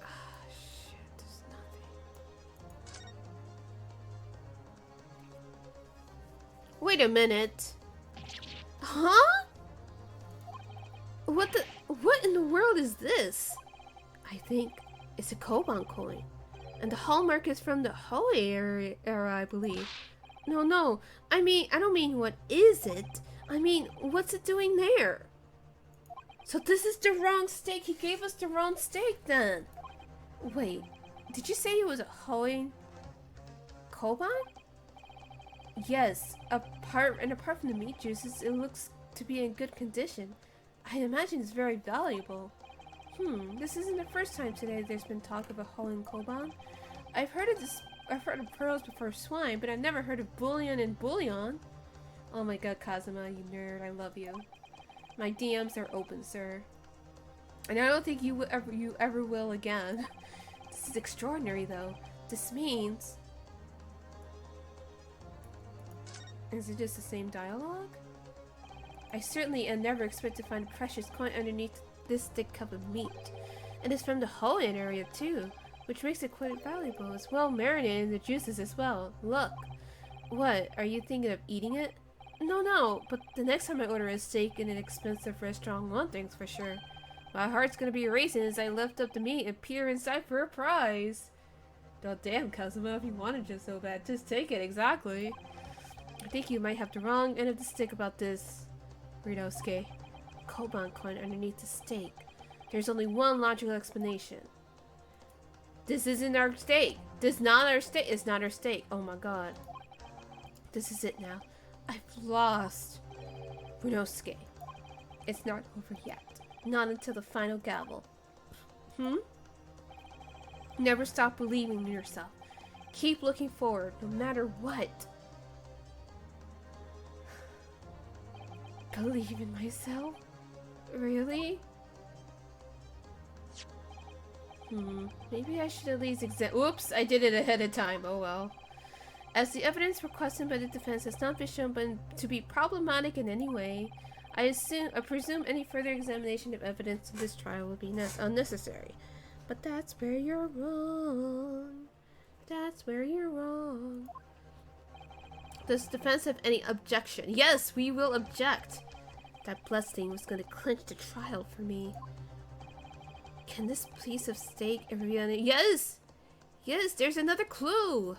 Ah, shit, there's nothing. Wait a minute. Huh? What in the world is this? I think it's a Koban coin. And the hallmark is from the Hoei era, I believe. No. I don't mean what is it? I mean, what's it doing there? So this is the wrong stake. He gave us the wrong stake then. Wait, did you say it was a Hoenn Koban? Yes, apart from the meat juices, it looks to be in good condition. I imagine it's very valuable. This isn't the first time today there's been talk of a Hoenn Koban. I've heard of pearls before swine, but I've never heard of bullion and bullion. Oh my god, Kazuma, you nerd, I love you. My DMs are open, sir. And I don't think you ever will again. This is extraordinary, though. This means... Is it just the same dialogue? I certainly and never expect to find a precious coin underneath this thick cup of meat. And it's from the Hoenn area, too, which makes it quite valuable. It's well marinated in the juices as well. Look. What, are you thinking of eating it? No, but the next time I order a steak in an expensive restaurant, one thing's for sure. My heart's gonna be racing as I lift up the meat and peer inside for a prize. Oh damn, Kazuma, if you wanted it so bad, just take it, exactly. I think you might have the wrong end of the stick about this, Ryunosuke. Koban coin underneath the steak. There's only one logical explanation. This isn't our steak. This is not our steak. It's not our steak. Oh my god. This is it now. I've lost. Ryunosuke. It's not over yet. Not until the final gavel. Never stop believing in yourself. Keep looking forward, no matter what. Believe in myself? Really? Maybe I should at least Oops, I did it ahead of time. Oh well. As the evidence requested by the defense has not been shown to be problematic in any way, I presume any further examination of evidence in this trial will be unnecessary. But that's where you're wrong. That's where you're wrong. Does the defense have any objection? Yes, we will object. That blessing was going to clinch the trial for me. Can this piece of steak ever be on it? Yes! Yes, there's another clue!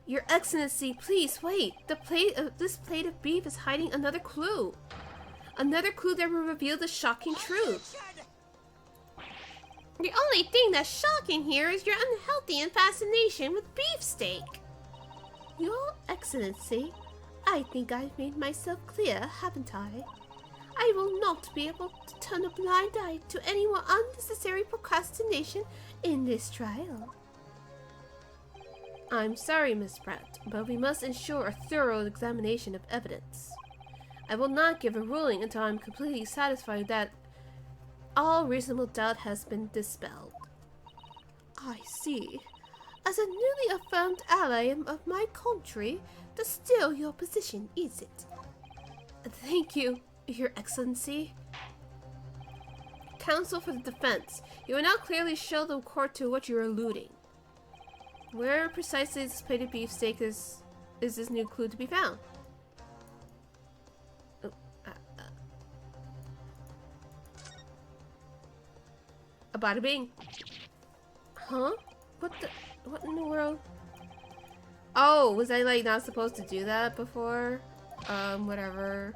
Your Excellency, please wait. This plate of beef is hiding another clue. Another clue that will reveal the shocking truth. The only thing that's shocking here is your unhealthy fascination with beefsteak. Your Excellency, I think I've made myself clear, haven't I? I will not be able to turn a blind eye to any more unnecessary procrastination in this trial. I'm sorry, Miss Pratt, but we must ensure a thorough examination of evidence. I will not give a ruling until I'm completely satisfied that all reasonable doubt has been dispelled. I see. As a newly affirmed ally of my country, that's still your position, is it? Thank you, Your Excellency. Counsel for the defense, you will now clearly show the court to what you are alluding. Where precisely this plated beefsteak is this new clue to be found? Oh, a bada bing. Huh? What in the world? Oh, was I like not supposed to do that before? Whatever.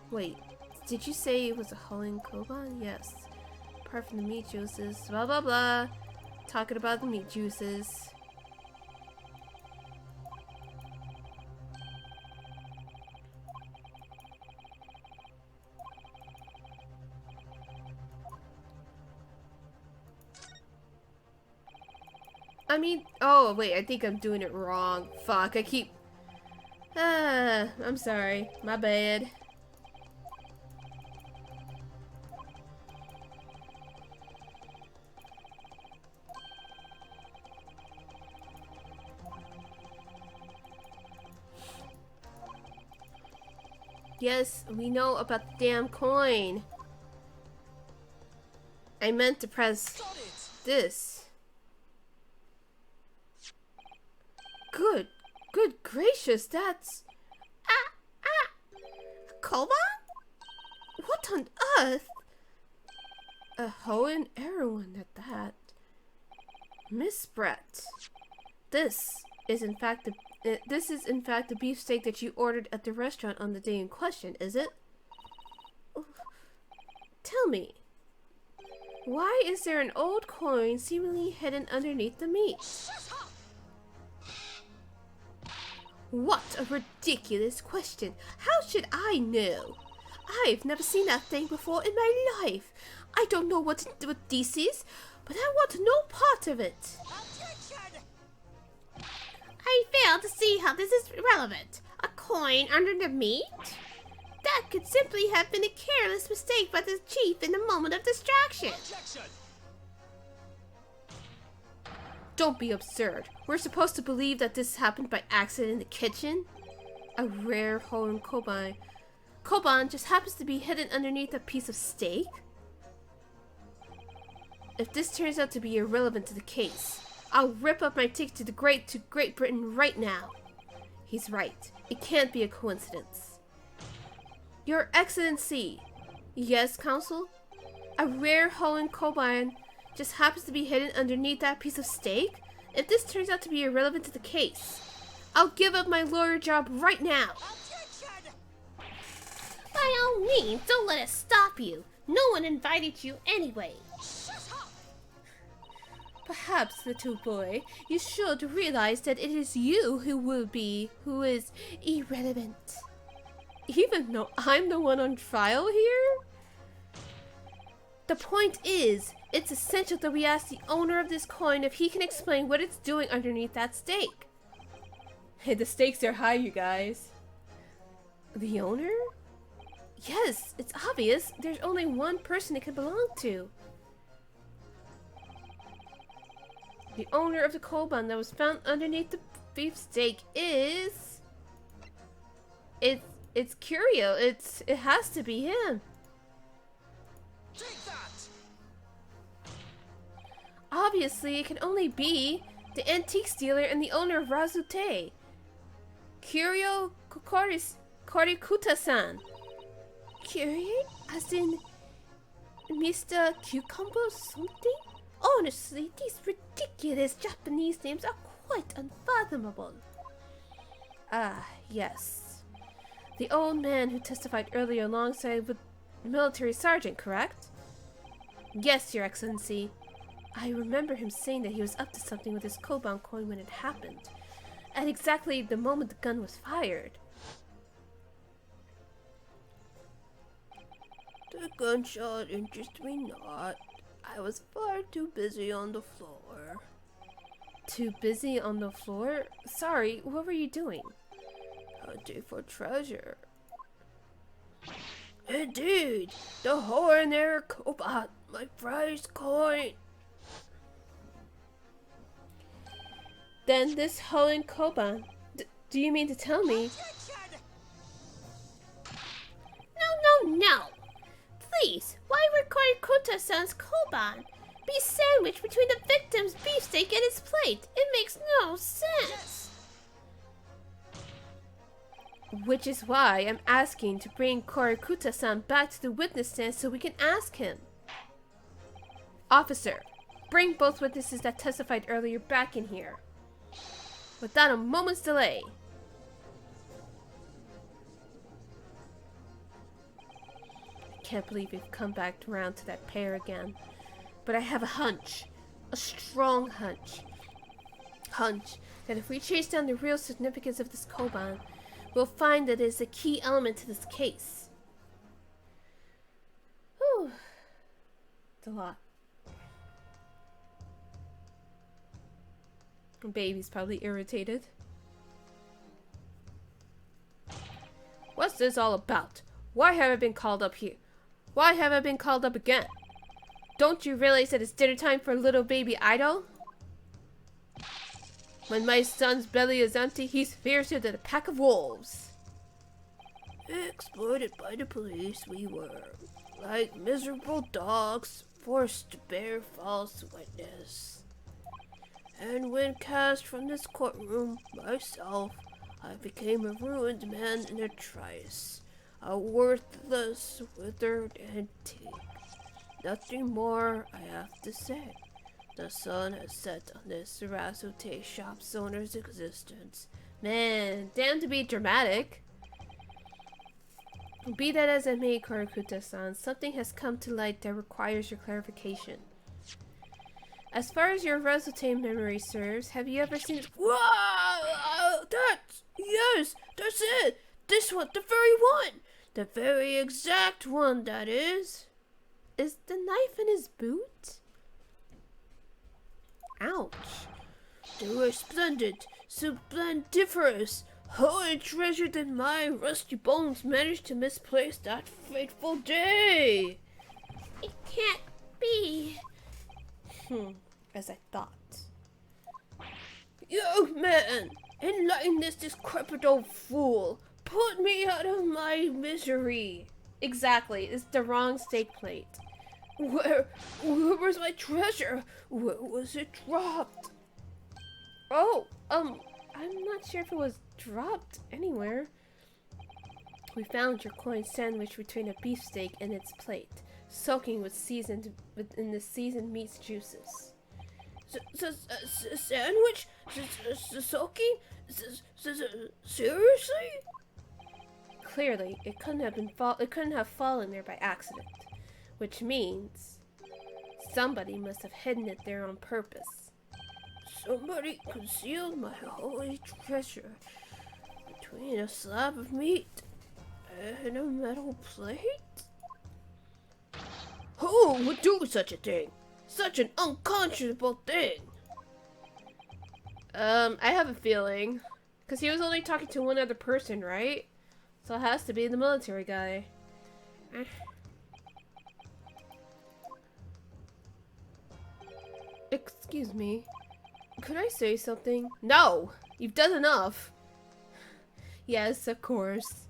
Wait, did you say it was a Hoenn Koban? Yes. Apart from the meat juices, blah blah blah. Talking about the meat juices. Oh wait, I think I'm doing it wrong. Fuck, I keep... I'm sorry. My bad. Yes, we know about the damn coin. I meant to press this. Good Good gracious, that's... A koban? What on earth? A Hoenn heroine at that. Miss Brett, this is in fact the beefsteak that you ordered at the restaurant on the day in question, is it? Tell me, why is there an old coin seemingly hidden underneath the meat? What a ridiculous question! How should I know? I've never seen that thing before in my life. I don't know what to do with this is, but I want no part of it. I fail to see how this is relevant. A coin under the meat? That could simply have been a careless mistake by the chief in a moment of distraction. Don't be absurd. We're supposed to believe that this happened by accident in the kitchen? A rare Hoenn koban. Koban just happens to be hidden underneath a piece of steak? If this turns out to be irrelevant to the case, I'll rip up my ticket to Great Britain right now. He's right. It can't be a coincidence. Your Excellency. Yes, Counsel? A rare Hoenn koban just happens to be hidden underneath that piece of steak? If this turns out to be irrelevant to the case, I'll give up my lawyer job right now. By all means, don't let it stop you. No one invited you anyway. Perhaps, little boy, you should realize that it is you who is irrelevant. Even though I'm the one on trial here? The point is, it's essential that we ask the owner of this coin if he can explain what it's doing underneath that steak. Hey, the stakes are high, you guys. The owner? Yes, it's obvious. There's only one person it can belong to. The owner of the koban that was found underneath the beefsteak is... It's Curio. It has to be him. Take that! Obviously, it can only be the antiques dealer and the owner of Razute. Curio Korikuta-san. Curio? As in Mr. Cucumber something? Honestly, these ridiculous Japanese names are quite unfathomable. Ah, yes. The old man who testified earlier alongside with the military sergeant, correct? Yes, Your Excellency. I remember him saying that he was up to something with his koban coin when it happened. At exactly the moment the gun was fired. The gunshot interested me not. I was far too busy on the floor. Too busy on the floor? Sorry, what were you doing? Hunting for treasure. Indeed, the Hoenn koban, my prized coin. Then this Hoenn koban. Do you mean to tell me? No. Please, why would Korikuta-san's koban be sandwiched between the victim's beefsteak and his plate? It makes no sense. Which is why I'm asking to bring Korikuta-san back to the witness stand so we can ask him. Officer, bring both witnesses that testified earlier back in here. Without a moment's delay. I can't believe we've come back around to that pair again. But I have a hunch. A strong hunch. That if we chase down the real significance of this koban, we'll find that it is a key element to this case. Whew. It's a lot. Baby's probably irritated. What's this all about? Why have I been called up here? Why have I been called up again? Don't you realize that it's dinner time for little baby Idol? When my son's belly is empty, he's fiercer than a pack of wolves. Exploited by the police, we were like miserable dogs forced to bear false witness. And when cast from this courtroom, myself, I became a ruined man in a trice, a worthless, withered antique. Nothing more I have to say. The sun has set on this Sarasote shop's owner's existence. Man, damn to be dramatic. Be that as it may, Korakuta-san, something has come to light that requires your clarification. As far as your Rasote memory serves, have you ever seen... Whoa! Yes! That's it! This one! The very one! The very exact one, that is! Is the knife in his boot? Ouch. They were splendid, splendiferous. Holy treasure that my rusty bones managed to misplace that fateful day! It can't be. As I thought. Young man, enlighten this decrepit old fool. Put me out of my misery. Exactly, it's the wrong steak plate. Where was my treasure? Where was it dropped? Oh, I'm not sure if it was dropped anywhere. We found your coin sandwiched between a beefsteak and its plate, soaking with in the seasoned meat's juices. Sandwich? Soaking? Seriously? Clearly, it couldn't have fallen there by accident, which means somebody must have hidden it there on purpose. Somebody concealed my holy treasure between a slab of meat and a metal plate? Who would do such a thing? Such an unconscionable thing! I have a feeling. Because he was only talking to one other person, right? So it has to be the military guy. Excuse me. Could I say something? No! You've done enough! Yes, of course.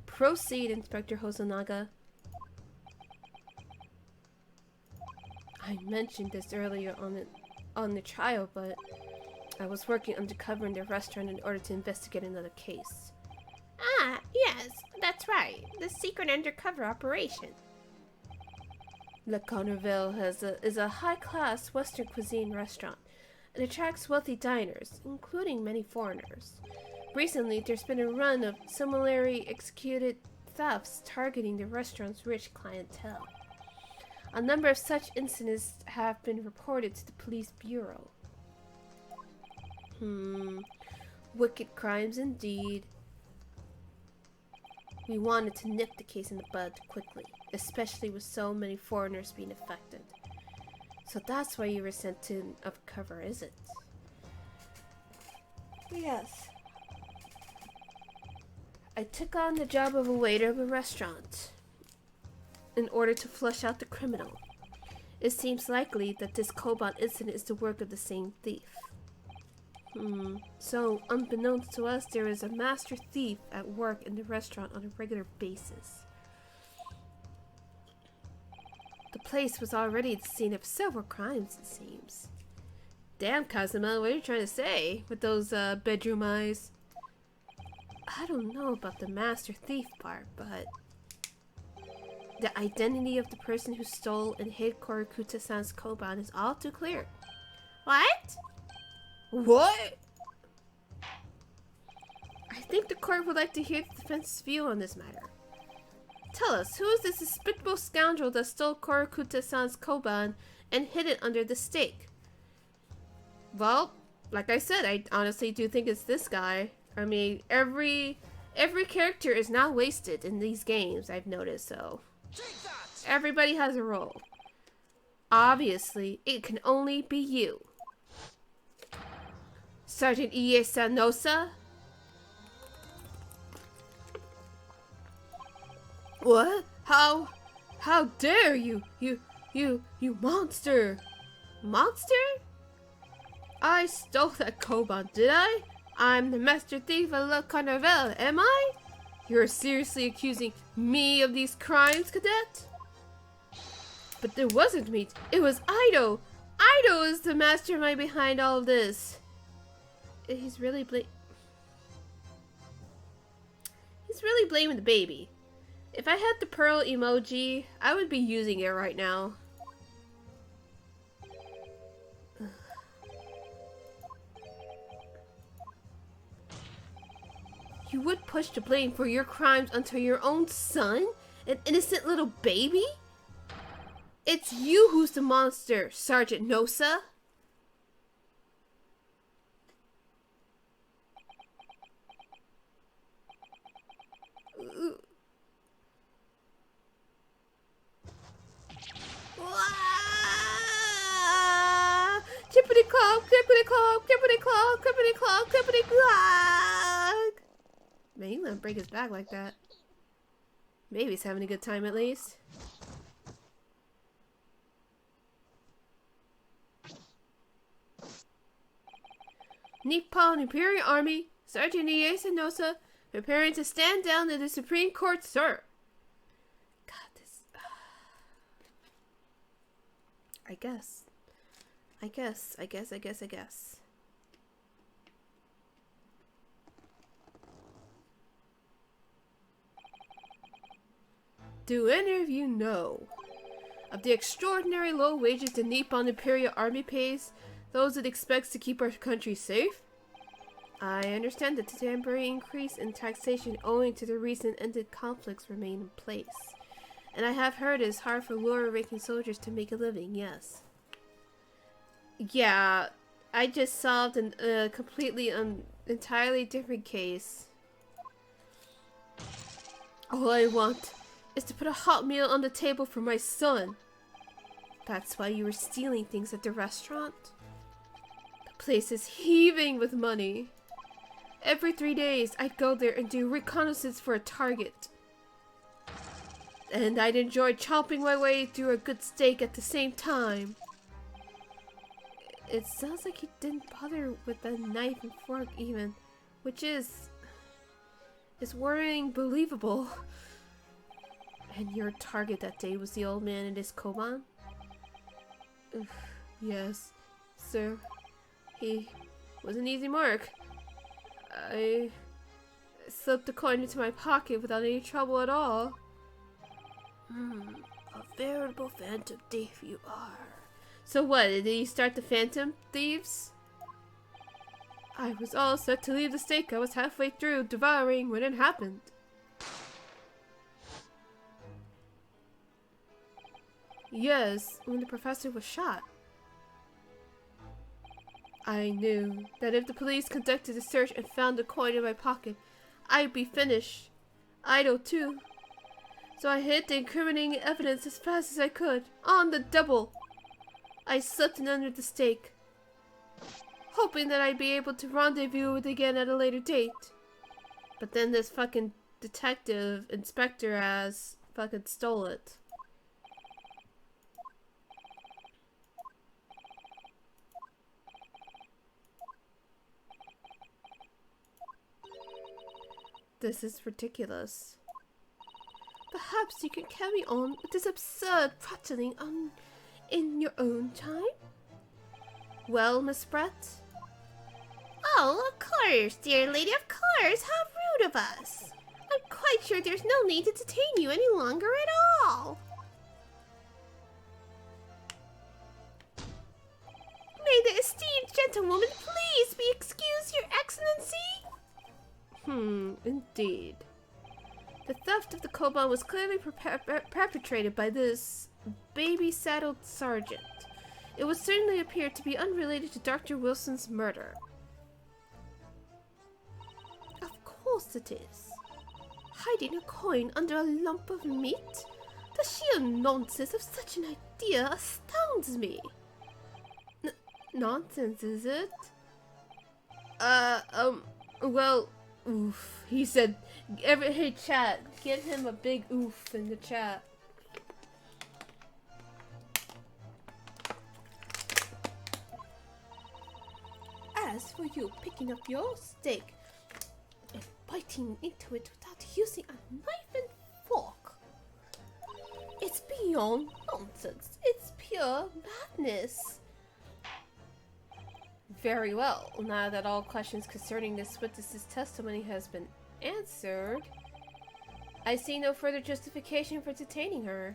Proceed, Inspector Hosonaga. I mentioned this earlier on the trial, but I was working undercover in the restaurant in order to investigate another case. Ah, yes, that's right. The secret undercover operation. Le Carnival is a high-class Western cuisine restaurant. It attracts wealthy diners, including many foreigners. Recently, there's been a run of similarly executed thefts targeting the restaurant's rich clientele. A number of such incidents have been reported to the police bureau. Wicked crimes indeed. We wanted to nip the case in the bud quickly, especially with so many foreigners being affected. So that's why you were sent to undercover, is it? Yes. I took on the job of a waiter of a restaurant in order to flush out the criminal. It seems likely that this Koban incident is the work of the same thief. So, unbeknownst to us, there is a master thief at work in the restaurant on a regular basis. The place was already the scene of several crimes, it seems. Damn, Kazuma, what are you trying to say with those bedroom eyes? I don't know about the master thief part, but the identity of the person who stole and hid Korakuta-san's Koban is all too clear. What? What? I think the court would like to hear the defense's view on this matter. Tell us, who is this despicable scoundrel that stole Korakuta-san's Koban and hid it under the steak? Well, like I said, I honestly do think it's this guy. I mean, every character is not wasted in these games, I've noticed, so everybody has a role. Obviously, it can only be you. Sergeant Iesanosa? What? How dare you? You monster! Monster? I stole that Koban, did I? I'm the master thief of Le Carnival, am I? You're seriously accusing me of these crimes, cadet? But it wasn't me, it was Ido! Ido is the mastermind behind all of this. He's really blaming the baby. If I had the pearl emoji, I would be using it right now. You would push the blame for your crimes onto your own son? An innocent little baby? It's you who's the monster, Sergeant Nosa. Clippity clop, clippity clop, clippity clop, clippity clop, clippity clop. Man, he let him break his back like that. Maybe he's having a good time at least. Nippon Imperial Army, Sergeant Nosa, preparing to stand down to the Supreme Court, sir. God, this... I guess. Do any of you know of the extraordinary low wages the Nippon Imperial Army pays those it expects to keep our country safe? I understand that the temporary increase in taxation owing to the recent ended conflicts remain in place. And I have heard it is hard for lower-ranking soldiers to make a living, yes. Yeah, I just solved a completely entirely different case. All I want is to put a hot meal on the table for my son. That's why you were stealing things at the restaurant? The place is heaving with money. Every 3 days, I'd go there and do reconnaissance for a target. And I'd enjoy chopping my way through a good steak at the same time. It sounds like he didn't bother with the knife and fork even, which is worrying believable. And your target that day was the old man in his koban? Yes, sir. He was an easy mark. I slipped the coin into my pocket without any trouble at all. A veritable phantom thief you are. So what, did he start the phantom thieves? I was all set to leave the steak I was halfway through devouring when it happened. Yes, when the professor was shot. I knew that if the police conducted a search and found the coin in my pocket, I'd be finished. Idle too. So I hid the incriminating evidence as fast as I could, on the double. I slipped in under the steak, hoping that I'd be able to rendezvous with it again at a later date. But then this fucking detective inspector ass fucking stole it. This is ridiculous. Perhaps you can carry on with this absurd prattling in your own time? Well, Miss Brett? Oh, of course, dear lady, of course. How rude of us. I'm quite sure there's no need to detain you any longer at all. May the esteemed gentlewoman please be excused, Your Excellency? Indeed. The theft of the koban was clearly perpetrated by this baby-saddled sergeant. It would certainly appear to be unrelated to Dr. Wilson's murder. Of course it is. Hiding a coin under a lump of meat? The sheer nonsense of such an idea astounds me. Nonsense, is it? Well, oof. He said, hey chat, give him a big oof in the chat. As for you picking up your steak and biting into it without using a knife and fork, it's beyond nonsense. It's pure madness. Very well. Now that all questions concerning this witness's testimony has been answered, I see no further justification for detaining her.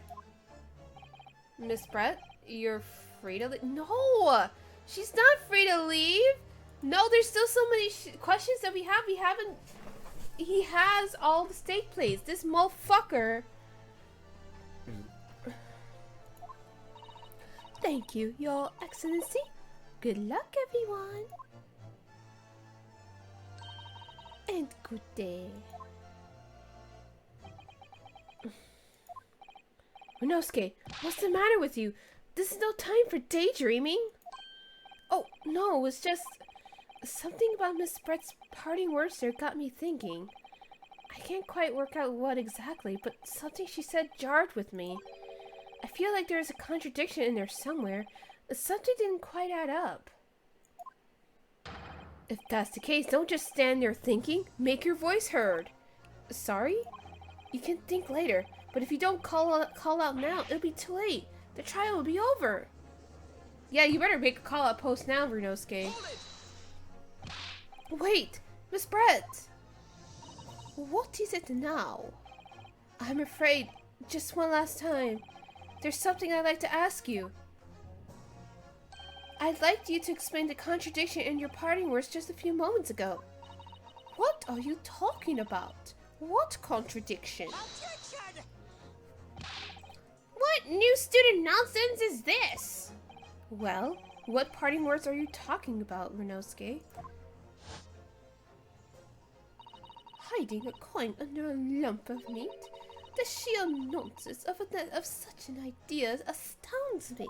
Miss Brett, you're free to leave. No! She's not free to leave! No, there's still so many questions that we haven't... He has all the stake plates. This motherfucker. Thank you, Your Excellency. Good luck, everyone. And good day. Rinosuke, what's the matter with you? This is no time for daydreaming. Oh, no, it's just... Something about Miss Brett's parting words there got me thinking. I can't quite work out what exactly, but something she said jarred with me. I feel like there's a contradiction in there somewhere. Something didn't quite add up. If that's the case, don't just stand there thinking. Make your voice heard. Sorry? You can think later, but if you don't call out now, it'll be too late. The trial will be over. Yeah, you better make a call-out post now, Rinosuke. Wait, Miss Brett! What is it now? I'm afraid, just one last time, there's something I'd like to ask you. I'd like you to explain the contradiction in your parting words just a few moments ago. What are you talking about? What contradiction? Objection! What new student nonsense is this? Well, what parting words are you talking about, Rinosuke? Hiding a coin under a lump of meat? The sheer nonsense of such an idea astounds me.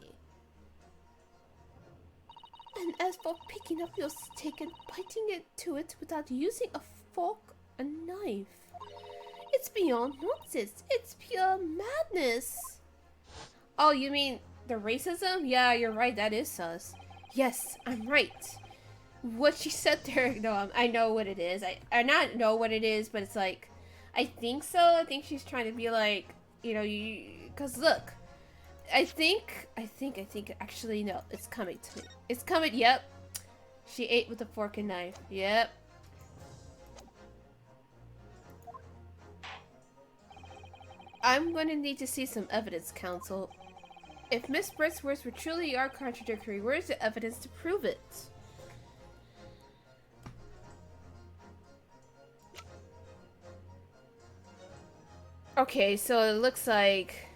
And as for picking up your steak and biting into it without using a fork and knife, it's beyond nonsense. It's pure madness. Oh, you mean the racism? Yeah, you're right. That is sus. Yes, I'm right. What she said there, no, I know what it is. I not know what it is, but it's like, I think so. I think she's trying to be like, you know, cause look, I think, actually, no, it's coming to me. It's coming, yep. She ate with a fork and knife, yep. I'm going to need to see some evidence, Counsel. If Miss Brett's words were truly are contradictory, where's the evidence to prove it? Okay, so it looks like,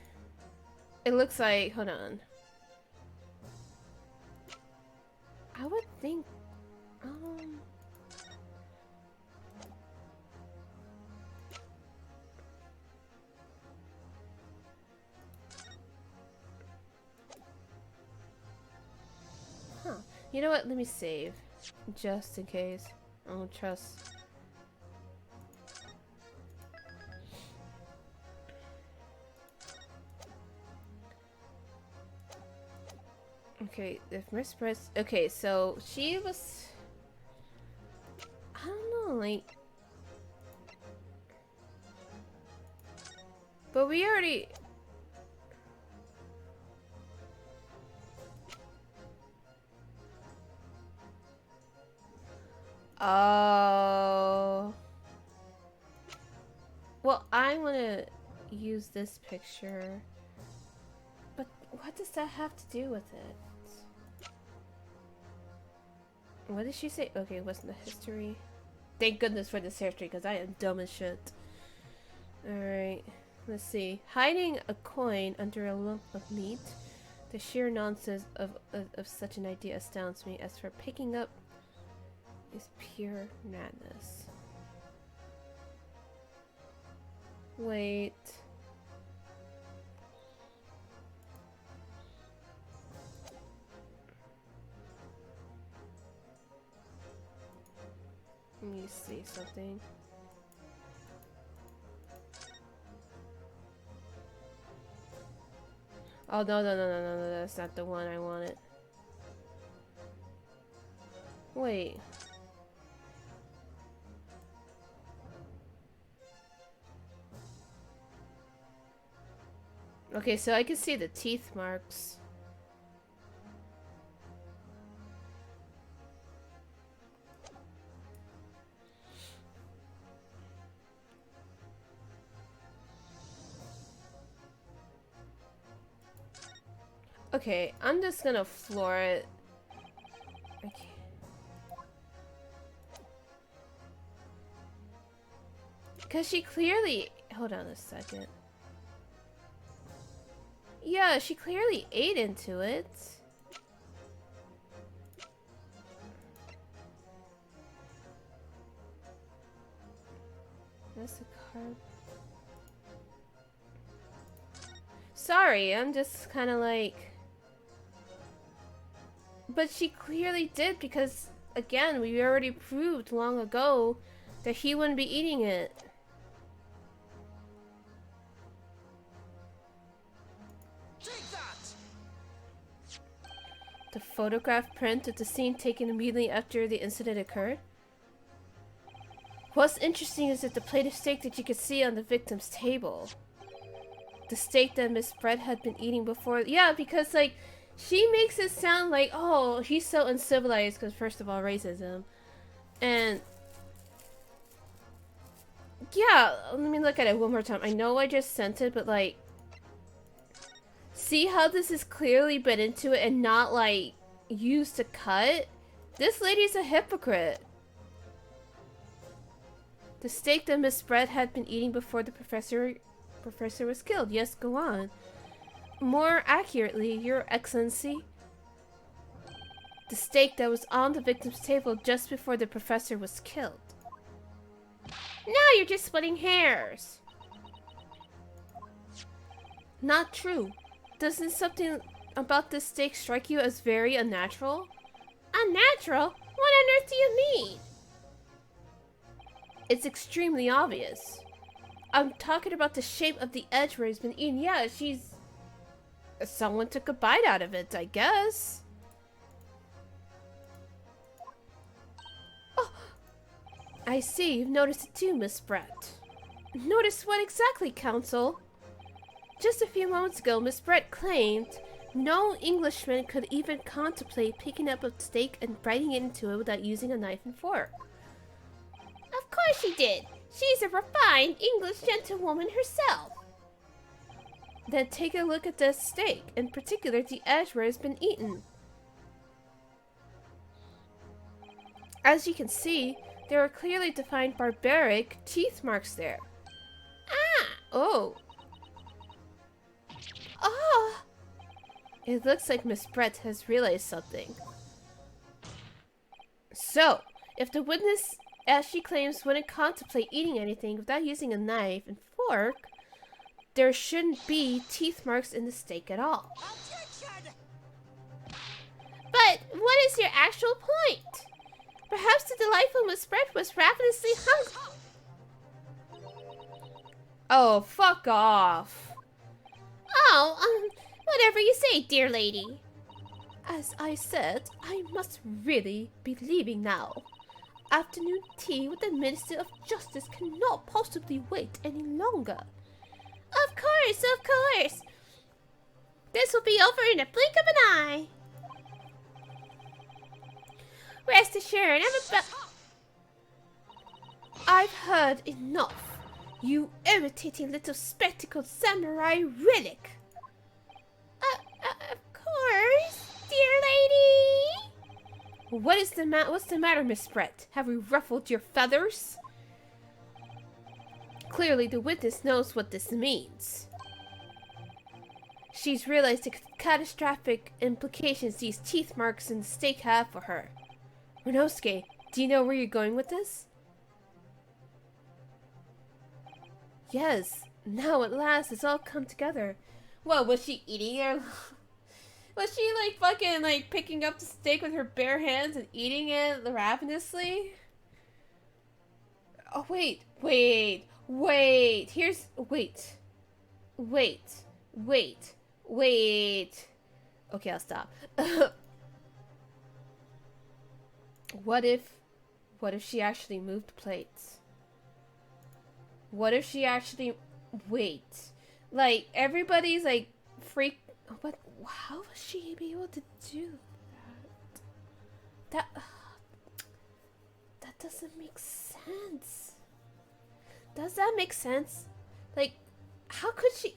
hold on. I would think, huh. You know what? Let me save. Just in case. I don't trust. Okay, if Miss Press. Okay, so she was. I don't know, like. But we already. Oh. Well, I want to use this picture. But what does that have to do with it? What did she say? Okay, it wasn't the history. Thank goodness for this history, because I am dumb as shit. Alright, let's see. Hiding a coin under a lump of meat. The sheer nonsense of such an idea astounds me. As for picking up, is pure madness. Wait. Let me see something. Oh, no, that's not the one I wanted. Wait. Okay, so I can see the teeth marks. Okay, I'm just gonna floor it. Okay. Because she clearly... Hold on a second. Yeah, she clearly ate into it. That's a card. Sorry, I'm just kind of like... But she clearly did because, again, we already proved long ago that he wouldn't be eating it. Take that! The photograph print of the scene taken immediately after the incident occurred. What's interesting is that the plate of steak that you could see on the victim's table. The steak that Miss Brett had been eating before. Yeah, because, like, she makes it sound like, oh, he's so uncivilized because, first of all, racism. And, yeah, let me look at it one more time. I know I just sent it, but, like, see how this is clearly been into it and not, like, used to cut? This lady's a hypocrite. The steak that Miss Brett had been eating before the professor was killed. Yes, go on. More accurately, Your Excellency, the steak that was on the victim's table just before the professor was killed. Now you're just splitting hairs. Not true. Doesn't something about this steak strike you as very unnatural? Unnatural? What on earth do you mean? It's extremely obvious. I'm talking about the shape of the edge where it's been eaten. Yeah, someone took a bite out of it, I guess. Oh, I see. You've noticed it too, Miss Brett. Noticed what exactly, Counsel? Just a few moments ago, Miss Brett claimed no Englishman could even contemplate picking up a steak and biting into it without using a knife and fork. Of course she did. She's a refined English gentlewoman herself. Then take a look at this steak, in particular the edge where it's been eaten. As you can see, there are clearly defined barbaric teeth marks there. Ah! Oh. Oh! It looks like Miss Brett has realized something. So, if the witness, as she claims, wouldn't contemplate eating anything without using a knife and fork, there shouldn't be teeth marks in the steak at all. Objection! But what is your actual point? Perhaps the delightful Miss Brett was ravenously hungry. Oh, fuck off. Oh, whatever you say, dear lady. As I said, I must really be leaving now. Afternoon tea with the Minister of Justice cannot possibly wait any longer. Of course, of course. This will be over in a blink of an eye. Rest assured, I've heard enough. You irritating little spectacled samurai relic. Of course, dear lady. What's the matter, Miss Brett? Have we ruffled your feathers? Clearly, the witness knows what this means. She's realized the catastrophic implications these teeth marks in the steak have for her. Renosuke, do you know where you're going with this? Yes, now at last it's all come together. What, was she eating it? Was she like fucking like picking up the steak with her bare hands and eating it ravenously? Oh wait. Here's wait. Okay, I'll stop. What if she actually moved plates? What if she actually... Wait. Like, everybody's, like, freak... But how was she be able to do that? That doesn't make sense. Does that make sense? Like, how could she...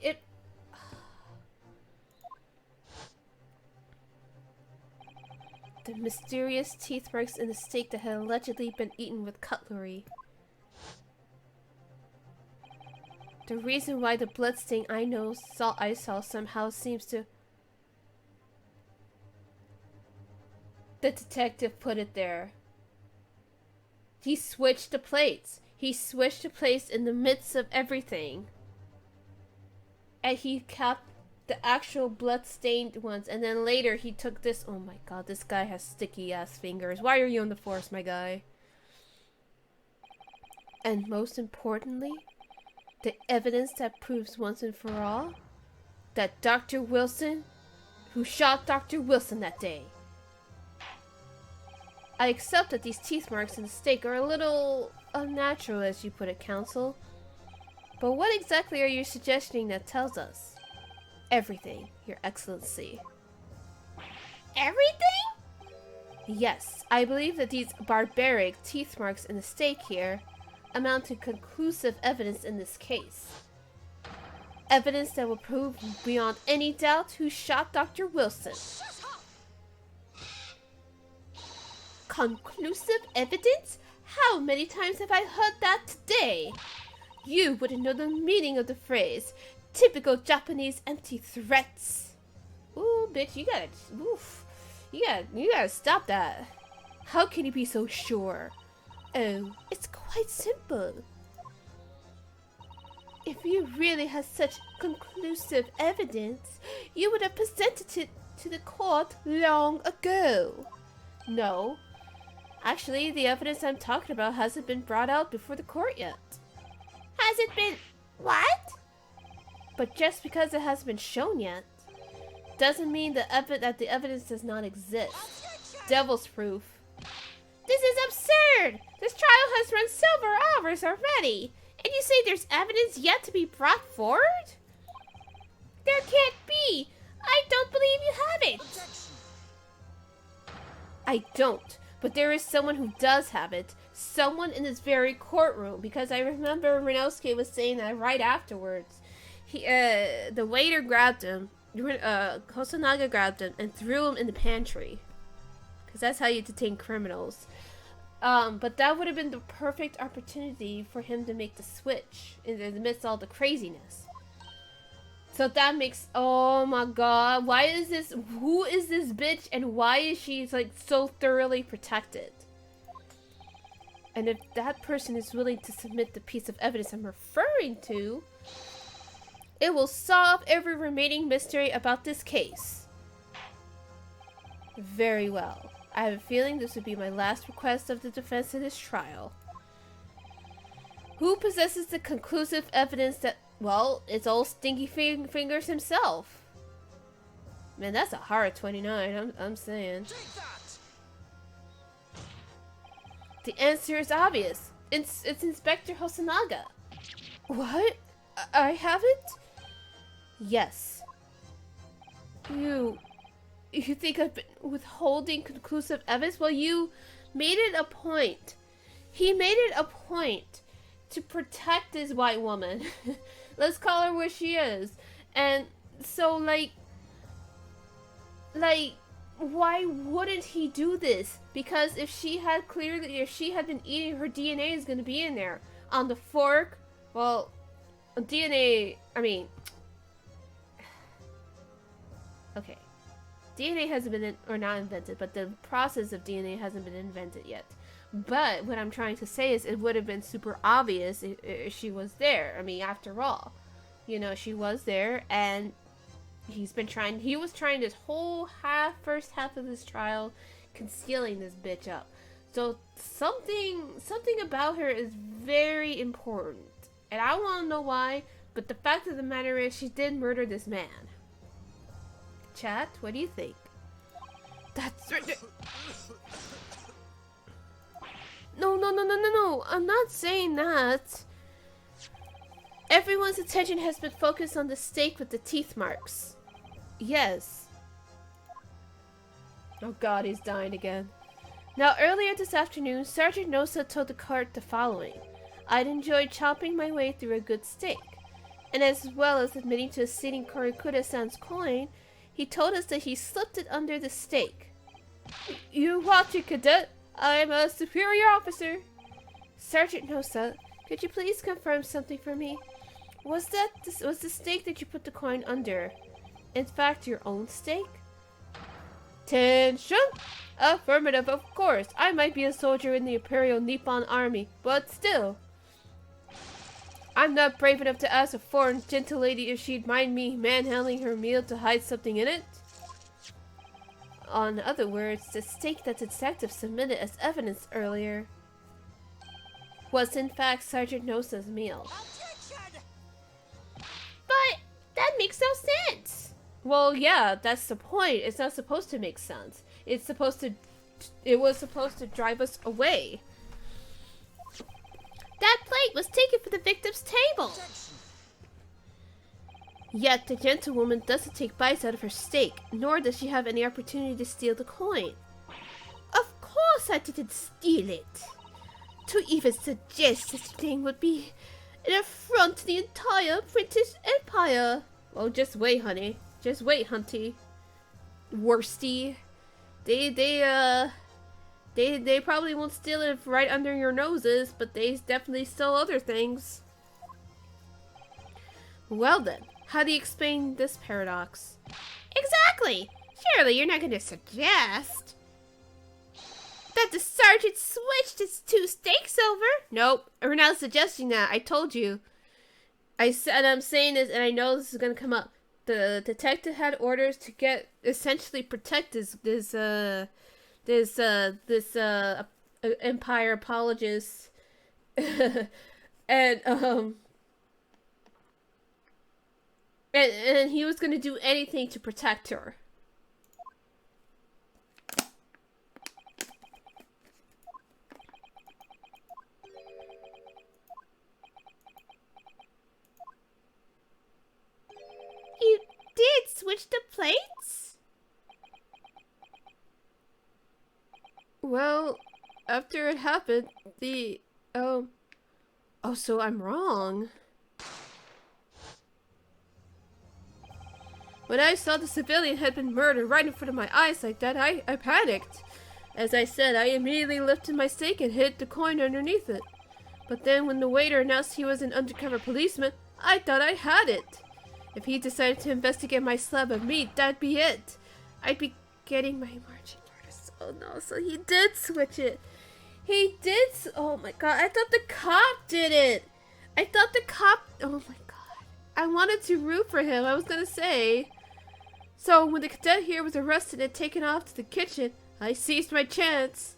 The mysterious teeth marks in the steak that had allegedly been eaten with cutlery. The reason why the bloodstain I saw somehow seems to... The detective put it there. He switched the plates. He switched the plates in the midst of everything. And he kept the actual blood-stained ones. And then later he took this... Oh my god, this guy has sticky-ass fingers. Why are you on the force, my guy? And most importantly, the evidence that proves once and for all that Dr. Wilson, who shot Dr. Wilson that day. I accept that these teeth marks in the steak are a little unnatural, as you put it, counsel. But what exactly are you suggesting that tells us? Everything, Your Excellency. Everything? Yes, I believe that these barbaric teeth marks in the steak here amount to conclusive evidence in this case. Evidence that will prove beyond any doubt who shot Dr. Wilson. Conclusive evidence? How many times have I heard that today? You wouldn't know the meaning of the phrase. Typical Japanese empty threats. Ooh, bitch, you gotta stop that. How can you be so sure? Oh, it's quite simple. If you really had such conclusive evidence, you would have presented it to the court long ago. No. Actually, the evidence I'm talking about hasn't been brought out before the court yet. Has it been... what? But just because it hasn't been shown yet, doesn't mean that the evidence does not exist. Devil's proof. This is absurd! This trial has run several hours already, and you say there's evidence yet to be brought forward? There can't be! I don't believe you have it! I don't, but there is someone who does have it. Someone in this very courtroom, because I remember Renosuke was saying that right afterwards. The waiter grabbed him, Hosonaga grabbed him and threw him in the pantry. Because that's how you detain criminals. But that would have been the perfect opportunity for him to make the switch in the midst of all the craziness. So that makes, oh my god, who is this bitch and why is she like so thoroughly protected? And if that person is willing to submit the piece of evidence I'm referring to, it will solve every remaining mystery about this case. Very well. I have a feeling this would be my last request of the defense in this trial. Who possesses the conclusive evidence that, well, it's old Stinky Fingers himself? Man, that's a hard 29, I'm saying. The answer is obvious. It's Inspector Hosonaga. What? I have it? Yes. You think I've been withholding conclusive evidence? Well, you made it a point. He made it a point to protect this white woman. Let's call her what she is. And so, like, why wouldn't he do this? Because if she had been eating, her DNA is going to be in there. On the fork, well, DNA, I mean, okay. DNA hasn't been, or not invented, but the process of DNA hasn't been invented yet. But what I'm trying to say is it would have been super obvious if she was there. I mean, after all, you know, she was there, and he was trying this whole first half of this trial, concealing this bitch up. So something about her is very important. And I want to know why, but the fact of the matter is she did murder this man. Chat, what do you think? That's No, I'm not saying that. Everyone's attention has been focused on the steak with the teeth marks. Yes. Oh god, he's dying again. Now, earlier this afternoon, Sergeant Nosa told the court the following. I'd enjoyed chopping my way through a good steak. And as well as admitting to stealing Korikuda-san's coin, he told us that he slipped it under the steak. You watch it, cadet. I'm a superior officer. Sergeant Nosa, could you please confirm something for me? Was the stake that you put the coin under, in fact, your own stake? Tension! Affirmative, of course. I might be a soldier in the Imperial Nippon Army, but still. I'm not brave enough to ask a foreign gentle lady if she'd mind me manhandling her meal to hide something in it. In other words, the stake that detective submitted as evidence earlier was in fact Sergeant Nosa's meal. Objection! But that makes no sense. Well, yeah, that's the point. It's not supposed to make sense. It was supposed to drive us away. That plate was taken from the victim's table. Objection! Yet the gentlewoman doesn't take bites out of her steak, nor does she have any opportunity to steal the coin. Of course I didn't steal it. To even suggest such a thing would be an affront to the entire British Empire. Well, just wait, honey. Just wait, hunty. Worsty. They probably won't steal it right under your noses, but they definitely steal other things. Well then, how do you explain this paradox? Exactly. Surely you're not going to suggest that the sergeant switched his two steaks over? Nope, we're not suggesting that. I told you. I'm saying this, and I know this is gonna come up. The detective had orders to essentially protect this empire apologist, and and he was gonna do anything to protect her. You did switch the plates? Well, after it happened, oh, so I'm wrong. When I saw the civilian had been murdered right in front of my eyes like that, I panicked. As I said, I immediately lifted my stake and hid the coin underneath it. But then when the waiter announced he was an undercover policeman, I thought I had it. If he decided to investigate my slab of meat, that'd be it. I'd be getting my marching orders. Oh no, so he did switch it. He did. Oh my god, I thought the cop did it. Oh my god. I wanted to root for him, I was gonna say. So when the cadet here was arrested and taken off to the kitchen, I seized my chance.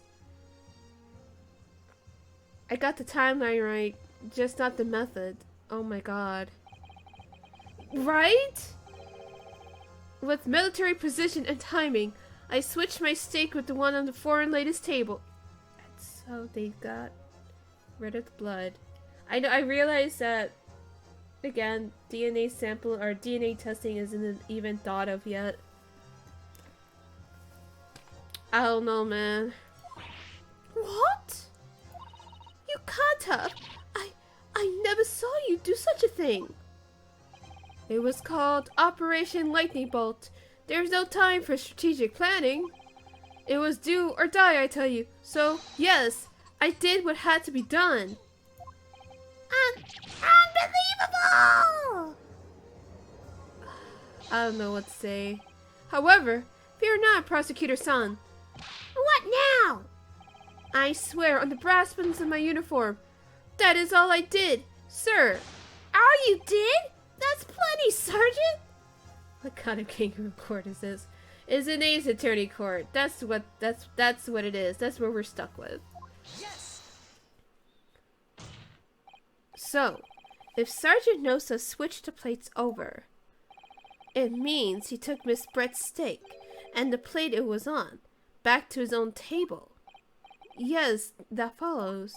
I got the timeline right, just not the method. Oh my god. Right? With military precision and timing, I switched my stake with the one on the foreign lady's table. And so they got rid of the blood. I realize that, again, DNA sample or DNA testing isn't even thought of yet. I don't know, man. What? You can't have. I never saw you do such a thing. It was called Operation Lightning Bolt. There's no time for strategic planning. It was do or die, I tell you. So, yes, I did what had to be done. Unbelievable! I don't know what to say. However, fear not, Prosecutor-san. What now? I swear on the brass buttons of my uniform. That is all I did, sir. All you did? That's plenty, Sergeant. What kind of kangaroo court is this? It's an Ace Attorney court. That's what it is. That's what we're stuck with. Yes! So, if Sergeant Nosa switched the plates over, it means he took Miss Brett's steak and the plate it was on back to his own table. Yes, that follows.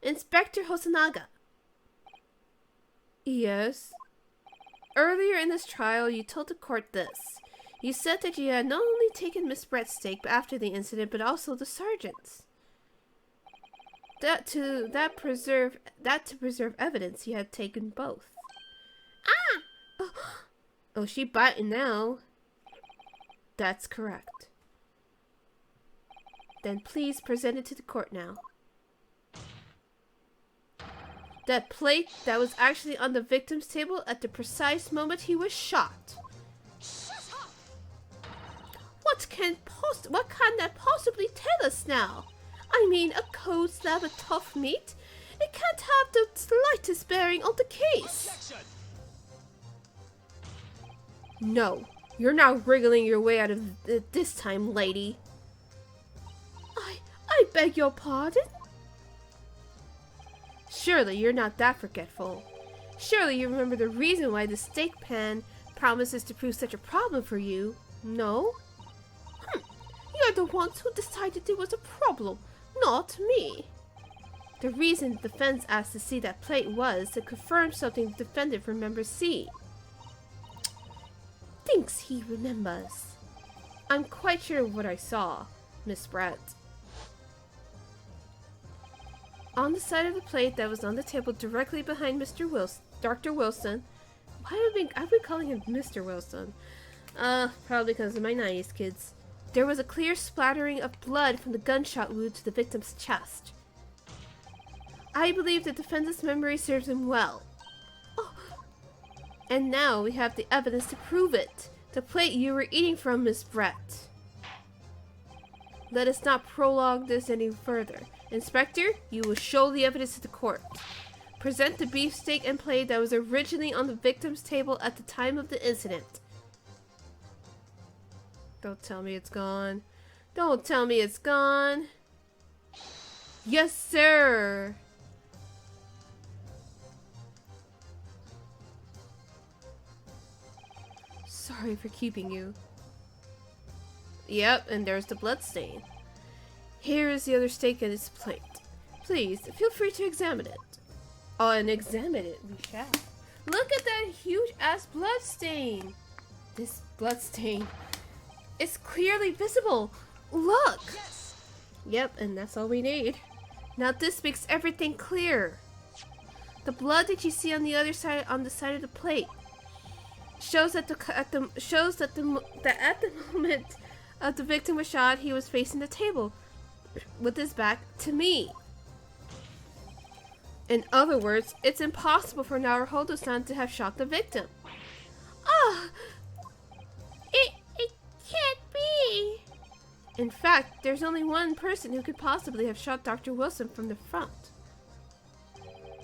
Inspector Hosonaga. Yes? Earlier in this trial, you told the court this. You said that you had not only taken Miss Brett's steak after the incident, but also the sergeant's. To preserve evidence, you had taken both. Ah! Oh, she biting now. That's correct. Then please present it to the court now. That plate that was actually on the victim's table at the precise moment he was shot. What can that possibly tell us now? I mean, a cold slab of tough meat? It can't have the slightest bearing on the case. Objection! No, you're not wriggling your way out of it this time, lady. I beg your pardon? Surely you're not that forgetful. Surely you remember the reason why the steak pan promises to prove such a problem for you, no? You're the ones who decided it was a problem, not me. The reason the defense asked to see that plate was to confirm something the defendant remembers seeing. Thinks he remembers. I'm quite sure of what I saw, Miss Brett. On the side of the plate that was on the table directly behind Dr. Wilson. Why have I been calling him Mr. Wilson? Probably because of my 90s kids. There was a clear splattering of blood from the gunshot wound to the victim's chest. I believe the defendant's memory serves him well. Oh. And now we have the evidence to prove it. The plate you were eating from, Miss Brett. Let us not prolong this any further. Inspector, you will show the evidence to the court. Present the beefsteak and plate that was originally on the victim's table at the time of the incident. Don't tell me it's gone. Don't tell me it's gone. Yes, sir. Sorry for keeping you. Yep, and there's the blood stain. Here is the other steak and its plate. Please, feel free to examine it. Oh, and examine it we shall. Look at that huge-ass blood stain. This blood stain is clearly visible. Look! Yes! Yep, and that's all we need. Now this makes everything clear. The blood that you see on the other side, on the side of the plate, shows that at the moment of the victim was shot, he was facing the table with his back to me. In other words, it's impossible for Naruhodo-san to have shot the victim. Ah! It can't be! In fact, there's only one person who could possibly have shot Dr. Wilson from the front.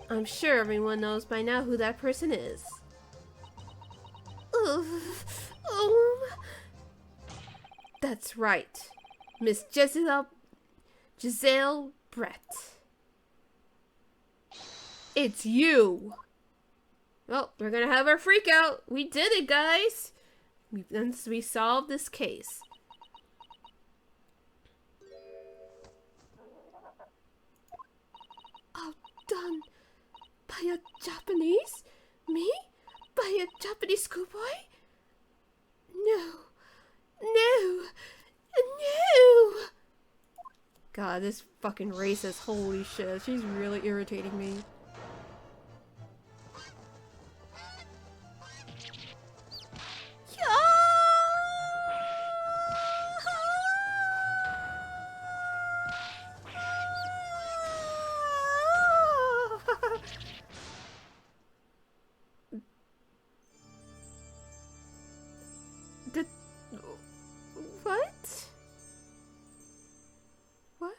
I'm sure everyone knows by now who that person is. That's right. Miss Giselle Brett. It's you! Well, we're gonna have our freak out. We did it, guys! We solved this case. Outdone by a Japanese? Me? By a Japanese schoolboy? No. No. No! God, this fucking racist, holy shit. She's really irritating me. What? What?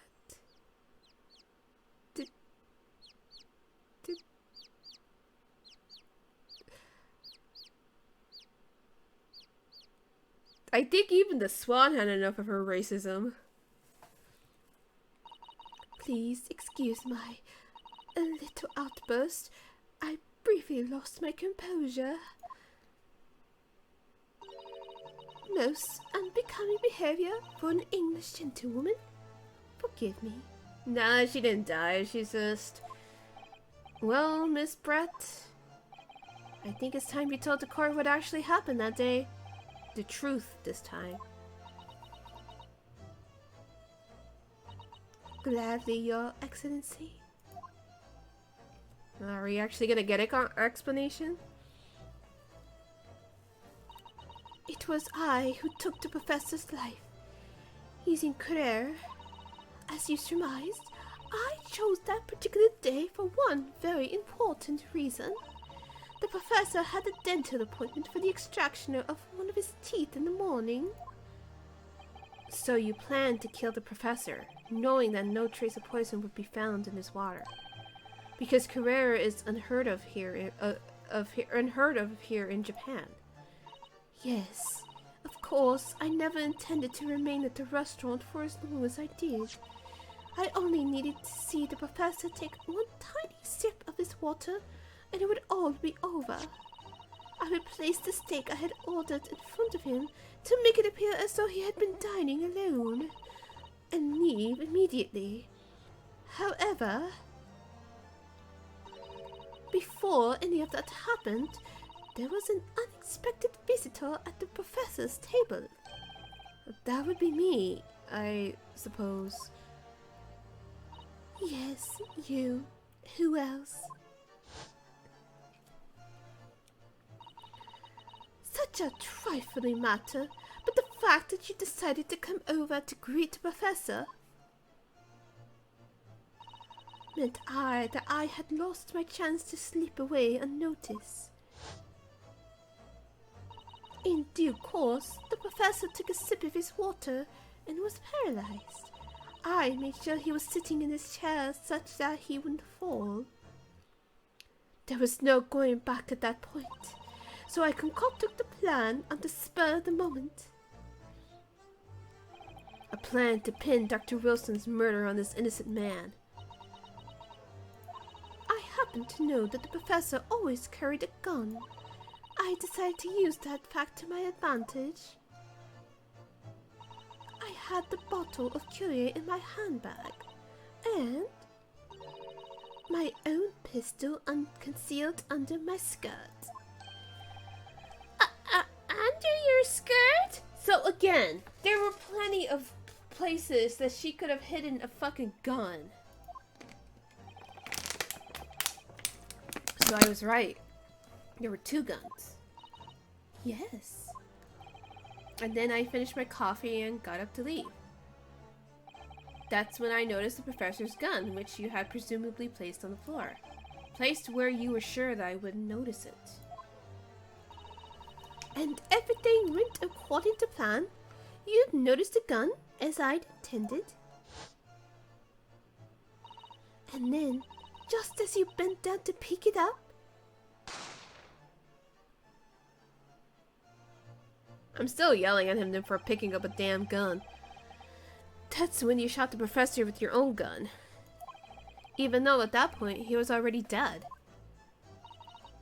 I think even the Swan had enough of her racism. Please excuse my little outburst. I briefly lost my composure. Most unbecoming behavior for an English gentlewoman. Forgive me. Nah, she didn't die. She's just... Well, Miss Brett, I think it's time you told the court what actually happened that day. The truth this time. Gladly, Your Excellency. Are we actually gonna get an explanation? It was I who took the professor's life. He's in career. As you surmised, I chose that particular day for one very important reason. The professor had a dental appointment for the extraction of one of his teeth in the morning. So you planned to kill the professor, knowing that no trace of poison would be found in his water. Because Carrera is unheard of here in Japan. Yes, of course, I never intended to remain at the restaurant for as long as I did. I only needed to see the professor take one tiny sip of his water, and it would all be over. I would place the steak I had ordered in front of him to make it appear as though he had been dining alone, and leave immediately. However, before any of that happened, there was an unexpected visitor at the professor's table. That would be me, I suppose. Yes, you. Who else? Such a trifling matter, but the fact that you decided to come over to greet the professor meant that I had lost my chance to slip away unnoticed. In due course, the professor took a sip of his water and was paralyzed. I made sure he was sitting in his chair such that he wouldn't fall. There was no going back at that point, so I concocted the plan on the spur of the moment. A plan to pin Dr. Wilson's murder on this innocent man. I happened to know that the professor always carried a gun. I decided to use that fact to my advantage. I had the bottle of Curie in my handbag, and my own pistol concealed under my skirt. Under your skirt? So again, there were plenty of places that she could have hidden a fucking gun. So I was right. There were 2 guns. Yes. And then I finished my coffee and got up to leave. That's when I noticed the professor's gun, which you had presumably placed on the floor. Placed where you were sure that I wouldn't notice it. And everything went according to plan? You noticed the gun, as I'd intended? And then, just as you bent down to pick it up, I'm still yelling at him for picking up a damn gun. That's when you shot the professor with your own gun. Even though at that point he was already dead.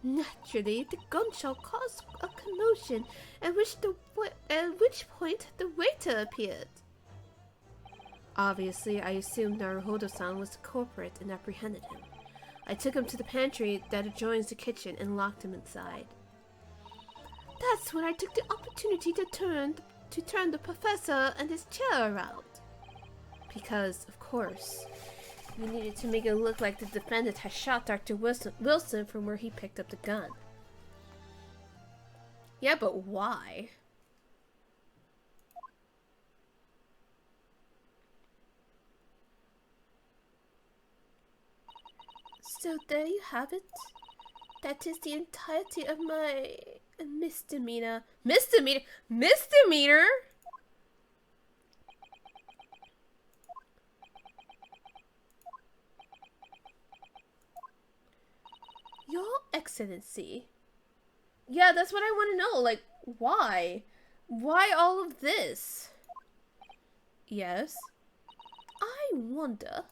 Naturally, the gunshot caused a commotion, at which point the waiter appeared. Obviously, I assumed Naruhodo-san was the culprit and apprehended him. I took him to the pantry that adjoins the kitchen and locked him inside. That's when I took the opportunity to turn the professor and his chair around. Because, of course, you needed to make it look like the defendant had shot Dr. Wilson from where he picked up the gun. Yeah, but why? So there you have it. That is the entirety of my misdemeanor. Misdemeanor? Misdemeanor? Your Excellency. Yeah, that's what I want to know. Like, why? Why all of this? Yes? I wonder.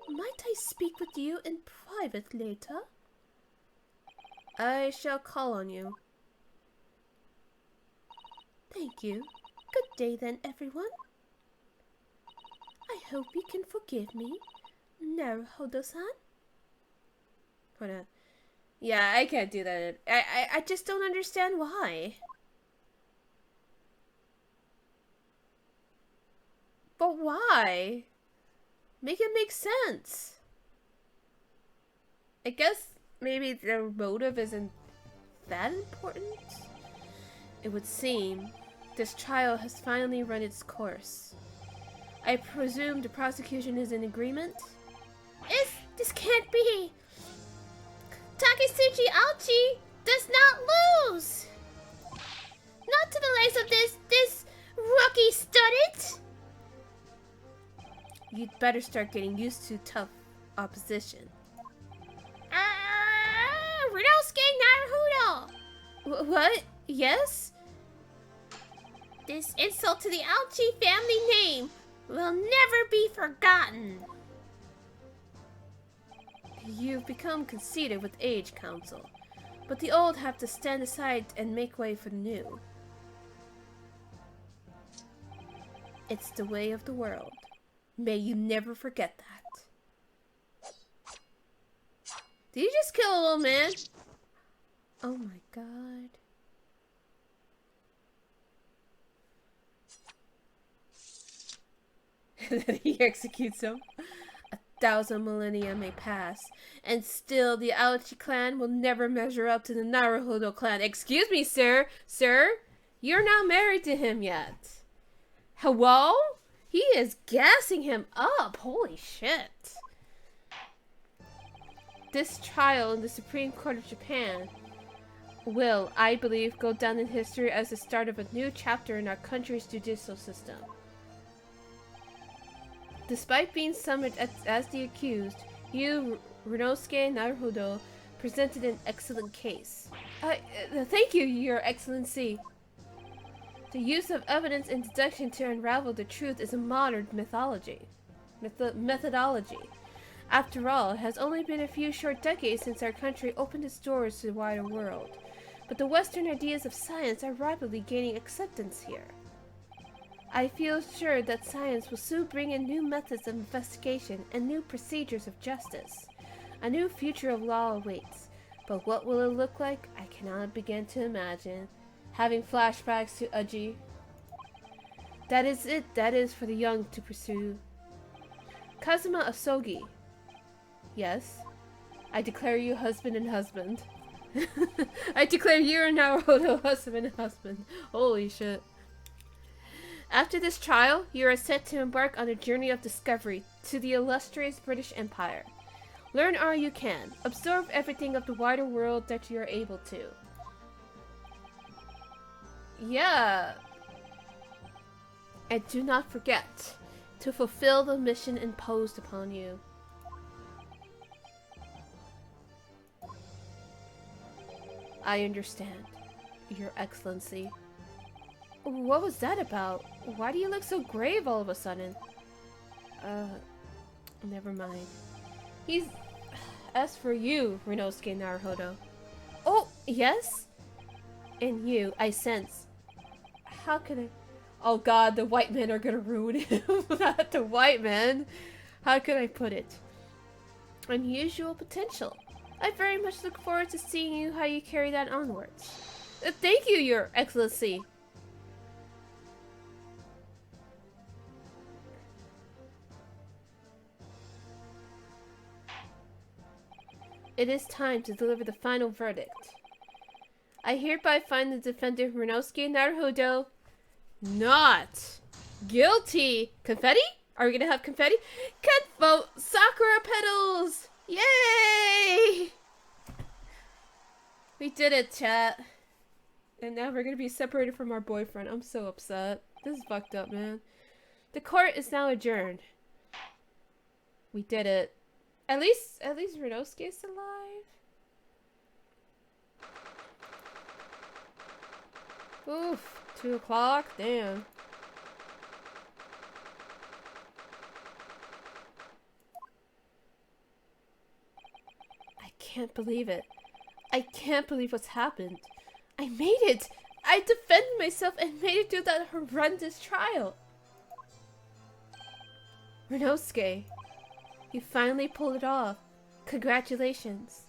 Might I speak with you in private later? I shall call on you. Thank you. Good day then, everyone. I hope you can forgive me, Naruhodo-san. Hold on. Yeah, I can't do that. I just don't understand why. But why? Make it make sense. I guess maybe their motive isn't that important? It would seem this trial has finally run its course. I presume the prosecution is in agreement? This can't be. Takasuchi Alchi does not lose. Not to the likes of this rookie student. You'd better start getting used to tough opposition. Rinosuke Naruhodo. What? Yes? This insult to the Alchi family name will never be forgotten. You've become conceited with age, Counsel. But the old have to stand aside and make way for the new. It's the way of the world. May you never forget that. Did you just kill a little man? Oh my god. And then he executes him. 1,000 millennia may pass, and still the Aochi clan will never measure up to the Naruhodo clan. Excuse me, sir. Sir, you're not married to him yet. Hello? He is gassing him up. Holy shit. This trial in the Supreme Court of Japan will, I believe, go down in history as the start of a new chapter in our country's judicial system. Despite being summoned as the accused, you, Rinosuke Naruhodo, presented an excellent case. Thank you, Your Excellency. The use of evidence and deduction to unravel the truth is a modern methodology. After all, it has only been a few short decades since our country opened its doors to the wider world. But the Western ideas of science are rapidly gaining acceptance here. I feel sure that science will soon bring in new methods of investigation and new procedures of justice. A new future of law awaits, but what will it look like? I cannot begin to imagine. Having flashbacks to Uji. That is it. That is for the young to pursue. Kazuma Asogi. Yes. I declare you husband and husband. I declare you and Naruhodo husband and husband. Holy shit. After this trial, you are set to embark on a journey of discovery to the illustrious British Empire. Learn all you can. Absorb everything of the wider world that you are able to. Yeah. And do not forget to fulfill the mission imposed upon you. I understand, Your Excellency. What was that about? Why do you look so grave all of a sudden? Never mind. As for you, Rinosuke Naruhodo. Oh, yes? In you, I sense. How can I... Oh god, the white men are gonna ruin him. Not the white men. How can I put it? Unusual potential. I very much look forward to seeing you how you carry that onwards. Thank you, Your Excellency. It is time to deliver the final verdict. I hereby find the defendant Rinosuke Naruhodo not guilty. Confetti? Are we gonna have confetti? Vote Sakura petals! Yay! We did it, chat. And now we're gonna be separated from our boyfriend. I'm so upset. This is fucked up, man. The court is now adjourned. We did it. At least Rinosuke is alive. Oof, 2 o'clock? Damn. I can't believe it. I can't believe what's happened. I made it! I defended myself and made it through that horrendous trial. Rinosuke. You finally pulled it off. Congratulations.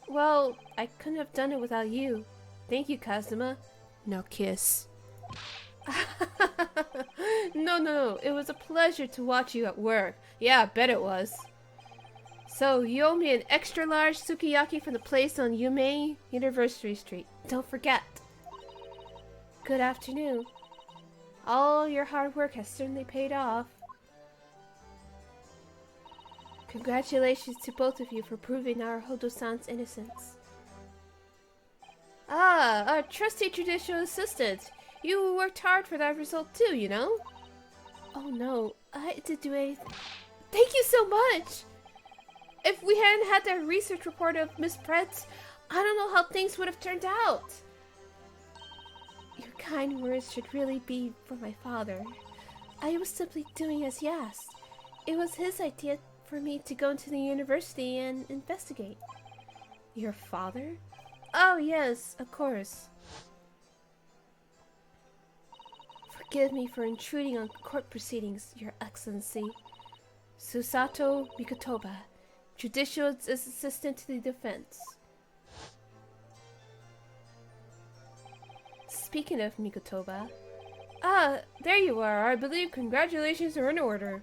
Well, I couldn't have done it without you. Thank you, Kazuma. Now kiss. No. It was a pleasure to watch you at work. Yeah, I bet it was. So, you owe me an extra large sukiyaki from the place on Yume University Street. Don't forget. Good afternoon. All your hard work has certainly paid off. Congratulations to both of you for proving our Hodo-san's innocence. Ah, our trusty judicial assistant. You worked hard for that result too, you know? Oh no, I didn't do anything. Thank you so much! If we hadn't had that research report of Miss Pretz, I don't know how things would have turned out. Your kind words should really be for my father. I was simply doing as he asked. It was his idea for me to go into the university and investigate. Your father? Oh yes, of course. Forgive me for intruding on court proceedings, Your Excellency. Susato Mikotoba, Judicial Assistant to the Defense. Speaking of Mikotoba... Ah, there you are. I believe congratulations are in order.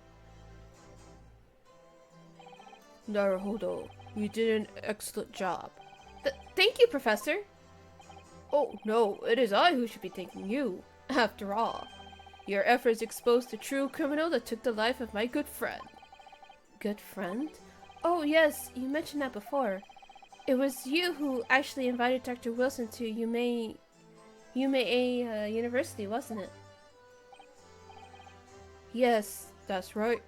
Naruhodo, you did an excellent job. Thank you, Professor. Oh, no, it is I who should be thanking you. After all, your efforts exposed the true criminal that took the life of my good friend. Good friend? Oh, yes, you mentioned that before. It was you who actually invited Dr. Wilson to Yume University, wasn't it? Yes, that's right.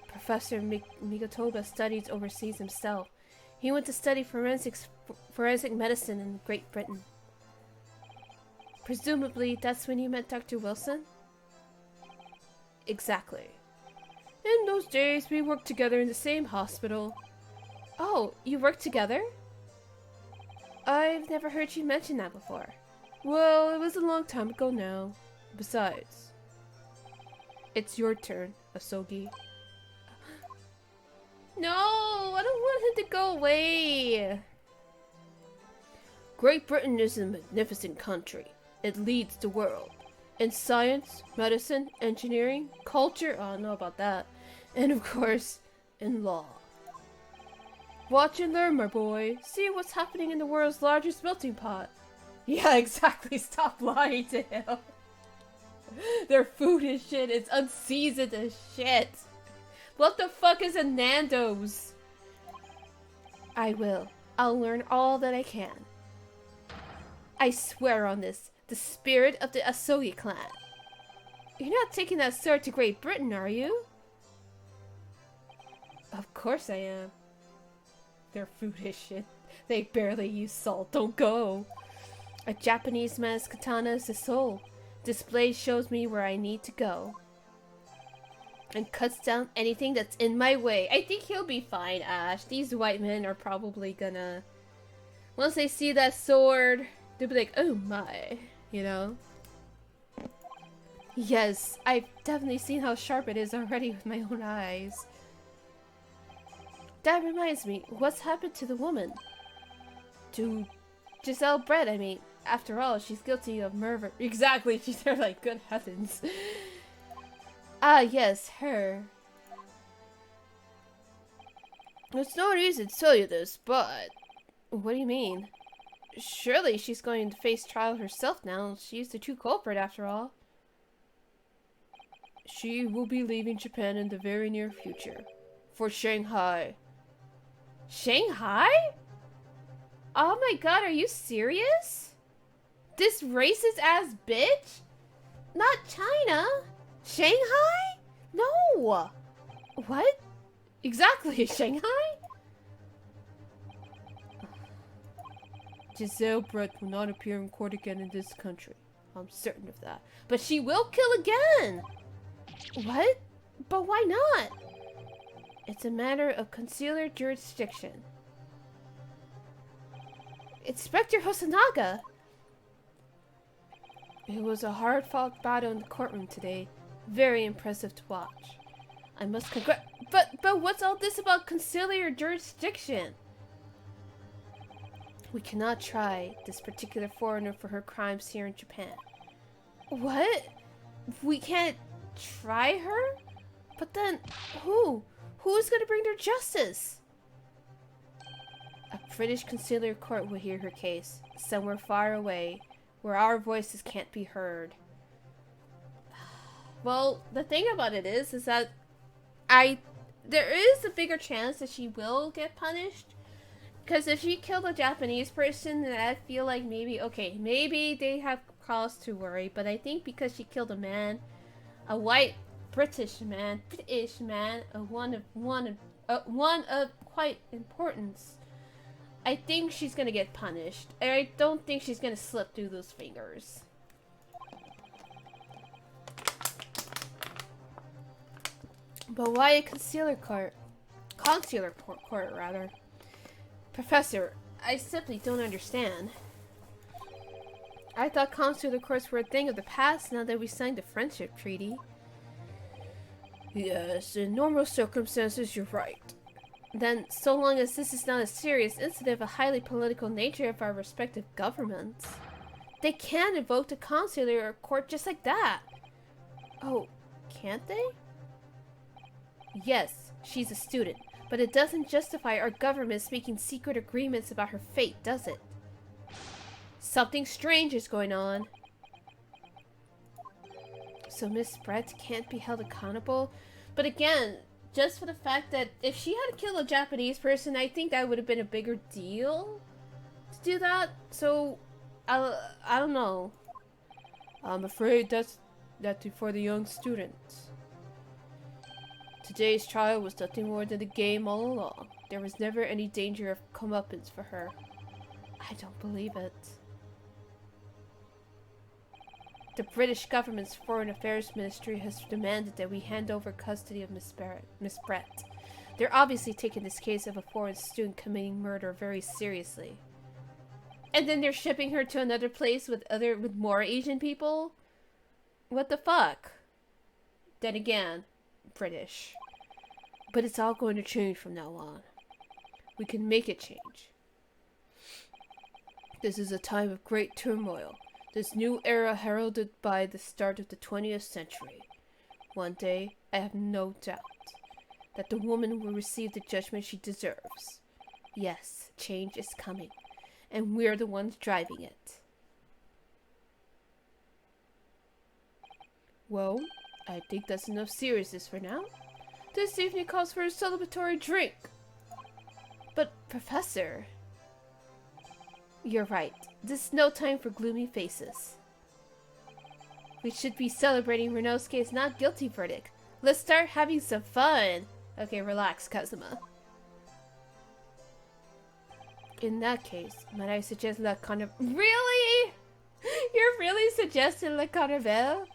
Professor Mikotoba studies overseas himself. He went to study forensic medicine in Great Britain. Presumably, that's when you met Dr. Wilson? Exactly. In those days, we worked together in the same hospital. Oh, you worked together? I've never heard you mention that before. Well, it was a long time ago now. Besides, it's your turn, Asogi. No, I don't want him to go away. Great Britain is a magnificent country. It leads the world. In science, medicine, engineering, culture, oh, I don't know about that. And of course, in law. Watch and learn, my boy. See what's happening in the world's largest melting pot. Yeah, exactly. Stop lying to him. Their food is shit. It's unseasoned as shit. What the fuck is a Nando's? I will. I'll learn all that I can. I swear on this. The spirit of the Asogi clan. You're not taking that sword to Great Britain, are you? Of course I am. Their food is shit. They barely use salt. Don't go. A Japanese man's katana is the soul. Display shows me where I need to go. And cuts down anything that's in my way. I think he'll be fine, Ash. These white men are probably gonna... Once they see that sword, they'll be like, oh my. You know? Yes, I've definitely seen how sharp it is already with my own eyes. That reminds me, what's happened to the woman? To Giselle Brett, I mean. After all, she's guilty of murder. Exactly, she's there like, good heavens. Ah, yes, her. It's not easy to tell you this, but... What do you mean? Surely she's going to face trial herself now. She's the true culprit, after all. She will be leaving Japan in the very near future. For Shanghai. Shanghai? Oh my god, are you serious? This racist ass bitch? Not China. Shanghai? No. What? Exactly, Shanghai? Giselle Brett will not appear in court again in this country. I'm certain of that. But she will kill again! What? But why not? It's a matter of consular jurisdiction. Inspector Hosonaga! It was a hard-fought battle in the courtroom today. Very impressive to watch. I must But what's all this about consular jurisdiction? We cannot try this particular foreigner for her crimes here in Japan. What? We can't try her? But then, who? Who is going to bring her justice? A British consular court will hear her case, somewhere far away, where our voices can't be heard. Well, the thing about it is that I there is a bigger chance that she will get punished. Because if she killed a Japanese person, then I feel like maybe, okay, maybe they have cause to worry. But I think because she killed a man, a white British man, one of quite importance, I think she's gonna get punished. And I don't think she's gonna slip through those fingers. But why a concealer court? Concealer court, rather. Professor, I simply don't understand. I thought consular courts were a thing of the past now that we signed the friendship treaty. Yes, in normal circumstances, you're right. Then, so long as this is not a serious incident of a highly political nature of our respective governments, they can invoke the consular court just like that. Oh, can't they? Yes, she's a student, but it doesn't justify our governments making secret agreements about her fate, does it? Something strange is going on. So Miss Brett can't be held accountable? But again, just for the fact that if she had killed a Japanese person, I think that would have been a bigger deal to do that. So, I don't know. I'm afraid that's for the young students. Today's trial was nothing more than a game all along. There was never any danger of comeuppance for her. I don't believe it. The British government's Foreign Affairs Ministry has demanded that we hand over custody of Miss Brett. They're obviously taking this case of a foreign student committing murder very seriously. And then they're shipping her to another place with more Asian people? What the fuck? Then again, British. But it's all going to change from now on. We can make it change. This is a time of great turmoil. This new era heralded by the start of the 20th century. One day, I have no doubt that the woman will receive the judgment she deserves. Yes, change is coming, and we're the ones driving it. Well, I think that's enough seriousness for now. This evening calls for a celebratory drink. But, Professor... You're right. This is no time for gloomy faces. We should be celebrating Renosuke's not guilty verdict. Let's start having some fun. Okay, relax, Kazuma. In that case, might I suggest La Carnival? Really? You're really suggesting La Carnival?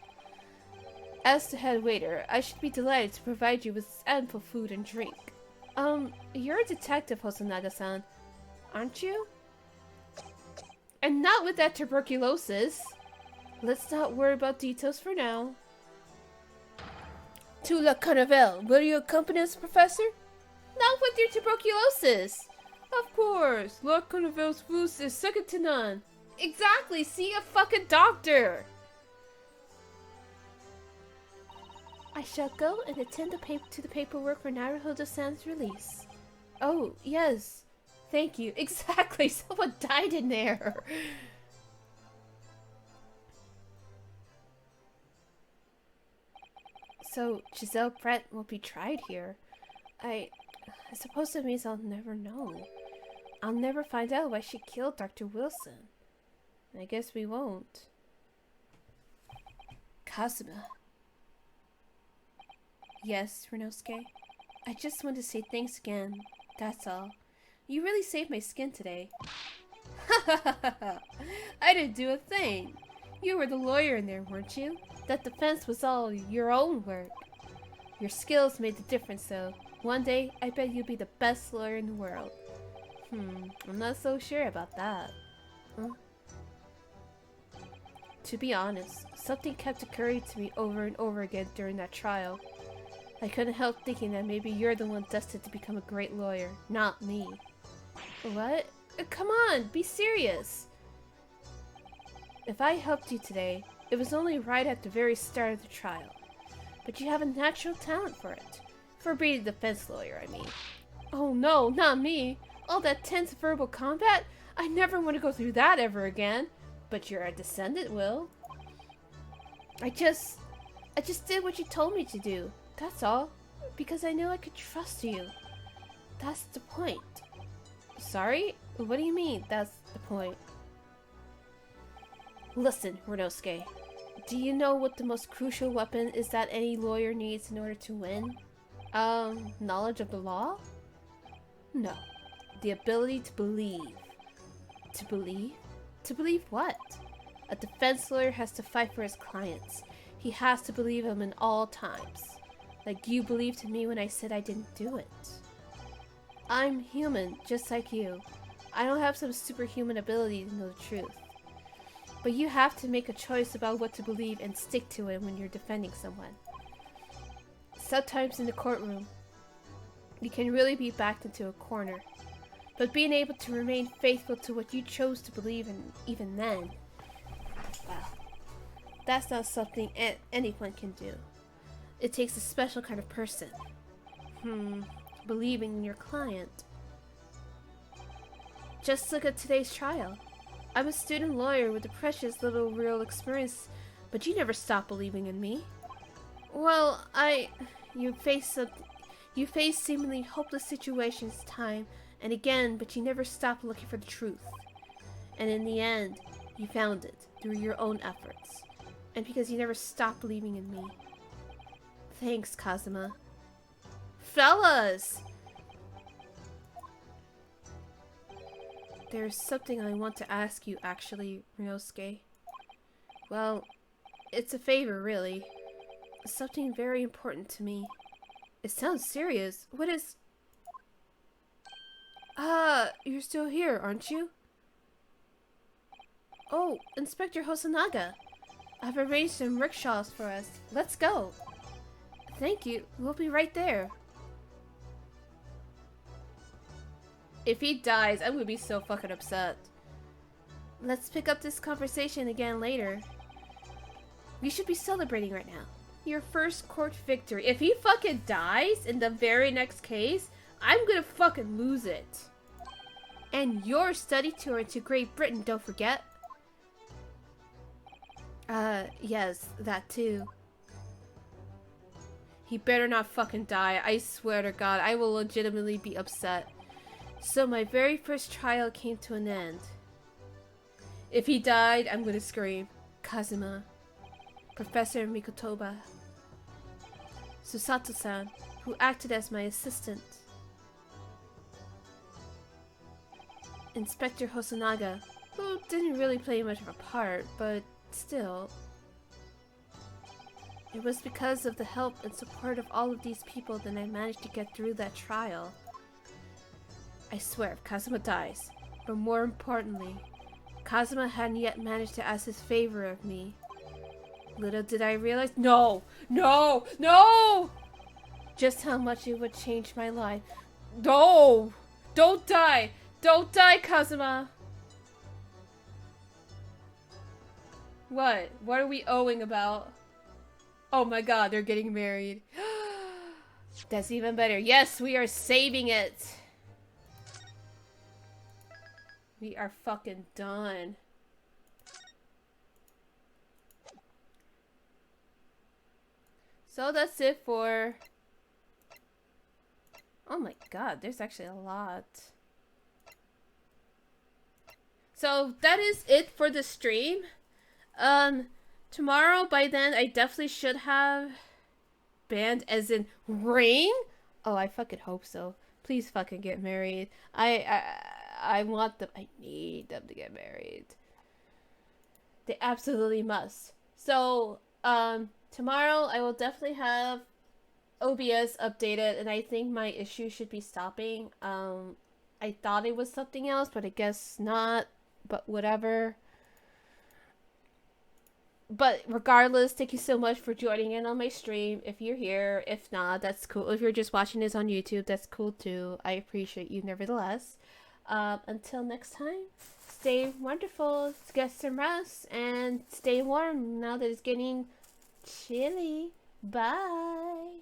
As the head waiter, I should be delighted to provide you with ample food and drink. You're a detective, Hosonaga-san, aren't you? And not with that tuberculosis. Let's not worry about details for now. To La Carnival, will you accompany us, Professor? Not with your tuberculosis. Of course, La Carnival's food is second to none. Exactly, see a fucking doctor. I shall go and attend to the paperwork for Naruhodo-san's release. Oh, yes. Thank you. Exactly, someone died in there. So, Giselle Brett will be tried here. I suppose that means I'll never know. I'll never find out why she killed Dr. Wilson. I guess we won't. Kazuma. Yes, Renosuke? I just want to say thanks again. That's all. You really saved my skin today. I didn't do a thing. You were the lawyer in there, weren't you? That defense was all your own work. Your skills made the difference, though. One day, I bet you'll be the best lawyer in the world. I'm not so sure about that. Huh? To be honest, something kept occurring to me over and over again during that trial. I couldn't help thinking that maybe you're the one destined to become a great lawyer, not me. What? Come on, be serious. If I helped you today, it was only right at the very start of the trial. But you have a natural talent for it. For being a defense lawyer, I mean. Oh no, not me. All that tense verbal combat? I never want to go through that ever again. But your descendant will. I just did what you told me to do. That's all. Because I knew I could trust you. That's the point. Sorry? What do you mean, that's the point? Listen, Renosuke. Do you know what the most crucial weapon is that any lawyer needs in order to win? Knowledge of the law? No. The ability to believe. To believe? To believe what? A defense lawyer has to fight for his clients. He has to believe him in all times. Like you believed in me when I said I didn't do it. I'm human, just like you. I don't have some superhuman ability to know the truth. But you have to make a choice about what to believe and stick to it when you're defending someone. Sometimes in the courtroom, you can really be backed into a corner. But being able to remain faithful to what you chose to believe in even then, well, that's not something anyone can do. It takes a special kind of person. Believing in your client. Just look at today's trial. I'm a student lawyer with a precious little real experience, but you never stopped believing in me. Well, you faced seemingly hopeless situations time and again, but you never stopped looking for the truth. And in the end, you found it through your own efforts. And because you never stopped believing in me. Thanks, Kazuma. Fellas! There's something I want to ask you, actually, Renosuke. Well, it's a favor, really. Something very important to me. It sounds serious. What is... you're still here, aren't you? Oh, Inspector Hosonaga. I've arranged some rickshaws for us. Let's go. Thank you. We'll be right there. If he dies, I'm gonna be so fucking upset. Let's pick up this conversation again later. We should be celebrating right now. Your first court victory. If he fucking dies in the very next case, I'm gonna fucking lose it. And your study tour to Great Britain, don't forget. Yes, that too. He better not fucking die. I swear to God, I will legitimately be upset. So my very first trial came to an end. If he died, I'm gonna scream. Kazuma. Professor Mikotoba. Susato-san, who acted as my assistant. Inspector Hosonaga, who didn't really play much of a part, but still. It was because of the help and support of all of these people that I managed to get through that trial. I swear, if Kazuma dies, but more importantly, Kazuma hadn't yet managed to ask his favor of me. Little did I realize— No! No! No! Just how much it would change my life. No! Don't die! Don't die, Kazuma! What? What are we owing about? Oh my god, they're getting married. That's even better. Yes, we are saving it! We are fucking done. So that's it for... Oh my god, there's actually a lot. So that is it for the stream. Tomorrow, by then, I definitely should have band as in ring? Oh, I fucking hope so. Please fucking get married. I want them. I need them to get married. They absolutely must. So, tomorrow I will definitely have OBS updated, and I think my issue should be stopping. I thought it was something else, but I guess not. But whatever. But regardless, thank you so much for joining in on my stream. If you're here, if not, that's cool. If you're just watching this on YouTube, that's cool too. I appreciate you nevertheless. Until next time, stay wonderful, get some rest, and stay warm now that it's getting chilly. Bye!